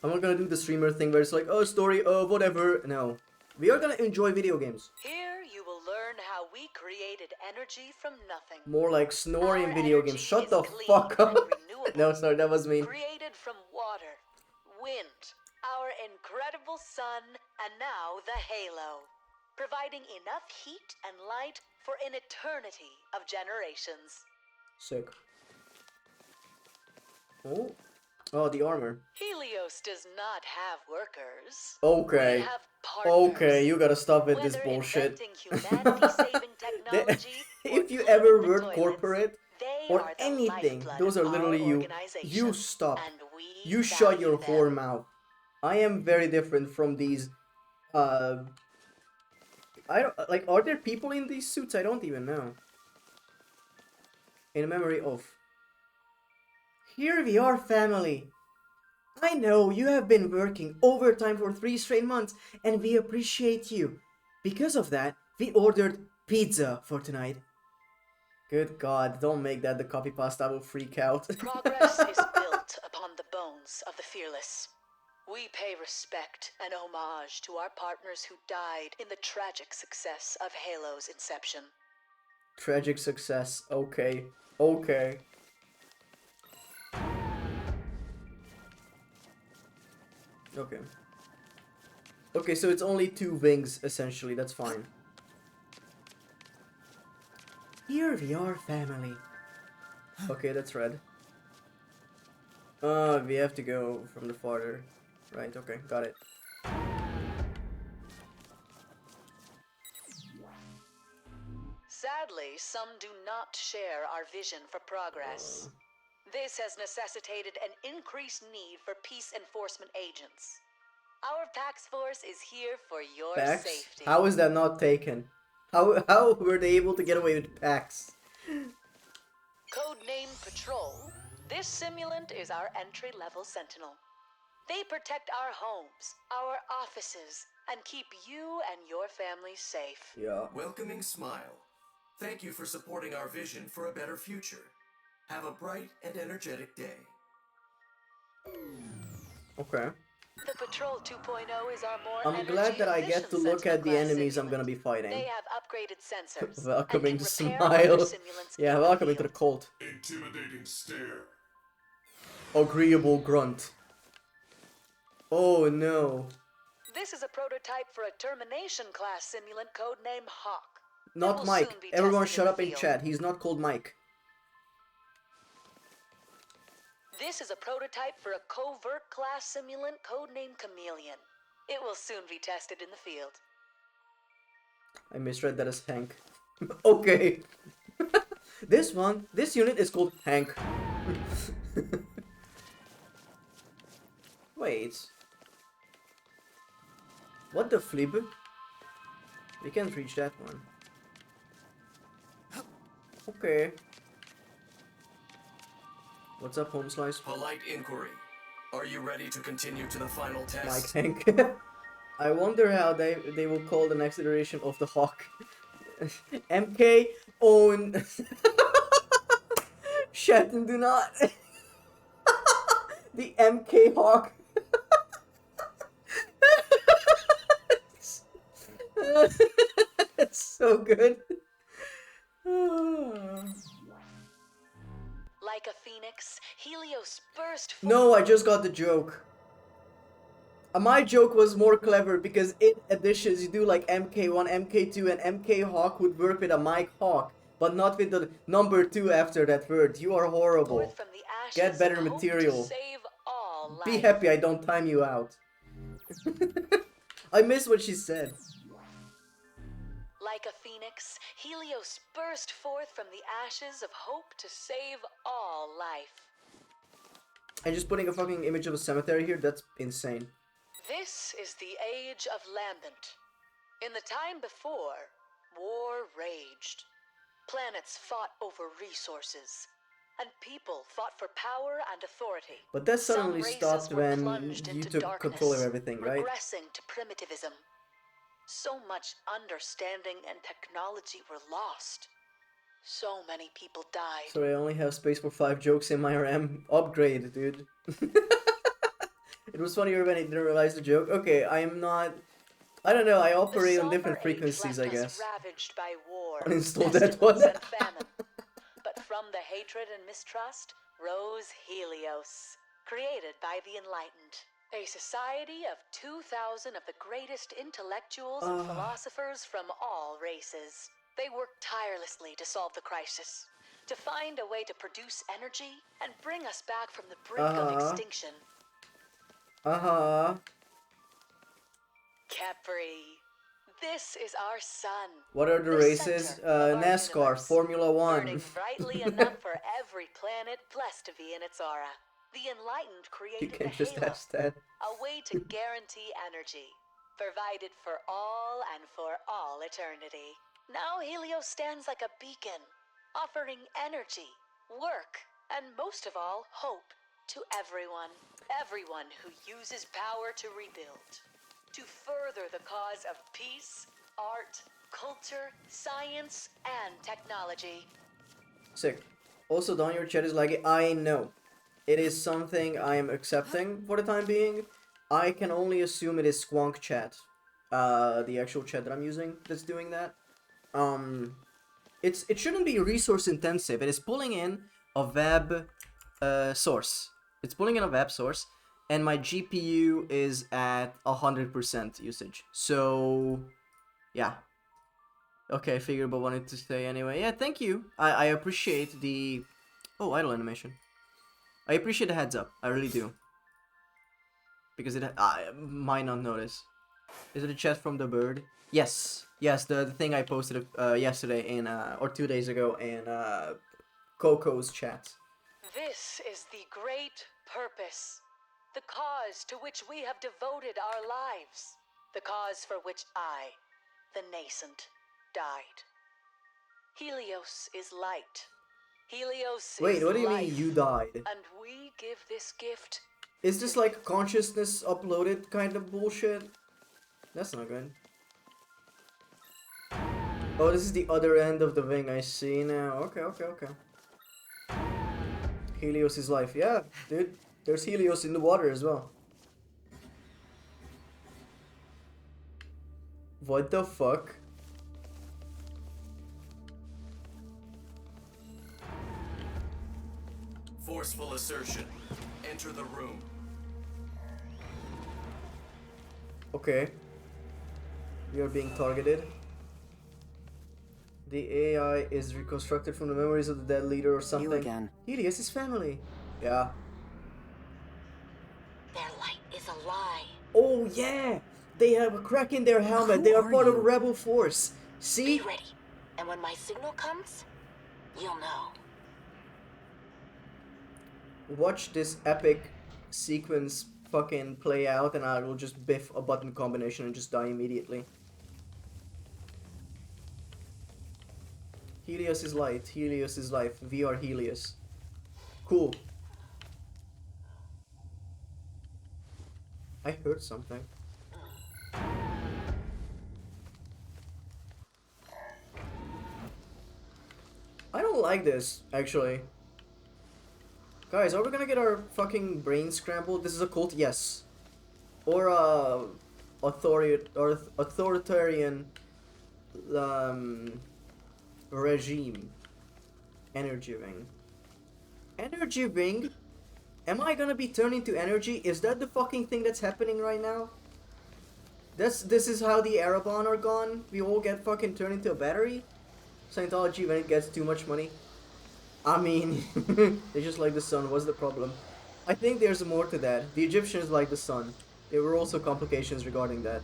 I'm not gonna do the streamer thing where it's like, oh, story, oh, whatever. No. We are gonna enjoy video games. Here you will learn how we created energy from nothing. More like snoring Our video games. energy Shut is the clean fuck up. and renewable. No, sorry, that was mean. Created from water, wind, our incredible sun, and now the Halo. Providing enough heat and light for an eternity of generations. Sick. Oh. Oh, the armor. Helios does not have workers. Okay. We have partners. Okay, you gotta stop with this Whether bullshit. inventing humanity-saving technology If or you cleaning ever the word toilets, corporate they or are the anything, lifeblood those are of literally our you. organization, You stop. and we You shut your value whore them. mouth. I am very different from these. I don't like. Are there people in these suits? I don't even know. In memory of. Here we are, family. I know you have been working overtime for 3 straight months, and we appreciate you. Because of that, we ordered pizza for tonight. Good God, don't make that the copy pasta. I will freak out. Progress is built upon the bones of the fearless. We pay respect and homage to our partners who died in the tragic success of Halo's inception. Tragic success. Okay. Okay. Okay. Okay, so it's only 2 wings, essentially. That's fine. Here we are, family. Okay, that's red. We have to go from the farther. Right, okay, got it. Sadly, some do not share our vision for progress. This has necessitated an increased need for peace enforcement agents. Our PAX force is here for your PAX? safety. How is that not taken? How were they able to get away with PAX? Codename Patrol, this simulant is our entry-level sentinel. They protect our homes, our offices, and keep you and your family safe. Yeah. Welcoming smile. Thank you for supporting our vision for a better future. Have a bright and energetic day. Okay. The Patrol 2.0 is our more I'm glad that I get to look at the enemies I'm gonna be fighting. They have upgraded sensors. Welcoming and can repair smile. other simulants Yeah, in the welcome to the field. cult. Intimidating stare. Agreeable grunt. Oh no. This is a prototype for a termination class simulant codenamed Hawk. It Not will Mike. soon be Everyone tested shut the up in field. chat. He's not called Mike. This is a prototype for a covert class simulant codenamed Chameleon. It will soon be tested in the field. I misread that as Hank. Okay. This unit is called Hank. Wait. What the flip? We can't reach that one. Okay. What's up, home slice? Polite inquiry. Are you ready to continue to the final Mike test? Hank. I wonder how they will call the next iteration of the Hawk. MK own. Shatton, do not. The MK Hawk. It's so good. Like a phoenix, Helios burst forth. No, I just got the joke. My joke was more clever because in additions you do like MK1, MK2, and MK Hawk would work with a Mike Hawk, but not with the number 2 after that word. You are horrible. Forth from the ashes Get better of hope to material. save all Be life. happy I don't time you out. I missed what she said. Like a phoenix, Helios burst forth from the ashes of hope to save all life. And just putting a fucking image of a cemetery here, that's insane. This is the age of lambent. In the time before, war raged. Planets fought over resources, and people fought for power and authority. But that Some suddenly races stopped were when plunged you into took darkness, control of everything, right? regressing to primitivism. So much understanding and technology were lost. So many people died. Sorry, I only have space for 5 jokes in my RAM. Upgrade, dude. It was funnier when I didn't realize the joke. Okay, I'm not... I don't know, I operate on different frequencies, I guess. Ravaged by war, Uninstall that one. pestilence, and famine. But from the hatred and mistrust rose Helios, created by the enlightened. A society of 2,000 of the greatest intellectuals and philosophers from all races. They worked tirelessly to solve the crisis, to find a way to produce energy and bring us back from the brink of extinction. Capri, this is our sun. What are the races? center of our NASCAR, universe, Formula 1. burning brightly enough for every planet blessed to be in its aura. The enlightened You created can the just halo, ask that. a way to guarantee energy, provided for all and for all eternity. Now Helios stands like a beacon, offering energy, work, and most of all, hope to everyone. Everyone who uses power to rebuild, to further the cause of peace, art, culture, science, and technology. Sick. Also, down your chat is like, I know. It is something I am accepting for the time being. I can only assume it is Squonk chat. The actual chat that I'm using that's doing that. It shouldn't be resource intensive. It is pulling in a web source. It's pulling in a web source, and my GPU is at 100% usage. So, yeah. Okay, I figured but wanted to say anyway. Yeah, thank you. I appreciate the... Oh, idle animation. I appreciate the heads up. I really do. Because I might not notice. Is it a chat from the bird? Yes. Yes, the thing I posted yesterday in, or 2 days ago in Coco's chat. This is the great purpose, the cause to which we have devoted our lives, the cause for which I, the nascent, died. Helios is light. Helios Wait, is what do you life, mean you died? and we give this gift. Is this like consciousness uploaded kind of bullshit? That's not good. Oh, this is the other end of the wing, I see now. Okay. Helios is life. Yeah, dude. There's Helios in the water as well. What the fuck? forceful assertion. Enter the room. Okay. We are being targeted. The AI is reconstructed from the memories of the dead leader or something. You again. Helios is family. Yeah. Their light is a lie. Oh yeah! They have a crack in their helmet. Who They are are part of you? a rebel force. See? Be ready. And when my signal comes, you'll know. Watch this epic sequence fucking play out and I will just biff a button combination and just die immediately. Helios is light. Helios is life. We are Helios. Cool. I heard something. I don't like this, actually. Guys, are we gonna get our fucking brain scrambled? This is a cult? Yes. Or a authoritarian regime. Energy ring. Energy ring? Am I gonna be turned into energy? Is that the fucking thing that's happening right now? This is how the Ereban are gone? We all get fucking turned into a battery? Scientology when it gets too much money? I mean, they just like the sun. What's the problem? I think there's more to that. The Egyptians like the sun. There were also complications regarding that.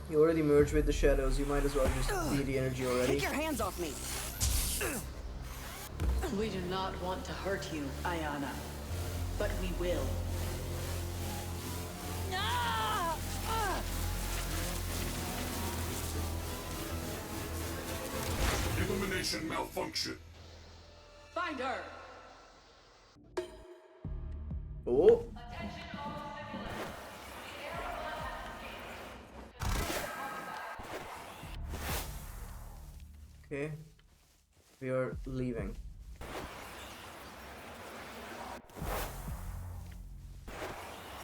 You already merged with the shadows. You might as well just be the energy already. Take your hands off me. We do not want to hurt you, Ayana. But we will. Illumination malfunction. Find her! Oh. Okay. We are leaving.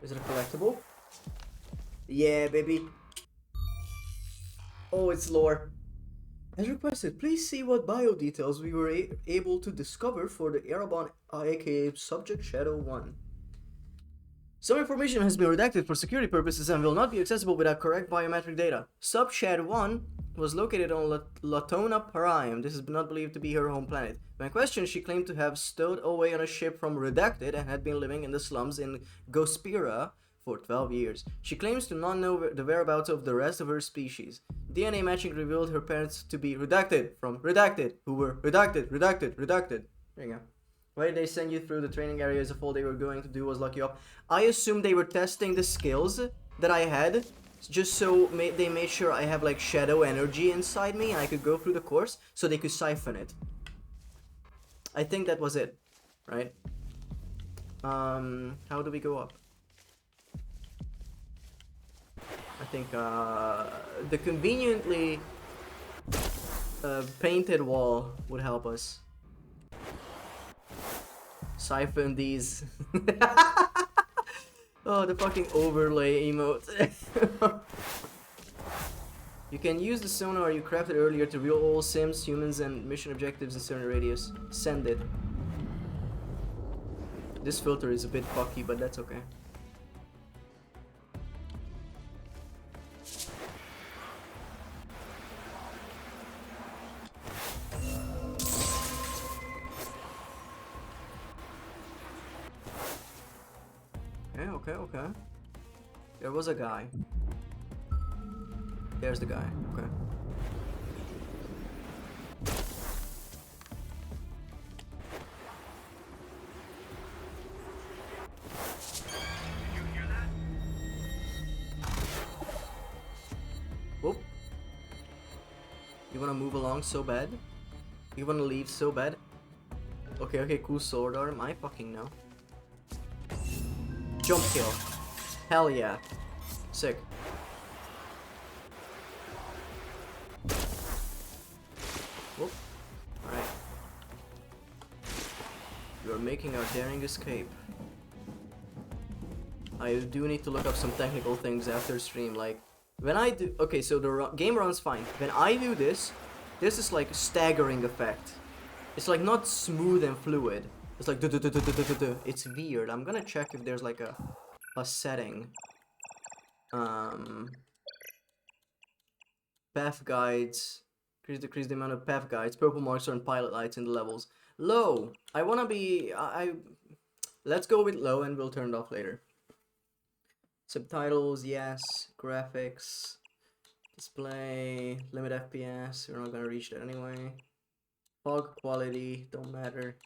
Is it a collectible? Yeah, baby. Oh, it's lore. As requested, please see what bio details we were able to discover for the Ereban aka Subject Shadow 1. Some information has been redacted for security purposes and will not be accessible without correct biometric data. Sub Shadow 1 was located on Latona Prime. This is not believed to be her home planet. When questioned, she claimed to have stowed away on a ship from Redacted and had been living in the slums in Gospira for 12 years. She claims to not know the whereabouts of the rest of her species. DNA matching revealed her parents to be redacted from Redacted, who were redacted. There you go. Why did they send you through the training areas if all they were going to do was lock you up? I assume they were testing the skills that I had, just so they made sure I have like shadow energy inside me and I could go through the course so they could siphon it. I think that was it, right? How do we go up? I think the conveniently painted wall would help us. Siphon these. Oh, the fucking overlay emote. You can use the sonar you crafted earlier to reveal all sims, humans, and mission objectives in certain radius. Send it. This filter is a bit fucky, but that's okay. Okay. There was a guy. There's the guy. Okay. Whoop. You wanna move along so bad? You wanna leave so bad? Okay, cool sword arm. I fucking know. Jump kill. Hell yeah. Sick. Whoop. Alright. You are making our daring escape. I do need to look up some technical things after stream, like when I do. Okay, so the game runs fine. When I do this, this is like a staggering effect. It's like not smooth and fluid. It's like it's weird. I'm gonna check if there's like a setting. Path guides. Decrease the amount of path guides. Purple marks on pilot lights in the levels. Low. I wanna be. Let's go with low, and we'll turn it off later. Subtitles, yes. Graphics. Display. Limit FPS. We're not gonna reach that anyway. Fog quality. Don't matter.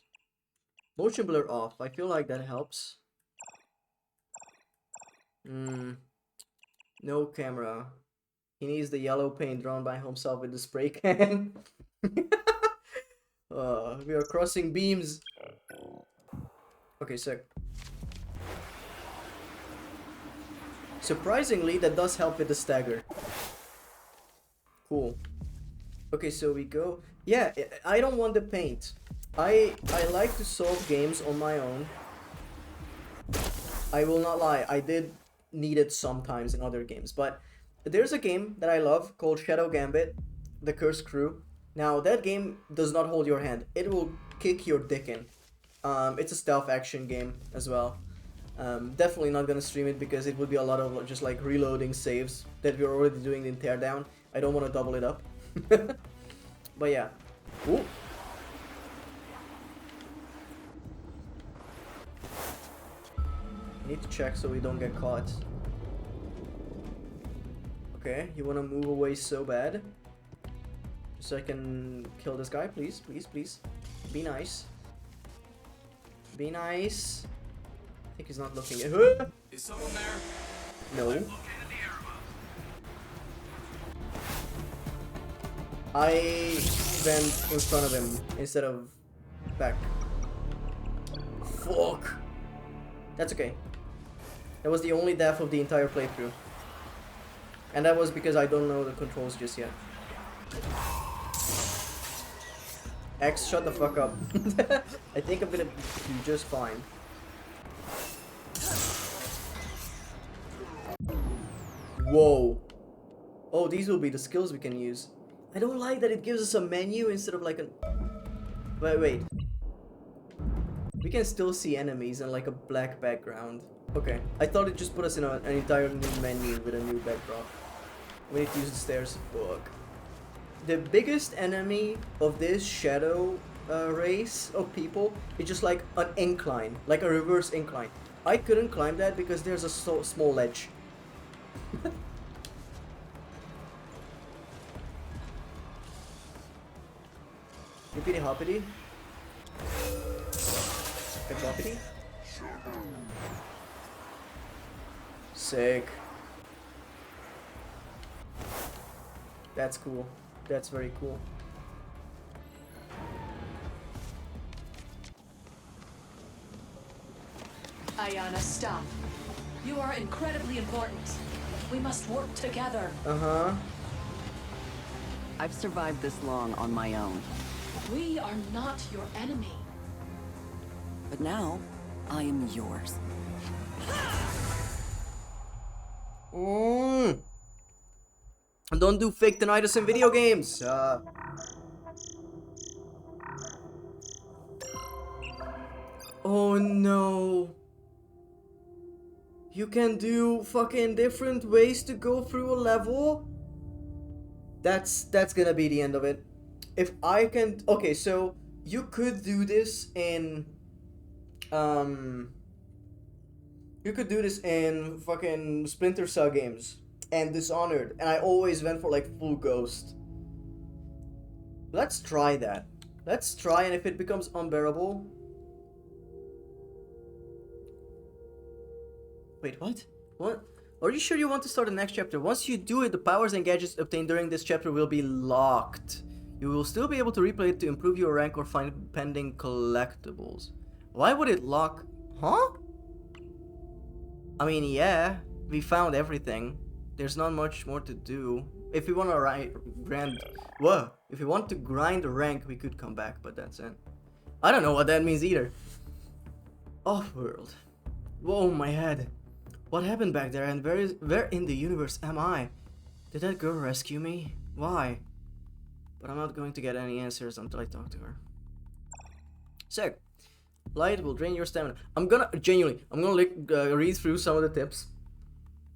Motion blur off. I feel like that helps. No camera. He needs the yellow paint drawn by himself with the spray can. We are crossing beams. Okay, sick. Surprisingly, that does help with the stagger. Cool. Okay, so we go. Yeah, I don't want the paint. I like to solve games on my own. I will not lie, I did need it sometimes in other games, but there's a game that I love called Shadow Gambit, The Cursed Crew. Now, that game does not hold your hand. It will kick your dick in. It's a stealth action game as well. Definitely not gonna stream it because it would be a lot of just like reloading saves that we're already doing in Teardown. I don't want to double it up. But yeah. Ooh. Need to check so we don't get caught. Okay, you wanna move away so bad. Just so I can kill this guy, please, please, please. Be nice. Be nice. I think he's not looking at her. Is someone there? No. I went in front of him instead of back. Fuck. That's okay. That was the only death of the entire playthrough. And that was because I don't know the controls just yet. X, shut the fuck up. I think I'm gonna be just fine. Whoa. Oh, these will be the skills we can use. I don't like that it gives us a menu instead of like a... Wait. We can still see enemies and like a black background. Okay. I thought it just put us in an entire new menu with a new backdrop. We need to use the stairs. Fuck. The biggest enemy of this shadow race of people is just like an incline. Like a reverse incline. I couldn't climb that because there's a small ledge. Hippity hoppity. Hoppity. Sick. That's cool. That's very cool. Ayana, stop. You are incredibly important. We must work together. Uh-huh. I've survived this long on my own. We are not your enemy. But now, I am yours. Don't do fake tinnitus in video games. Oh no. You can do fucking different ways to go through a level? That's gonna be the end of it. If I can... Okay, so you could do this in... You could do this in fucking Splinter Cell games. And Dishonored. And I always went for like full ghost. Let's try that. Let's try, and if it becomes unbearable... Wait, what? What? Are you sure you want to start the next chapter? Once you do it, the powers and gadgets obtained during this chapter will be locked. You will still be able to replay it to improve your rank or find pending collectibles. Why would it lock? Huh? I mean, yeah, we found everything. There's not much more to do. If we want to if we want to grind rank, we could come back, but that's it. I don't know what that means either. Off-world. Whoa, my head. What happened back there, and where in the universe am I? Did that girl rescue me? Why? But I'm not going to get any answers until I talk to her. Sick. Light will drain your stamina. I'm gonna read through some of the tips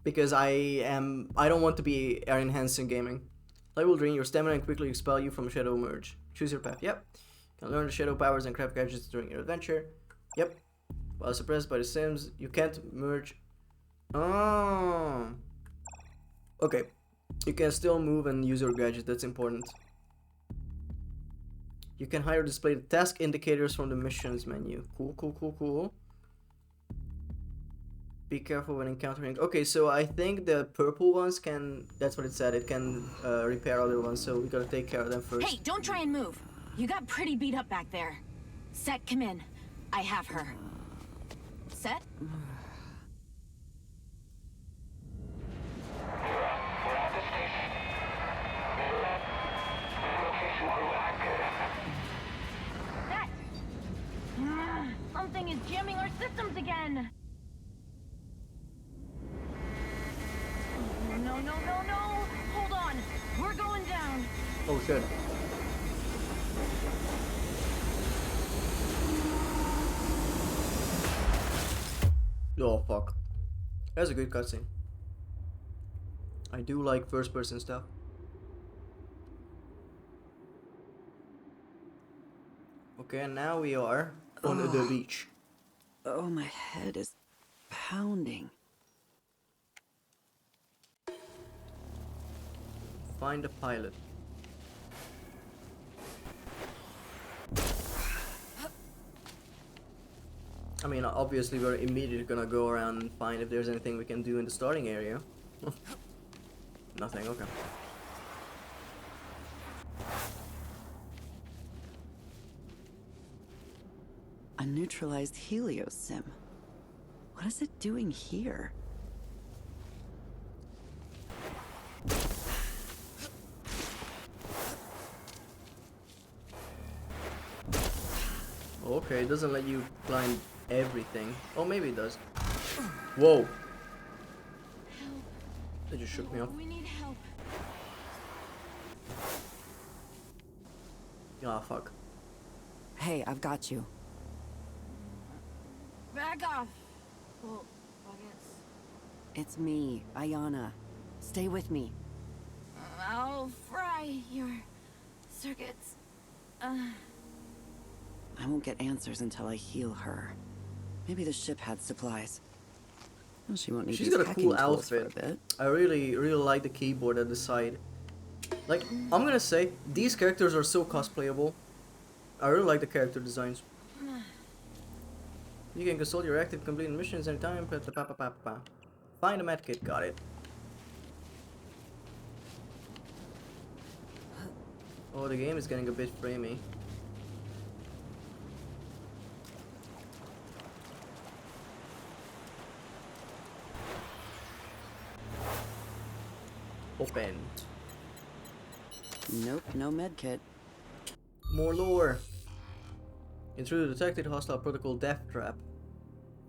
because I don't want to be air enhancing gaming. Light will drain your stamina and quickly expel you from Shadow Merge. Choose your path. Yep. You can learn the shadow powers and craft gadgets during your adventure. Yep. While suppressed by the Sims, you can't merge. Oh. Okay. You can still move and use your gadget. That's important. You can hide or display the task indicators from the missions menu. Cool, cool, cool, cool. Be careful when encountering. Okay, so I think the purple ones can. That's what it said. It can repair other ones. So we gotta take care of them first. Hey, don't try and move. You got pretty beat up back there. Set, come in. I have her. Set? Set! Something is jamming our systems again. No, no, no, no! Hold on! We're going down! Oh shit. Oh fuck. That's a good cutscene. I do like first person stuff. Okay, and now we are on the beach. Oh, my head is pounding. Find a pilot. I mean, obviously we're immediately gonna go around and find if there's anything we can do in the starting area. Nothing, okay. A neutralized Helios sim. What is it doing here? Okay, it doesn't let you climb everything. Oh, maybe it does. Whoa. Help. That just shook me off. We need help. Ah, fuck. Hey, I've got you. Back off. Well, buckets. It's me, Ayana. Stay with me. I'll fry your circuits. I won't get answers until I heal her. Maybe the ship had supplies. Well, she won't need She's these got a hacking cool tools for outfit. a bit. I really like the keyboard at the side. Like, I'm gonna say, these characters are so cosplayable. I really like the character designs. You can consult your active completed missions anytime. Find a medkit, got it. Oh, the game is getting a bit framey. Open. Nope, no medkit. More lore. Intruder detected, hostile protocol death trap.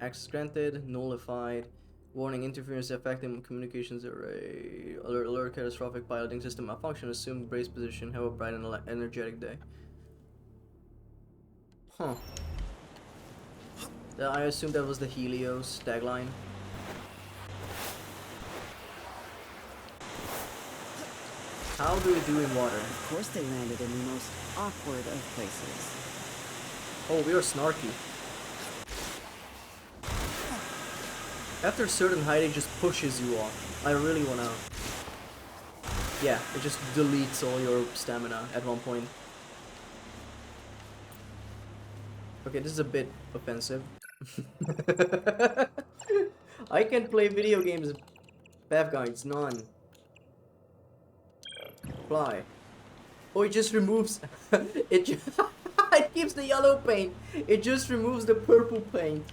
Access granted, nullified. Warning, interference affecting communications array. Alert, catastrophic piloting system malfunction. Assume brace position. Have a bright and energetic day. Huh. I assume that was the Helios tagline. How do we do in water? Of course they landed in the most awkward of places. Oh, we are snarky. After a certain height, it just pushes you off. I really wanna... Yeah, it just deletes all your stamina at one point. Okay, this is a bit offensive. I can play video games. Path guides, none. Fly. Oh, it just removes... it keeps the yellow paint. It just removes the purple paint.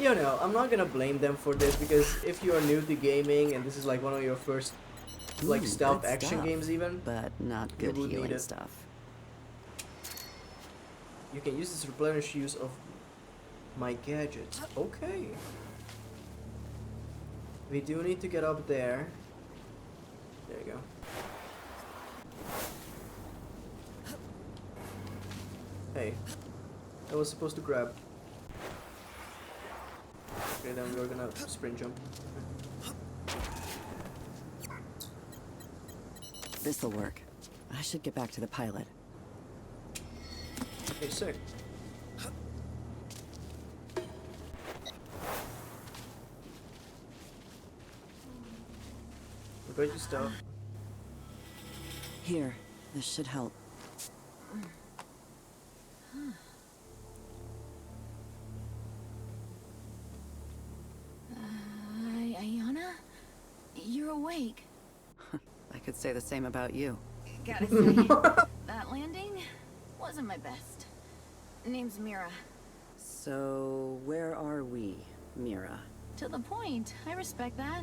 You know, I'm not gonna blame them for this, because if you are new to gaming and this is like one of your first like stealth good action stuff, games even, but not good would need healing it. stuff. You can use this to replenish use of my gadgets. Okay. We do need to get up there. There you go. Hey. I was supposed to grab. Okay, then we're gonna sprint jump. This'll work. I should get back to the pilot. Okay, sick. What about your stuff? Here, this should help. Ayana? You're awake. I could say the same about you. Gotta say, that landing wasn't my best. Name's Mira. So, where are we, Mira? To the point, I respect that.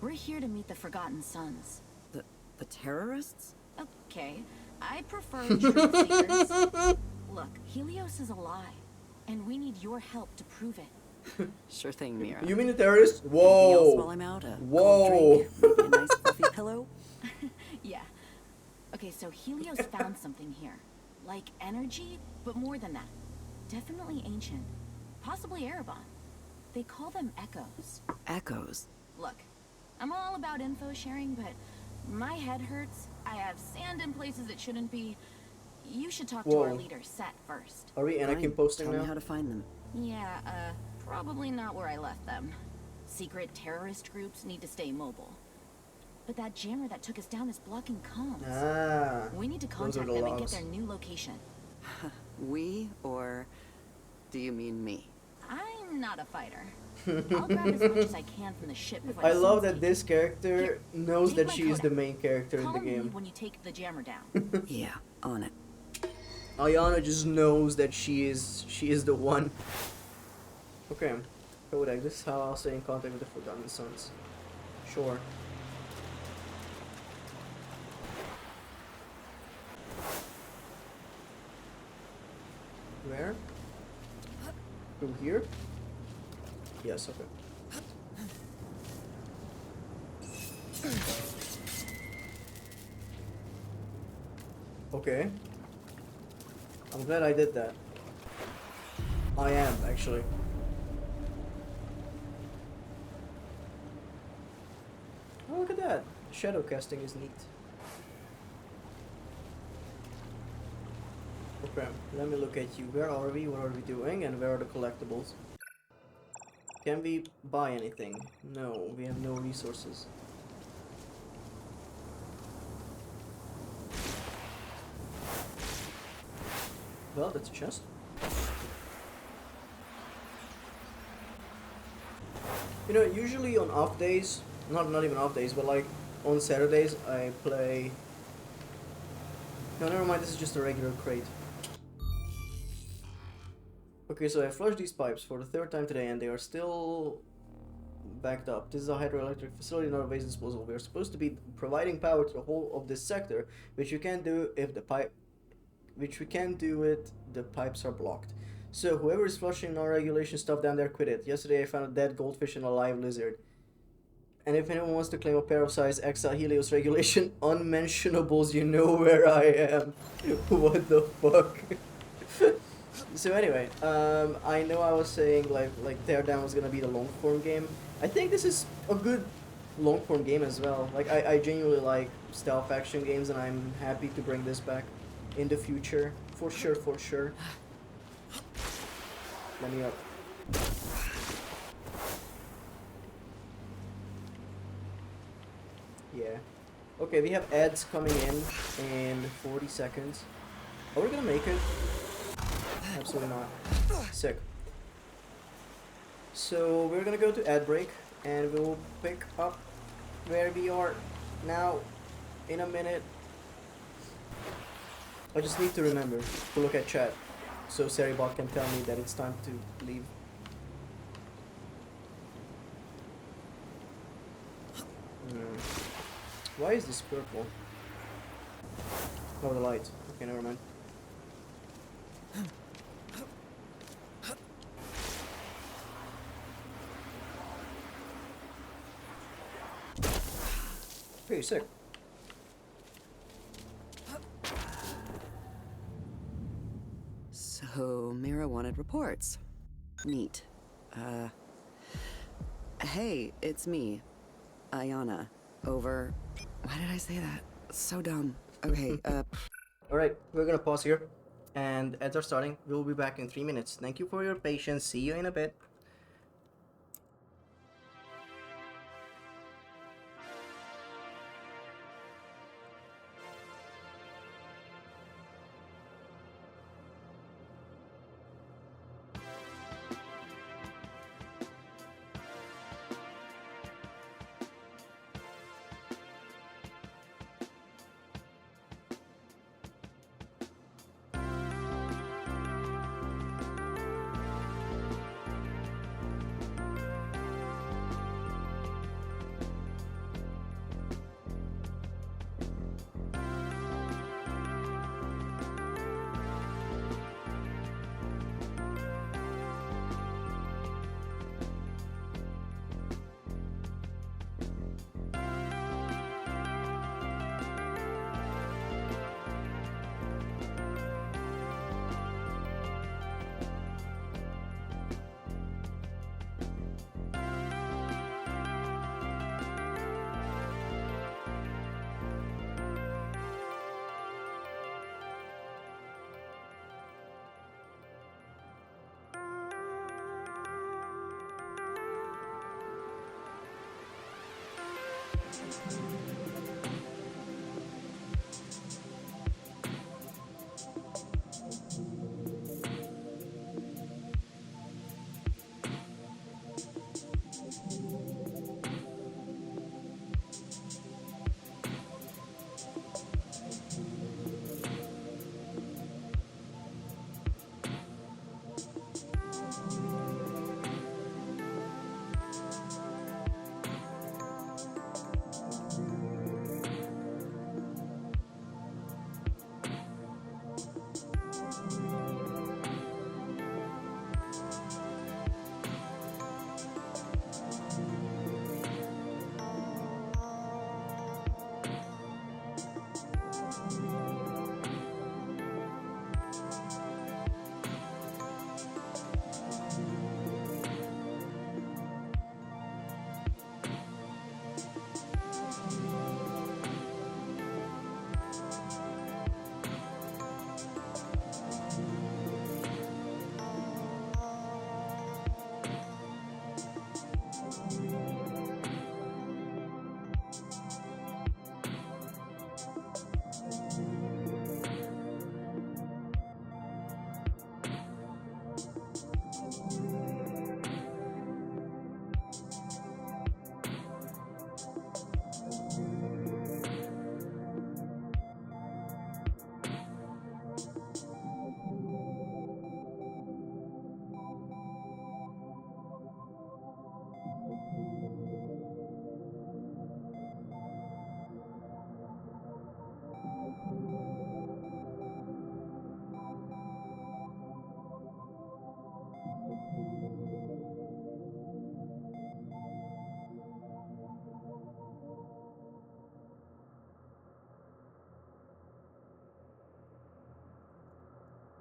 We're here to meet the Forgotten Sons. The terrorists? Okay, I prefer truth seekers. Look, Helios is a lie, and we need your help to prove it. Sure thing, Mira. You mean the terrorists? Anything else while Whoa! I'm out? A Whoa! cold drink, maybe a nice fluffy pillow? Yeah. Okay, so Helios found something here. Like energy, but more than that. Definitely ancient. Possibly Ereban. They call them echoes. Echoes. Look, I'm all about info sharing, but my head hurts. I have sand in places it shouldn't be. You should talk to our Whoa. leader, Set, first. Are we Anakin Fine. posting Tell now? me how to find them. Yeah, probably not where I left them. Secret terrorist groups need to stay mobile. But that jammer that took us down is blocking comms. Ah, We need to those are contact the them and get logs. their new location. We, or do you mean me? I'm not a fighter. I'll grab as much as I can from the ship before I the love sun's that this character Here, knows take that my she is coda. the main character in Call the me game. when you take the jammer down. Yeah, on it. Ayana just knows that she is the one. Okay, Kodak, this is how I'll stay in contact with the Forgotten Sons. Sure. Where? Through here? Yes, okay. Okay. I'm glad I did that. I am, actually. Oh, look at that. Shadow casting is neat. Okay, let me look at you. Where are we? What are we doing? And where are the collectibles? Can we buy anything? No, we have no resources. Well, that's a chest. You know, usually on off days, not even off days, but like on Saturdays, I play. No, never mind. This is just a regular crate. Okay, so I flushed these pipes for the third time today, and they are still backed up. This is a hydroelectric facility, not a waste disposal. We are supposed to be providing power to the whole of this sector, which you can't do if the pipe. Which we can't do it. The pipes are blocked. So whoever is flushing non-regulation stuff down there, quit it. Yesterday I found a dead goldfish and a live lizard. And if anyone wants to claim a pair of size XL Helios regulation unmentionables, you know where I am. What the fuck? So anyway, I know I was saying like Teardown was gonna be the long form game. I think this is a good long form game as well. Like I genuinely like stealth action games, and I'm happy to bring this back in the future. For sure, for sure. Let me up. Yeah. Okay, we have ads coming in 40 seconds. Are we gonna make it? Absolutely not. Sick. So we're gonna go to ad break, and we'll pick up where we are now in a minute. I just need to remember to look at chat, so Seribot can tell me that it's time to leave. Why is this purple? Oh, the light. Okay, never mind. Pretty sick. So, So, Mira wanted reports. Neat. Hey, it's me. Ayana. Over. Why did I say that? So dumb. Okay, Alright, we're gonna pause here. And ads are starting. We'll be back in 3 minutes. Thank you for your patience. See you in a bit.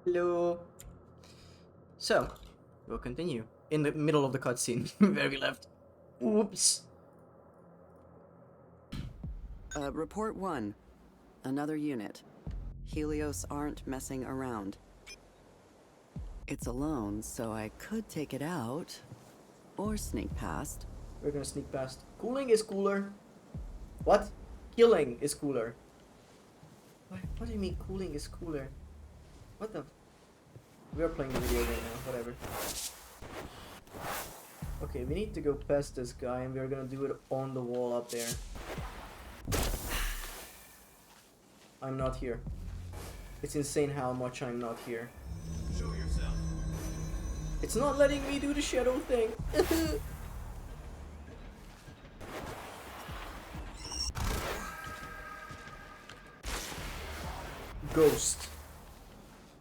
Hello. So, we'll continue. In the middle of the cutscene, where we left. Oops. Report 1. Another unit. Helios aren't messing around. It's alone, so I could take it out. Or sneak past. We're gonna sneak past. Cooling is cooler. What? Killing is cooler. What do you mean cooling is cooler? What the? We are playing the video game now, whatever. Okay, we need to go past this guy and we're gonna do it on the wall up there. I'm not here. It's insane how much I'm not here. Show yourself. It's not letting me do the shadow thing. Ghost.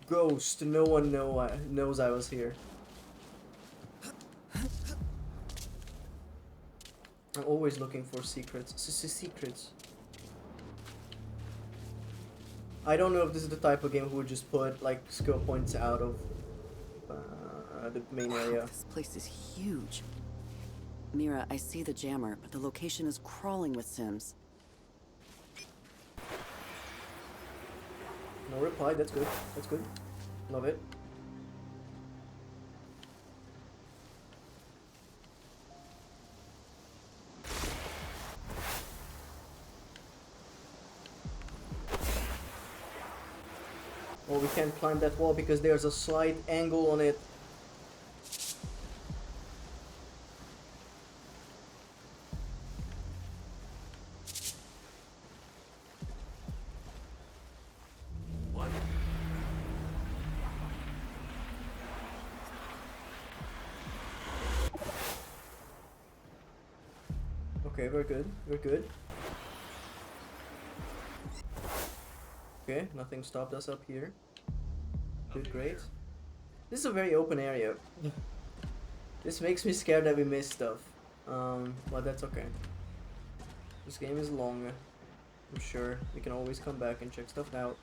Ghost. No one knows I was here. I'm always looking for secrets. Secrets. I don't know if this is the type of game who would just put like skill points out of the main area. This place is huge. Mira, I see the jammer, but the location is crawling with Sims. No reply, that's good. That's good. Love it. Oh, we can't climb that wall because there's a slight angle on it. What? Okay, we're good. We're good. Okay, nothing stopped us up here. Good, great. This is a very open area. This makes me scared that we missed stuff. But that's okay. This game is long. I'm sure we can always come back and check stuff out.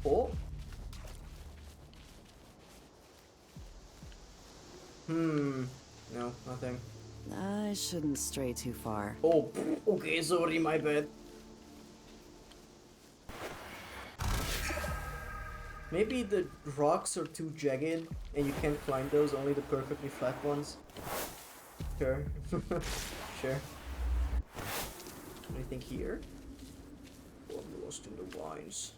Oh. No, nothing. I shouldn't stray too far. Oh, okay, sorry, my bad. Maybe the rocks are too jagged and you can't climb those, only the perfectly flat ones. Sure. Sure. Anything here? Oh, I'm lost in the vines.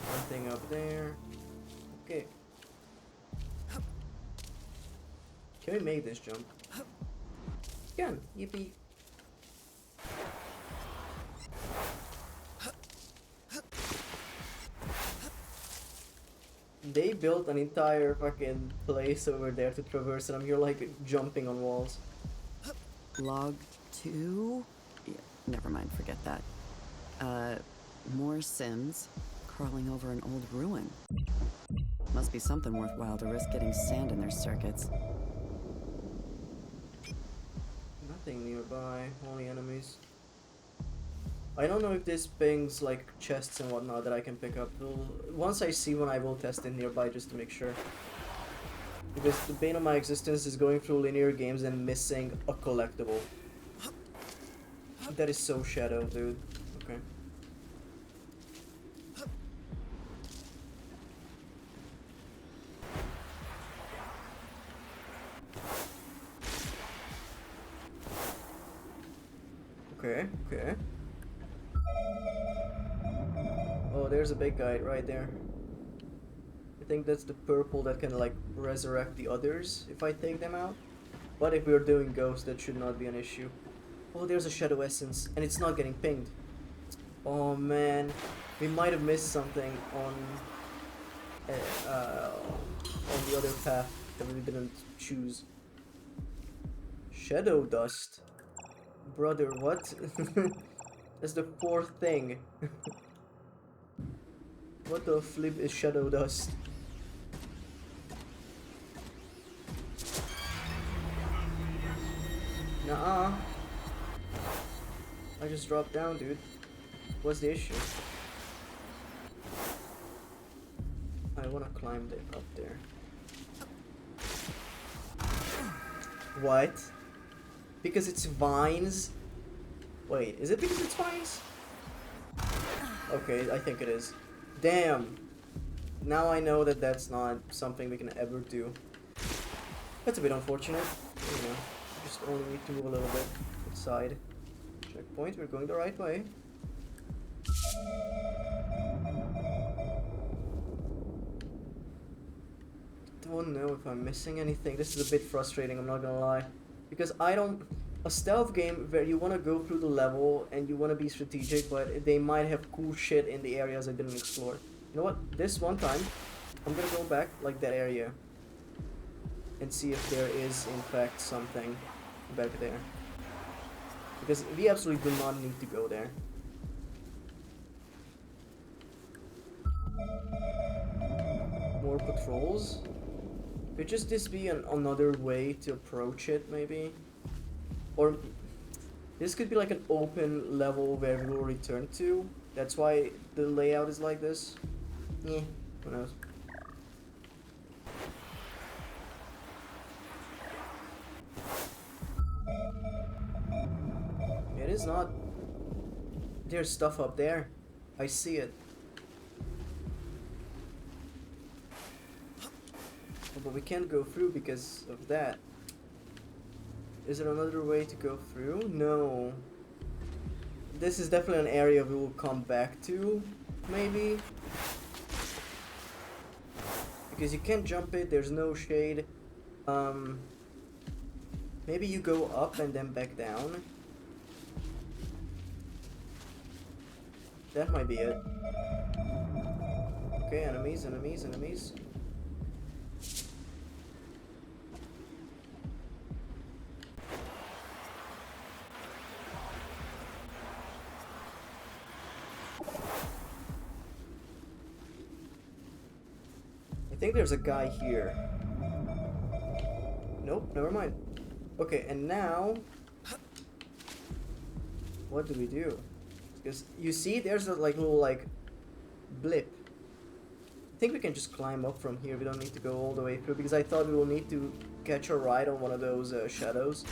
Nothing up there. Okay. Can we make this jump? Can. Yippee. They built an entire fucking place over there to traverse and I'm here like jumping on walls. Log 2? Yeah, never mind, forget that. More Sims crawling over an old ruin. Must be something worthwhile to risk getting sand in their circuits. Nothing nearby, only enemies. I don't know if this pings like chests and whatnot that I can pick up. Once I see one, I will test it nearby just to make sure. Because the bane of my existence is going through linear games and missing a collectible. That is so shadow, dude. Okay. Okay, okay. Oh, there's a big guy right there. I think that's the purple that can like resurrect the others if I take them out. But if we're doing ghosts, that should not be an issue. Oh, there's a shadow essence, and it's not getting pinged. Oh man, we might have missed something on the other path that we didn't choose. Shadow dust, brother. What? That's the fourth thing. What the flip is shadow dust? Nuh-uh. I just dropped down, dude. What's the issue? I wanna climb up there. What? Because it's vines? Wait, is it because it's vines? Okay, I think it is. Damn! Now I know that that's not something we can ever do. That's a bit unfortunate. You know, just only need to move a little bit inside. Checkpoint, we're going the right way. Don't know if I'm missing anything. This is a bit frustrating, I'm not gonna lie. Because I don't... A stealth game where you want to go through the level and you want to be strategic, but they might have cool shit in the areas I didn't explore. You know what? This one time, I'm gonna go back like that area and see if there is in fact something back there. Because we absolutely do not need to go there. More more patrols. Could just this be another way to approach it, maybe? Or this could be like an open level where we will return to. That's why the layout is like this. Yeah, who knows? It is not. There's stuff up there. I see it. Oh, but we can't go through because of that. Is there another way to go through? No. This is definitely an area we will come back to, maybe. Because you can't jump it, there's no shade. Maybe you go up and then back down. That might be it. Okay, enemies, enemies, enemies. I think there's a guy here. Nope, never mind. Okay, and now what do we do? Because you see there's a little blip. I think we can just climb up from here. We don't need to go all the way through because I thought we will need to catch a ride on one of those shadows.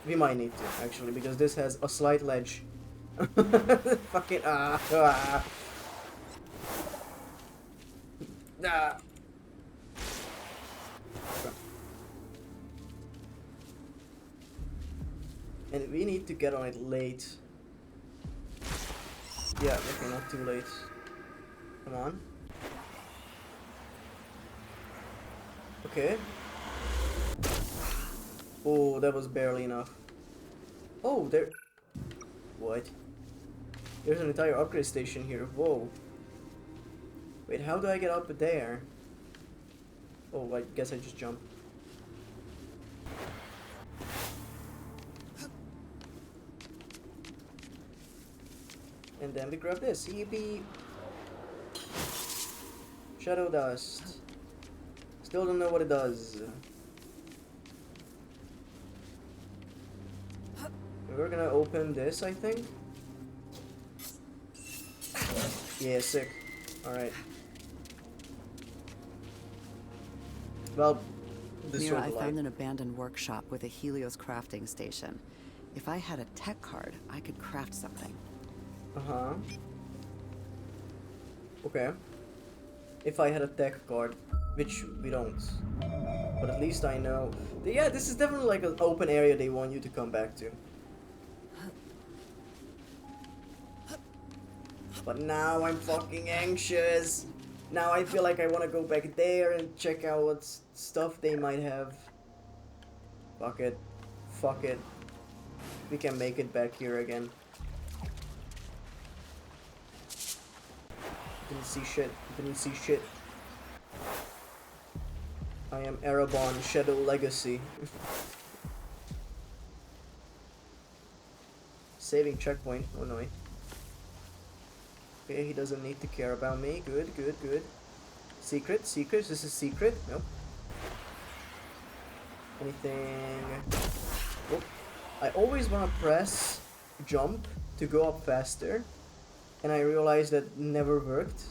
We might need to actually because this has a slight ledge. Fucking ah. And we need to get on it late. Yeah, okay, not too late. Come on. Okay. Oh, that was barely enough. Oh, there... What? There's an entire upgrade station here. Whoa. Wait, how do I get up there? Oh, I guess I just jump. And then we grab this. Yippee! Shadow dust. Still don't know what it does. We're gonna open this, I think. Yeah, sick. Alright. Well, this Mira, sort I of found an abandoned workshop with a Helios crafting station. If I had a tech card, I could craft something. Uh-huh. Okay. If I had a tech card, which we don't. But at least I know. Yeah, this is definitely like an open area they want you to come back to. But now I'm fucking anxious. Now I feel like I want to go back there and check out what stuff they might have. Fuck it. Fuck it. We can make it back here again. Didn't see shit. Didn't see shit. I am Ereban, Shadow Legacy. Saving checkpoint. Oh no. Okay, he doesn't need to care about me. Good, good, good. Secret, secret. This is secret. Nope. Anything? Oh. I always want to press jump to go up faster. And I realized that never worked.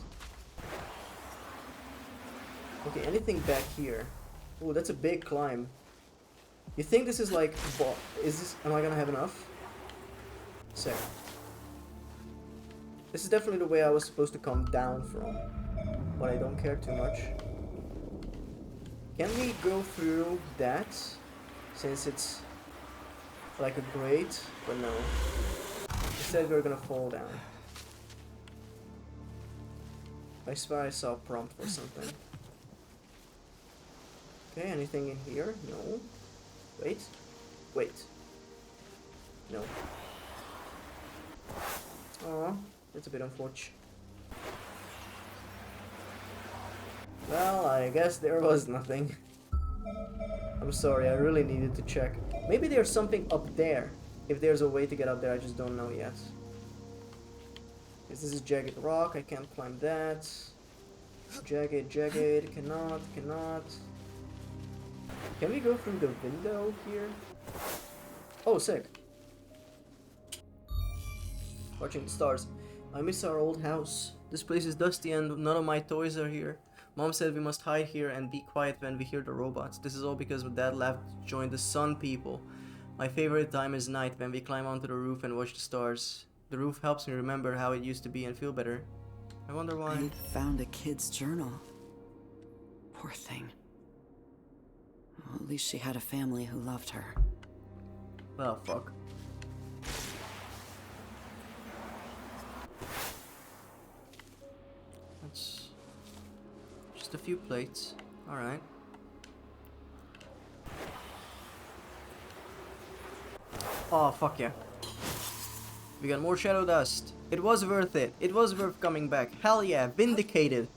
Okay, anything back here? Oh, that's a big climb. You think this is like... am I gonna have enough? Sick. This is definitely the way I was supposed to come down from. But I don't care too much. Can we go through that? Since it's like a grate? But no. Instead we're gonna fall down. I swear I saw a prompt for something. Okay, anything in here? No. Wait. Wait. No. Oh, that's a bit unfortunate. Well, I guess there was nothing. I'm sorry, I really needed to check. Maybe there's something up there. If there's a way to get up there, I just don't know yet. This is jagged rock, I can't climb that. Jagged, jagged, cannot. Can we go through the window here? Oh, sick. Watching the stars. I miss our old house. This place is dusty and none of my toys are here. Mom said we must hide here and be quiet when we hear the robots. This is all because Dad left to join the sun people. My favorite time is night when we climb onto the roof and watch the stars. The roof helps me remember how it used to be and feel better. I wonder why. I found a kid's journal. Poor thing. Well, at least she had a family who loved her. Well, fuck. That's just a few plates. Alright. Oh, fuck yeah. We got more shadow dust. It was worth it. It was worth coming back. Hell yeah, vindicated.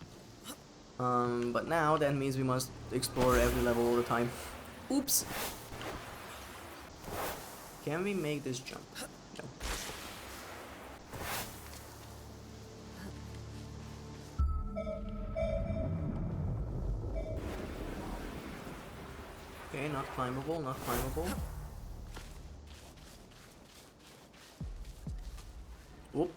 But now that means we must explore every level all the time. Oops. Can we make this jump? No. Okay, not climbable, not climbable. Whoop.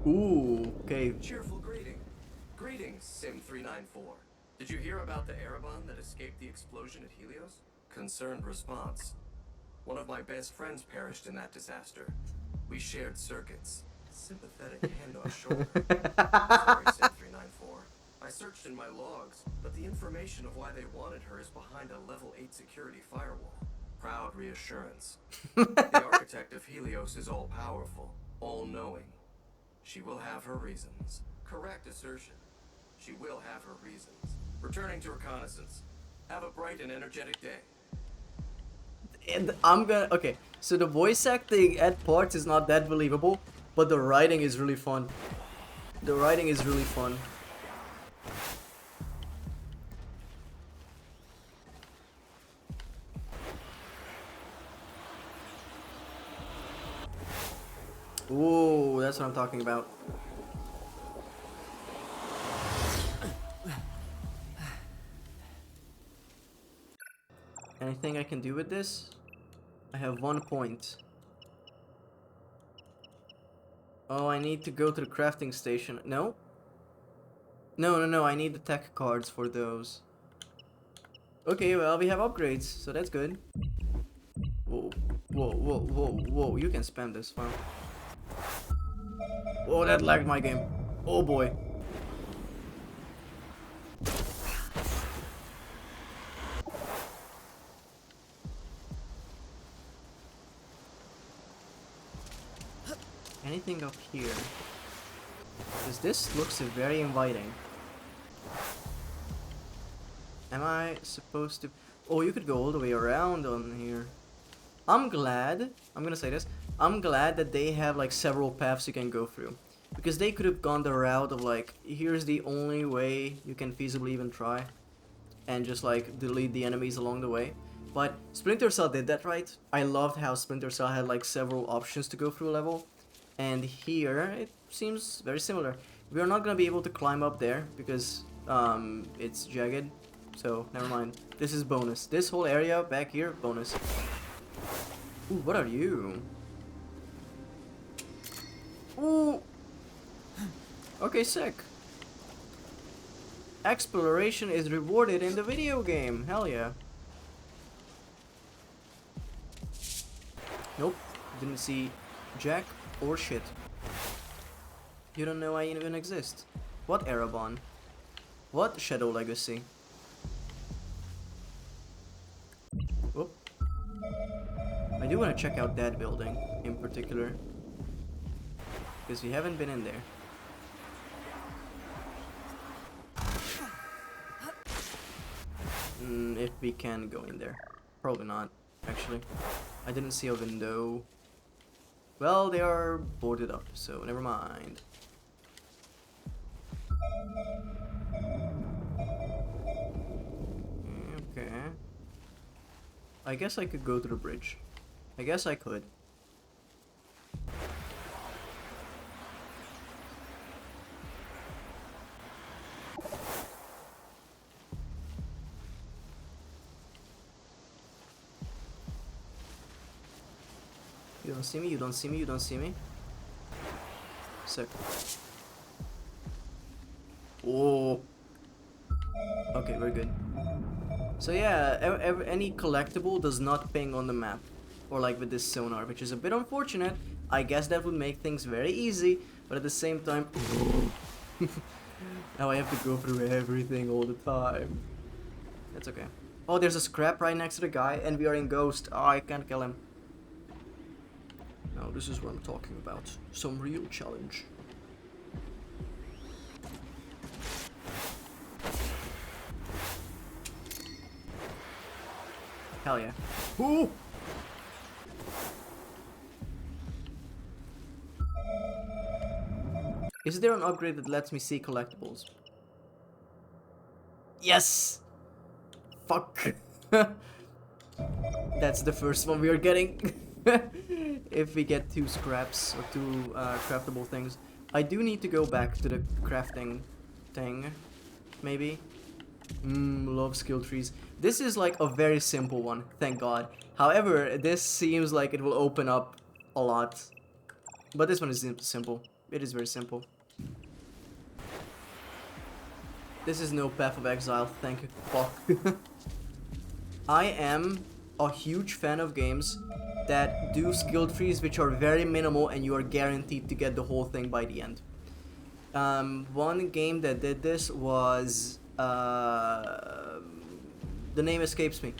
Ooh, okay. Cheerful greeting. Greetings, Sim394. Did you hear about the Ereban that escaped the explosion at Helios? Concerned response. One of my best friends perished in that disaster. We shared circuits. Sympathetic hand on shoulder. Sorry, Sim394. I searched in my logs, but the information of why they wanted her is behind a level 8 security firewall. Proud reassurance. The architect of Helios is all-powerful, all-knowing. She will have her reasons. Correct assertion. She will have her reasons. Returning to reconnaissance. Have a bright and energetic day. And I'm gonna... Okay, so the voice acting at parts is not that believable, but the writing is really fun. The writing is really fun. Ooh, that's what I'm talking about. Anything I can do with this? I have 1 point. Oh, I need to go to the crafting station. No? No, I need the tech cards for those. Okay, well, we have upgrades, so that's good. Whoa, whoa, you can spam this, wow. Oh, that lagged my game. Oh boy. Anything up here? Because this looks very inviting. Am I supposed to... Oh, you could go all the way around on here. I'm glad, I'm gonna say this, I'm glad that they have like several paths you can go through. Because they could have gone the route of like, here's the only way you can feasibly even try. And just like delete the enemies along the way. But Splinter Cell did that right. I loved how Splinter Cell had like several options to go through a level. And here, it seems very similar. We are not gonna be able to climb up there because it's jagged. So, never mind. This is bonus. This whole area back here, bonus. Ooh, what are you? Ooh! Okay, sick. Exploration is rewarded in the video game. Hell yeah. Nope. Didn't see jack or shit. You don't know I even exist. What Ereban? What Shadow Legacy? Whoop. I do want to check out that building in particular. Because we haven't been in there. If we can go in there. Probably not, actually. I didn't see a window. Well, they are boarded up, so never mind. Okay. I guess I could go to the bridge. I guess I could. You don't see me, you don't see me, you don't see me. Sick. Oh. Okay, we're good. So yeah, any collectible does not ping on the map. Or like with this sonar, which is a bit unfortunate. I guess that would make things very easy, but at the same time... now I have to go through everything all the time. That's okay. Oh, there's a scrap right next to the guy, and we are in Ghost. Oh, I can't kill him. No, this is what I'm talking about. Some real challenge. Hell yeah. Ooh! Is there an upgrade that lets me see collectibles? Yes! Fuck. That's the first one we are getting. If we get 2 scraps or 2 craftable things. I do need to go back to the crafting thing. Maybe. Love skill trees. This is like a very simple one, thank god. However, this seems like it will open up a lot. But this one is simple. It is very simple. This is no Path of Exile, thank you. Fuck. I am a huge fan of games that do skill trees which are very minimal and you are guaranteed to get the whole thing by the end. One game that did this was... the name escapes me.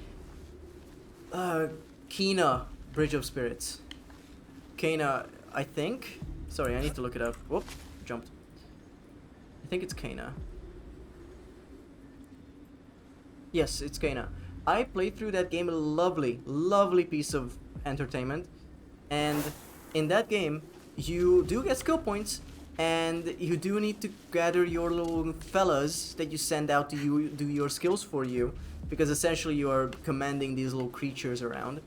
Kena, Bridge of Spirits. Kena, I think? Sorry, I need to look it up. Whoop, jumped. I think it's Kena. Yes, it's Kena. I played through that game, a lovely, lovely piece of entertainment. And in that game, you do get skill points, and you do need to gather your little fellas that you send out to you do your skills for you, because essentially you are commanding these little creatures around.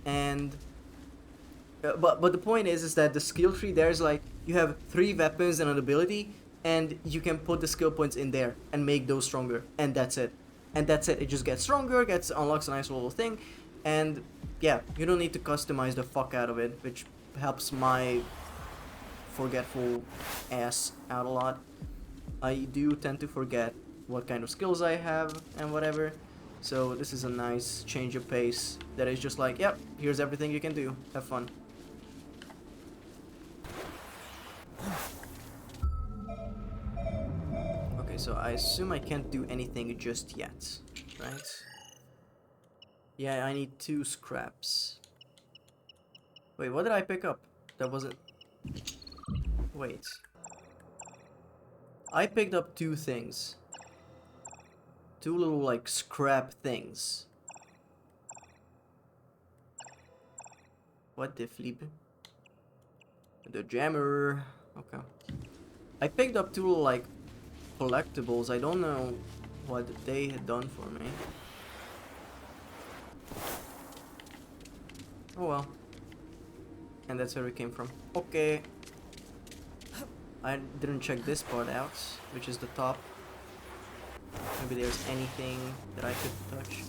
And but the point is that the skill tree there is like you have 3 weapons and an ability, and you can put the skill points in there and make those stronger, and that's it. And that's it. It just gets stronger, unlocks a nice little thing, and yeah, you don't need to customize the fuck out of it, which helps my forgetful ass out a lot. I do tend to forget what kind of skills I have and whatever, so this is a nice change of pace that is just like, yep, here's everything you can do, have fun. Okay, so I assume I can't do anything just yet, right? Yeah, I need 2 scraps. Wait, what did I pick up? That wasn't... Wait. I picked up 2 things. 2 little, like, scrap things. What the flip? The jammer. Okay. I picked up 2 little, like, collectibles. I don't know what they had done for me. Oh well. And that's where we came from. Okay. I didn't check this part out, which is the top. Maybe there's anything that I could touch.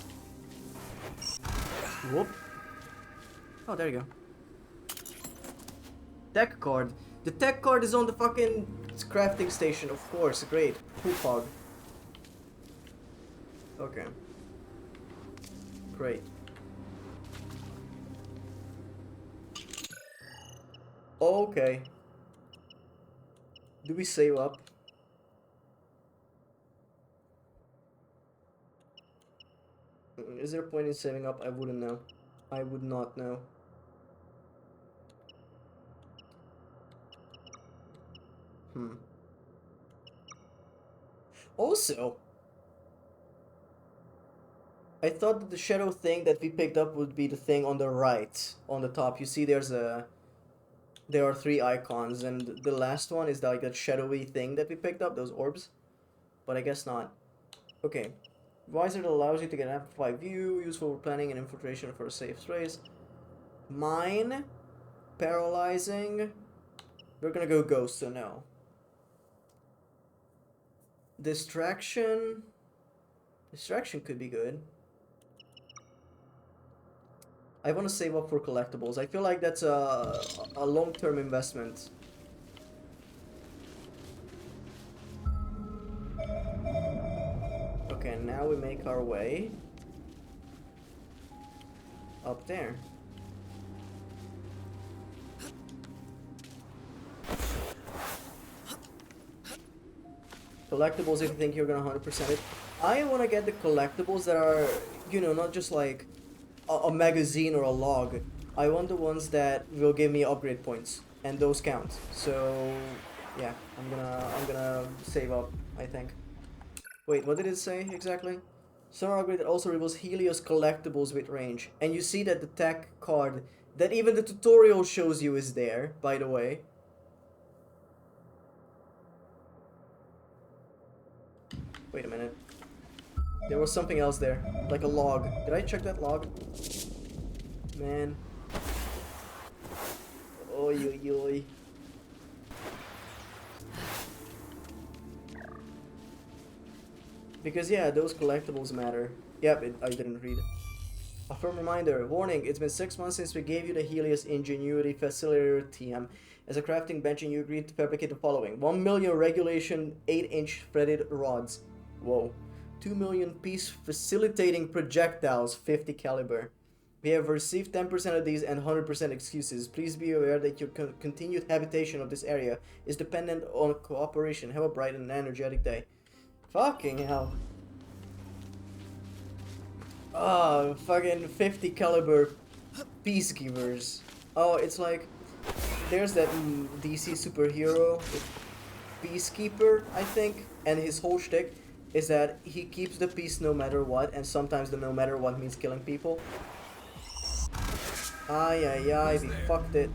Whoop. Oh, there you go. Tech card. The tech card is on the fucking crafting station, of course. Great. Poopog. Okay. Great. Okay. Do we save up? Is there a point in saving up? I wouldn't know. I would not know. Also, I thought that the shadow thing that we picked up would be the thing on the right, on the top. You see there are 3 icons, and the last one is like that shadowy thing that we picked up, those orbs. But I guess not. Okay. Visor that allows you to get an amplified view, useful for planning and infiltration for a safe space. Mine, paralyzing. We're gonna go ghost, so no. Distraction. Distraction could be good. I want to save up for collectibles. I feel like that's a long-term investment. Okay, now we make our way up there. Collectibles if you think you're gonna 100% it. I want to get the collectibles that are, you know, not just like a magazine or a log. I want the ones that will give me upgrade points, and those count. So yeah, I'm gonna save up, I think. Wait, what did it say exactly? Summer upgrade that also reveals Helios collectibles with range. And you see that the tech card that even the tutorial shows you is there, by the way. Wait a minute. There was something else there, like a log. Did I check that log? Man. Oi, oi, oi. Because yeah, those collectibles matter. Yep, I didn't read. A firm reminder. Warning, it's been 6 months since we gave you the Helios Ingenuity Facilitator TM. As a crafting bench, and you agreed to fabricate the following. 1 million regulation 8-inch threaded rods. Whoa. 2 million piece facilitating projectiles 50 caliber. We have received 10% of these and 100% excuses. Please be aware that your continued habitation of this area is dependent on cooperation. Have a bright and energetic day. Fucking hell. Oh, fucking 50 caliber peacekeepers. Oh, it's like there's that DC superhero, Peacekeeper, I think, and his whole shtick is that he keeps the peace no matter what, and sometimes the no matter what means killing people. Ay, ay, ay, we fucked it.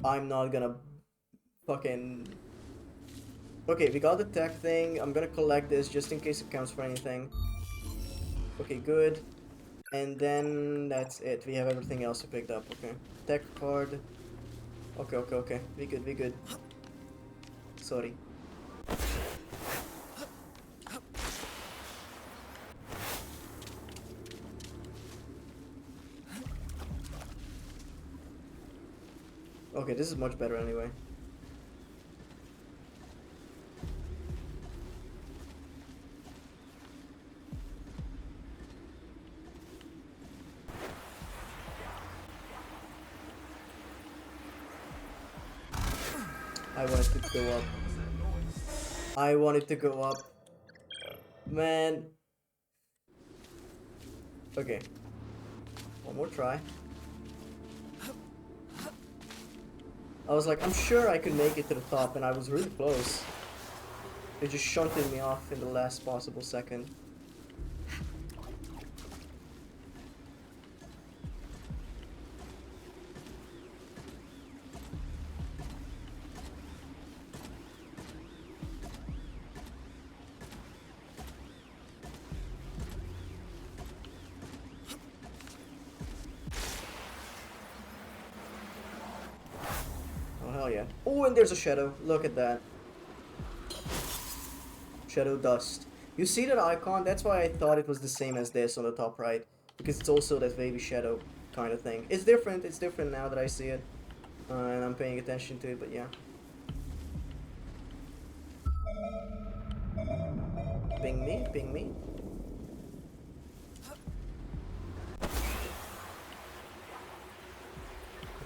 I'm not gonna fucking... Okay, we got the tech thing. I'm gonna collect this just in case it counts for anything. Okay, good. And then that's it. We have everything else we picked up. Okay. Tech card. Okay, okay, okay. We good, we good. Sorry. Okay, this is much better anyway. I want it to go up. I want it to go up. Man. Okay. One more try. I was like, I'm sure I could make it to the top, and I was really close. It just shunted me off in the last possible second. Oh, and there's a shadow. Look at that. Shadow dust. You see that icon? That's why I thought it was the same as this on the top right. Because it's also that wavy shadow kind of thing. It's different now that I see it. And I'm paying attention to it, but yeah. Ping me, ping me.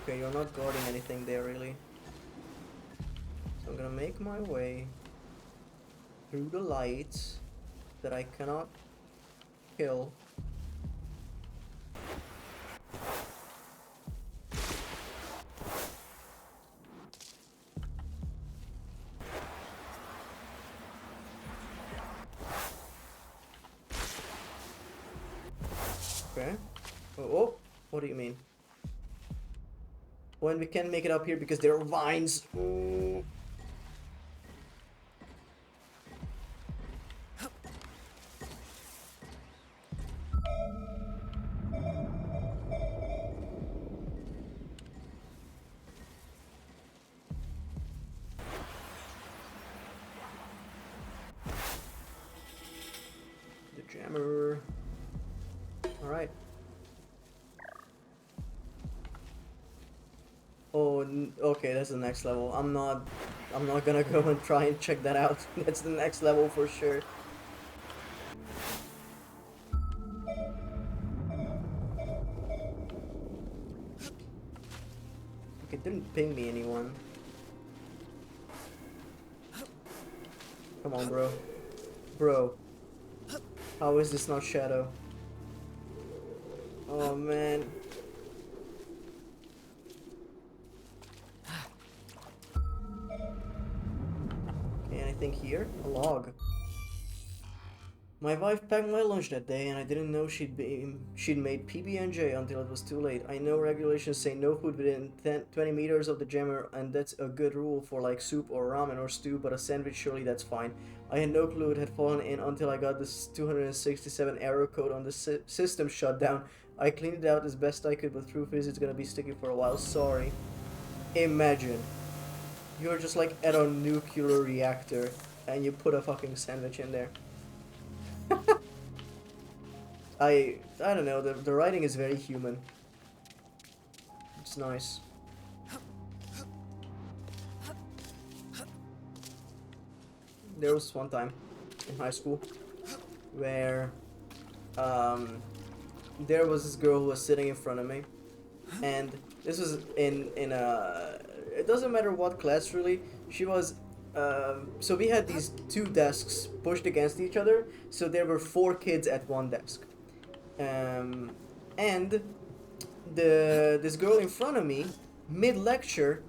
Okay, you're not guarding anything there really. So I'm gonna make my way through the lights that I cannot kill. Okay. Oh, what do you mean? when we can't make it up here because there are vines. Ooh. The jammer. All right. Oh, okay, that's the next level. I'm not gonna go and try and check that out. That's the next level for sure. Okay, it didn't ping me anyone. Come on, bro. Bro. How is this not Shadow? Oh, man. Okay, anything here? A log. My wife packed my lunch that day and I didn't know she'd made PB&J until it was too late. I know regulations say no food within 20 meters of the jammer, and that's a good rule for like soup or ramen or stew, but a sandwich, surely that's fine. I had no clue it had fallen in until I got this 267 error code on the system shutdown. I cleaned it out as best I could, but proof is it's gonna be sticky for a while. Sorry. Imagine. You're just like at a nuclear reactor and you put a fucking sandwich in there. I don't know, the writing is very human. It's nice. There was one time in high school where there was this girl who was sitting in front of me, and this was in a, it doesn't matter what class really. She was so we had these two desks pushed against each other, so there were 4 kids at one desk. And this girl in front of me, mid-lecture,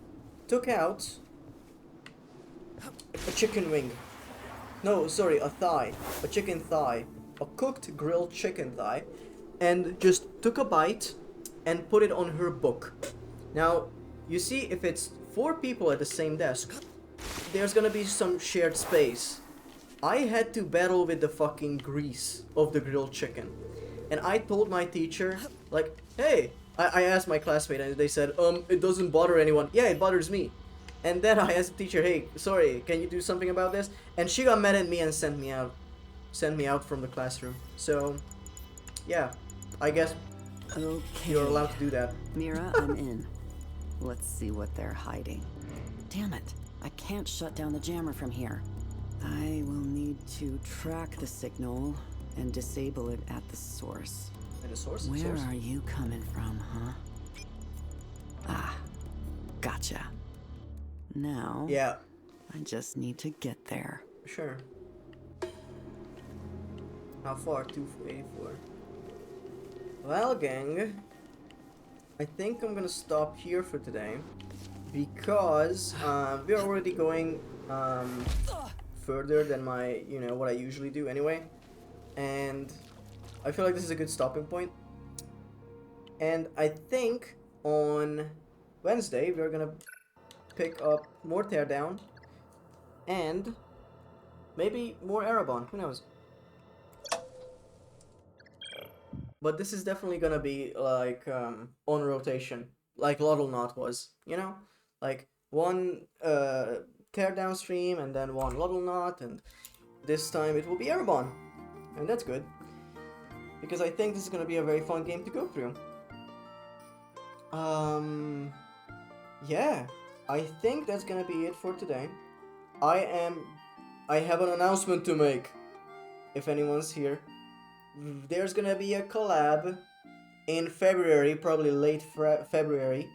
took out a chicken wing. No, sorry, a thigh. A chicken thigh. A cooked grilled chicken thigh. And just took a bite and put it on her book. Now, you see, if it's 4 people at the same desk, there's gonna be some shared space. I had to battle with the fucking grease of the grilled chicken. And I told my teacher, like, hey, I asked my classmate and they said, it doesn't bother anyone. Yeah, it bothers me. And then I asked the teacher, hey, sorry, can you do something about this? And she got mad at me and sent me out from the classroom. So, yeah, I guess Okay. you're allowed to do that. Mira, I'm in. Let's see what they're hiding. Damn it. I can't shut down the jammer from here. I will need to track the signal and disable it at the source. At the source? Where are you coming from, huh? Ah, gotcha. Now, Yeah, I just need to get there. sure. How far? 284. Well, gang, I think I'm gonna stop here for today because we're already going further than my, what I usually do anyway. And I feel like this is a good stopping point. And I think on Wednesday we're gonna pick up more Teardown and maybe more Ereban, who knows. But this is definitely gonna be like on rotation, like Lottle Knot was, like one Teardown stream and then one Lottle Knot, and this time it will be Ereban. And that's good, because I think this is gonna be a very fun game to go through. Yeah, I think that's gonna be it for today. I have an announcement to make, if anyone's here. There's gonna be a collab in February, probably late February,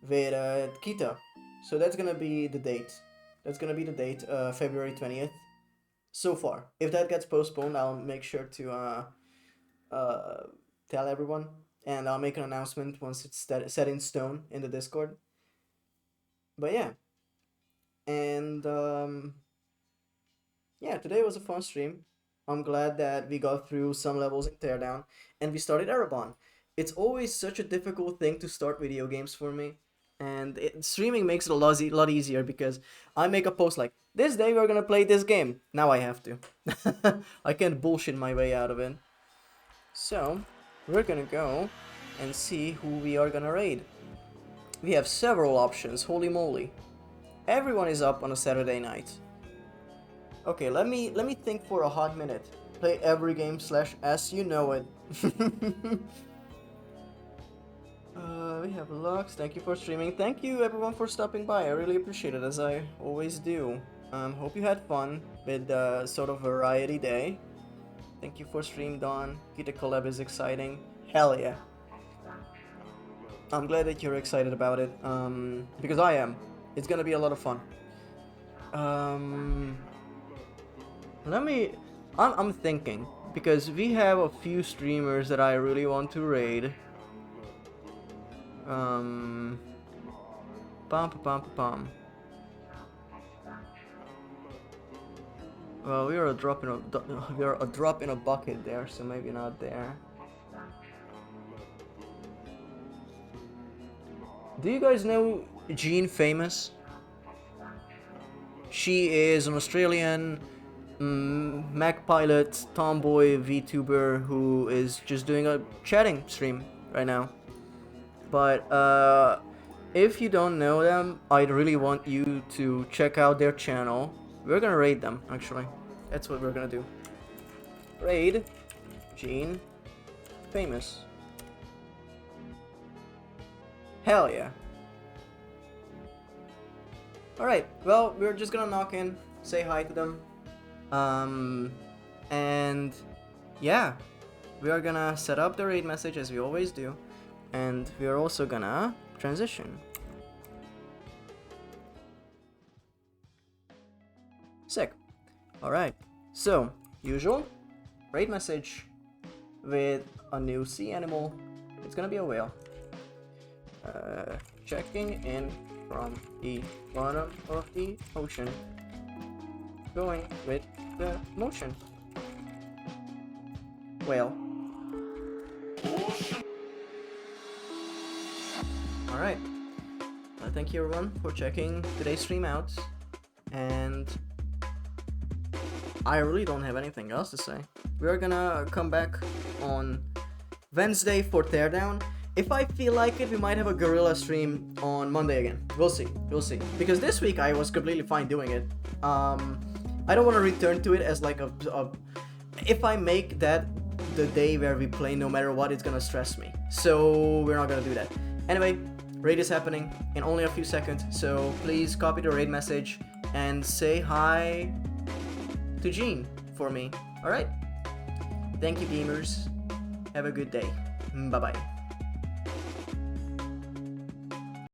with Kita. So that's gonna be the date. February 20th. So far. If that gets postponed, I'll make sure to tell everyone, and I'll make an announcement once it's set in stone in the Discord. But yeah. And yeah, today was a fun stream. I'm glad that we got through some levels in Teardown and we started Ereban. It's always such a difficult thing to start video games for me. And streaming makes it a lot easier because I make a post like, this day we're gonna play this game. Now I have to. I can't bullshit my way out of it. So, we're gonna go and see who we are gonna raid. We have several options, holy moly. Everyone is up on a Saturday night. Okay, let me think for a hot minute. Play every game / as you know it. We have Lux, thank you for streaming. Thank you everyone for stopping by, I really appreciate it, as I always do. Hope you had fun with sort of variety day. Thank you for stream, Dawn. Kita collab is exciting. Hell yeah. I'm glad that you're excited about it, because I am. It's gonna be a lot of fun. I'm thinking, because we have a few streamers that I really want to raid. Pum pum pum pum. Well, we are a drop in a bucket there, so maybe not there. Do you guys know Jean Famous? She is an Australian Mac pilot, tomboy VTuber who is just doing a chatting stream right now. But if you don't know them, I'd really want you to check out their channel. We're gonna raid them, actually. That's what we're gonna do. Raid Jean Famous. Hell yeah. Alright, well, we're just gonna knock in, say hi to them. And yeah, we are gonna set up the raid message as we always do. And we are also gonna transition. Sick. Alright, so, usual, raid message with a new sea animal. It's gonna be a whale. Checking in from the bottom of the ocean. Going with the motion. Whale. Alright. Thank you everyone for checking today's stream out. And I really don't have anything else to say. We're gonna come back on Wednesday for Teardown. If I feel like it, we might have a guerrilla stream on Monday again. We'll see. We'll see. Because this week I was completely fine doing it. I don't want to return to it as like a... If I make that the day where we play no matter what, it's gonna stress me. So we're not gonna do that. Anyway, raid is happening in only a few seconds. So please copy the raid message and say hi to Jean for me. Alright? Thank you gamers. Have a good day. Bye bye.